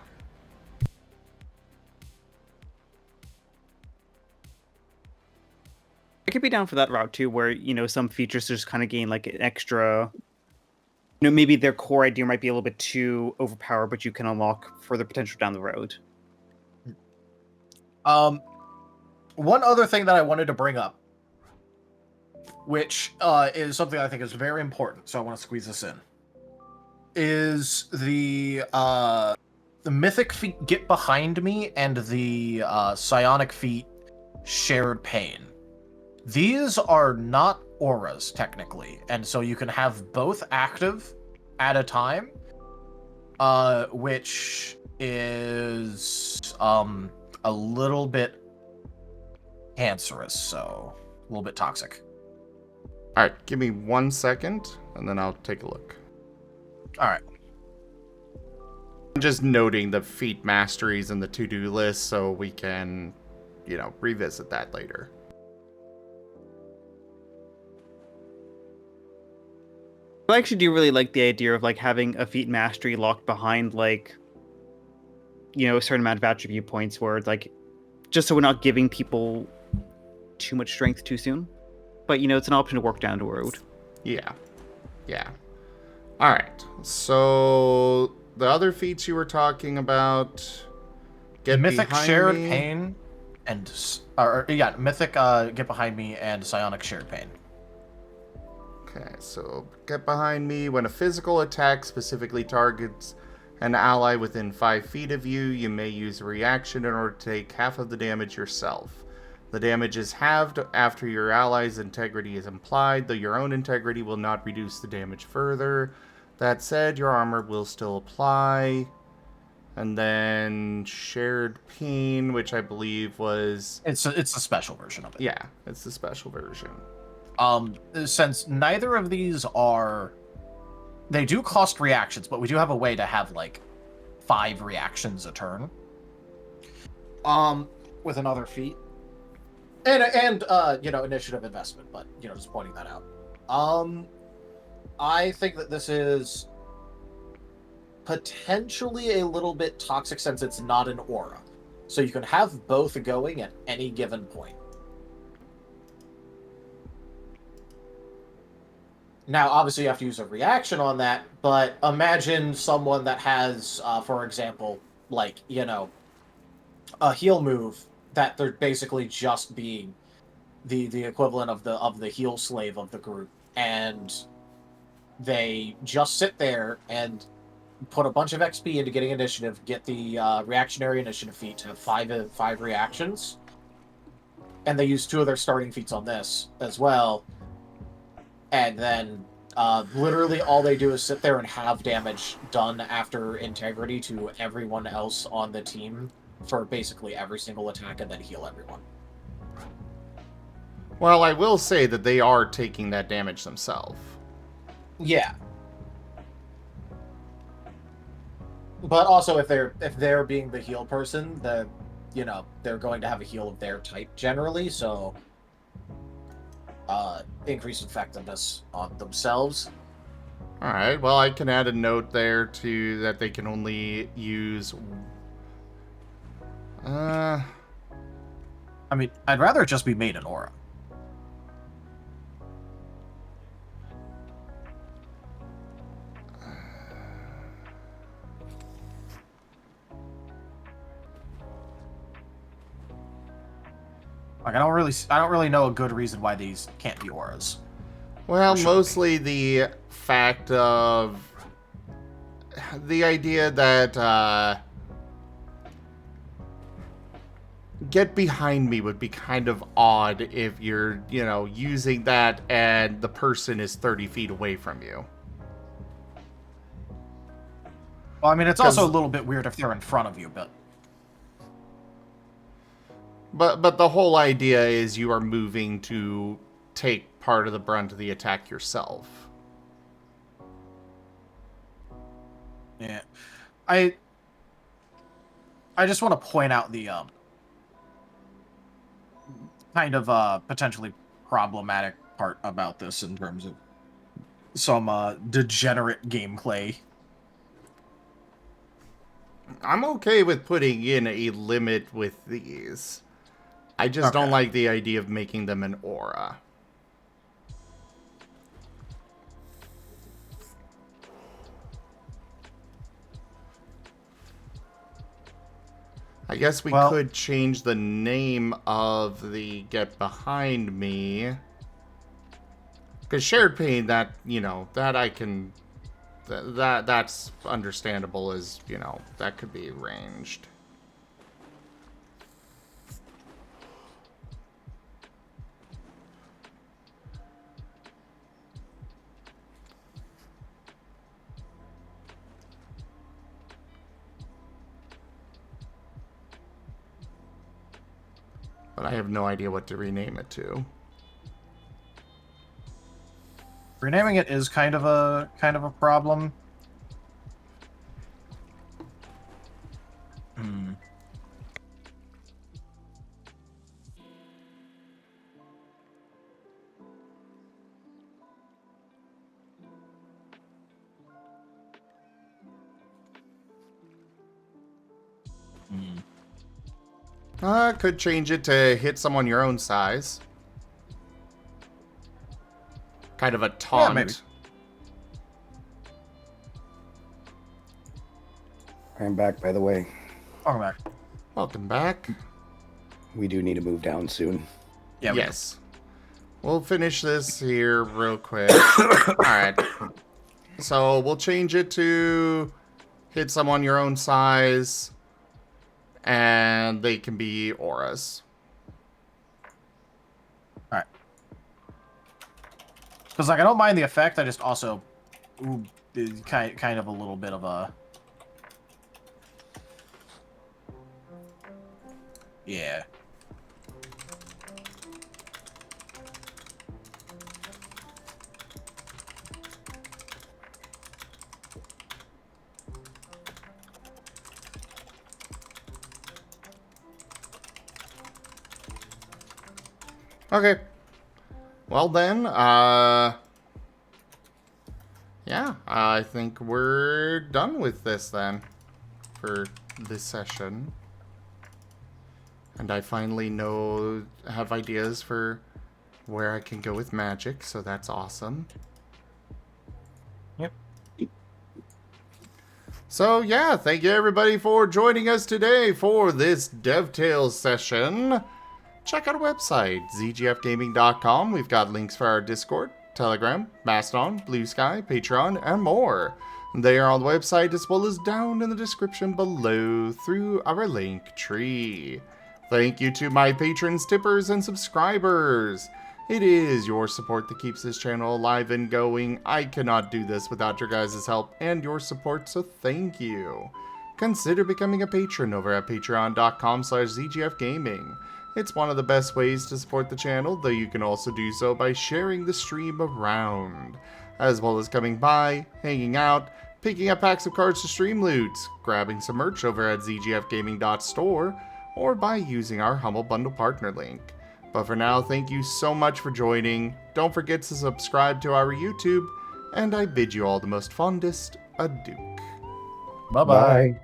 I could be down for that route too, where some features just kind of gain like an extra. Maybe their core idea might be a little bit too overpowered, but you can unlock further potential down the road. One other thing that I wanted to bring up, which is something I think is very important, so I want to squeeze this in, is the mythic feat Get Behind Me and the psionic feat Shared Pain. These are not auras, technically, and so you can have both active at a time, which is a little bit cancerous, so a little bit toxic. All right, give me 1 second, and then I'll take a look. All right. I'm just noting the feat masteries in the to-do list so we can, revisit that later. I actually do really like the idea of like having a feat mastery locked behind like, a certain amount of attribute points where it's like, just so we're not giving people too much strength too soon. But, it's an option to work down the road. Yeah. All right. So the other feats you were talking about, Get Mythic Behind Shared Me. Pain and Mythic Get Behind Me and Psionic Shared Pain. Okay, so Get Behind Me. When a physical attack specifically targets an ally within 5 feet of you, you may use a reaction in order to take half of the damage yourself. The damage is halved after your ally's integrity is implied, though your own integrity will not reduce the damage further. That said, your armor will still apply. And then Shared Pain, which I believe was... It's a special version of it. Yeah, it's the special version. Since neither of these they do cost reactions, but we do have a way to have like 5 reactions a turn. With another feat. And initiative investment, but just pointing that out. I think that this is potentially a little bit toxic since it's not an aura. So you can have both going at any given point. Now, obviously, you have to use a reaction on that, but imagine someone that has, for example, like, a heal move that they're basically just being the equivalent of the heal slave of the group, and they just sit there and put a bunch of XP into getting initiative, get the reactionary initiative feat to have 5 reactions, and they use 2 of their starting feats on this as well. And then literally all they do is sit there and have damage done after integrity to everyone else on the team for basically every single attack, and then heal everyone. Well, I will say that they are taking that damage themselves. Yeah. But also, if they're being the heal person, they're going to have a heal of their type generally, so increased effectiveness on themselves. All right. Well, I can add a note there to that they can only use. I mean, I'd rather it just be made an aura. Like, I don't really know a good reason why these can't be auras. Well, mostly the fact of the idea that get behind me would be kind of odd if you're, using that and the person is 30 feet away from you. Well, I mean, it's also a 'Cause- little bit weird if they're in front of you, but... But the whole idea is you are moving to take part of the brunt of the attack yourself. Yeah. I just want to point out the kind of potentially problematic part about this in terms of some degenerate gameplay. I'm okay with putting in a limit with these. I just don't like the idea of making them an aura. I guess we could change the name of the Get Behind Me. Because shared pain, that, that I can... That's understandable as, that could be arranged. But I have no idea what to rename it to. Renaming it is kind of a problem. Could change it to hit someone your own size. Kind of a taunt. Yeah, maybe. I'm back, by the way. Welcome back. Welcome back. We do need to move down soon. Yeah. Yes. We'll finish this here real quick. Alright. So we'll change it to hit someone your own size. And they can be auras. Alright. Because, I don't mind the effect, I just also... kind of a little bit of a... Yeah. Okay. Well then, yeah, I think we're done with this then for this session. And I finally have ideas for where I can go with magic, so that's awesome. Yep. So yeah, thank you everybody for joining us today for this DevTales session. Check out our website, zgfgaming.com. We've got links for our Discord, Telegram, Mastodon, Blue Sky, Patreon, and more. They are on the website as well as down in the description below through our link tree. Thank you to my patrons, tippers, and subscribers. It is your support that keeps this channel alive and going. I cannot do this without your guys' help and your support, so thank you. Consider becoming a patron over at patreon.com/zgfgaming. It's one of the best ways to support the channel, though you can also do so by sharing the stream around, as well as coming by, hanging out, picking up packs of cards to stream loot, grabbing some merch over at zgfgaming.store, or by using our Humble Bundle partner link. But for now, thank you so much for joining. Don't forget to subscribe to our YouTube, and I bid you all the most fondest adieu. Bye-bye. Bye.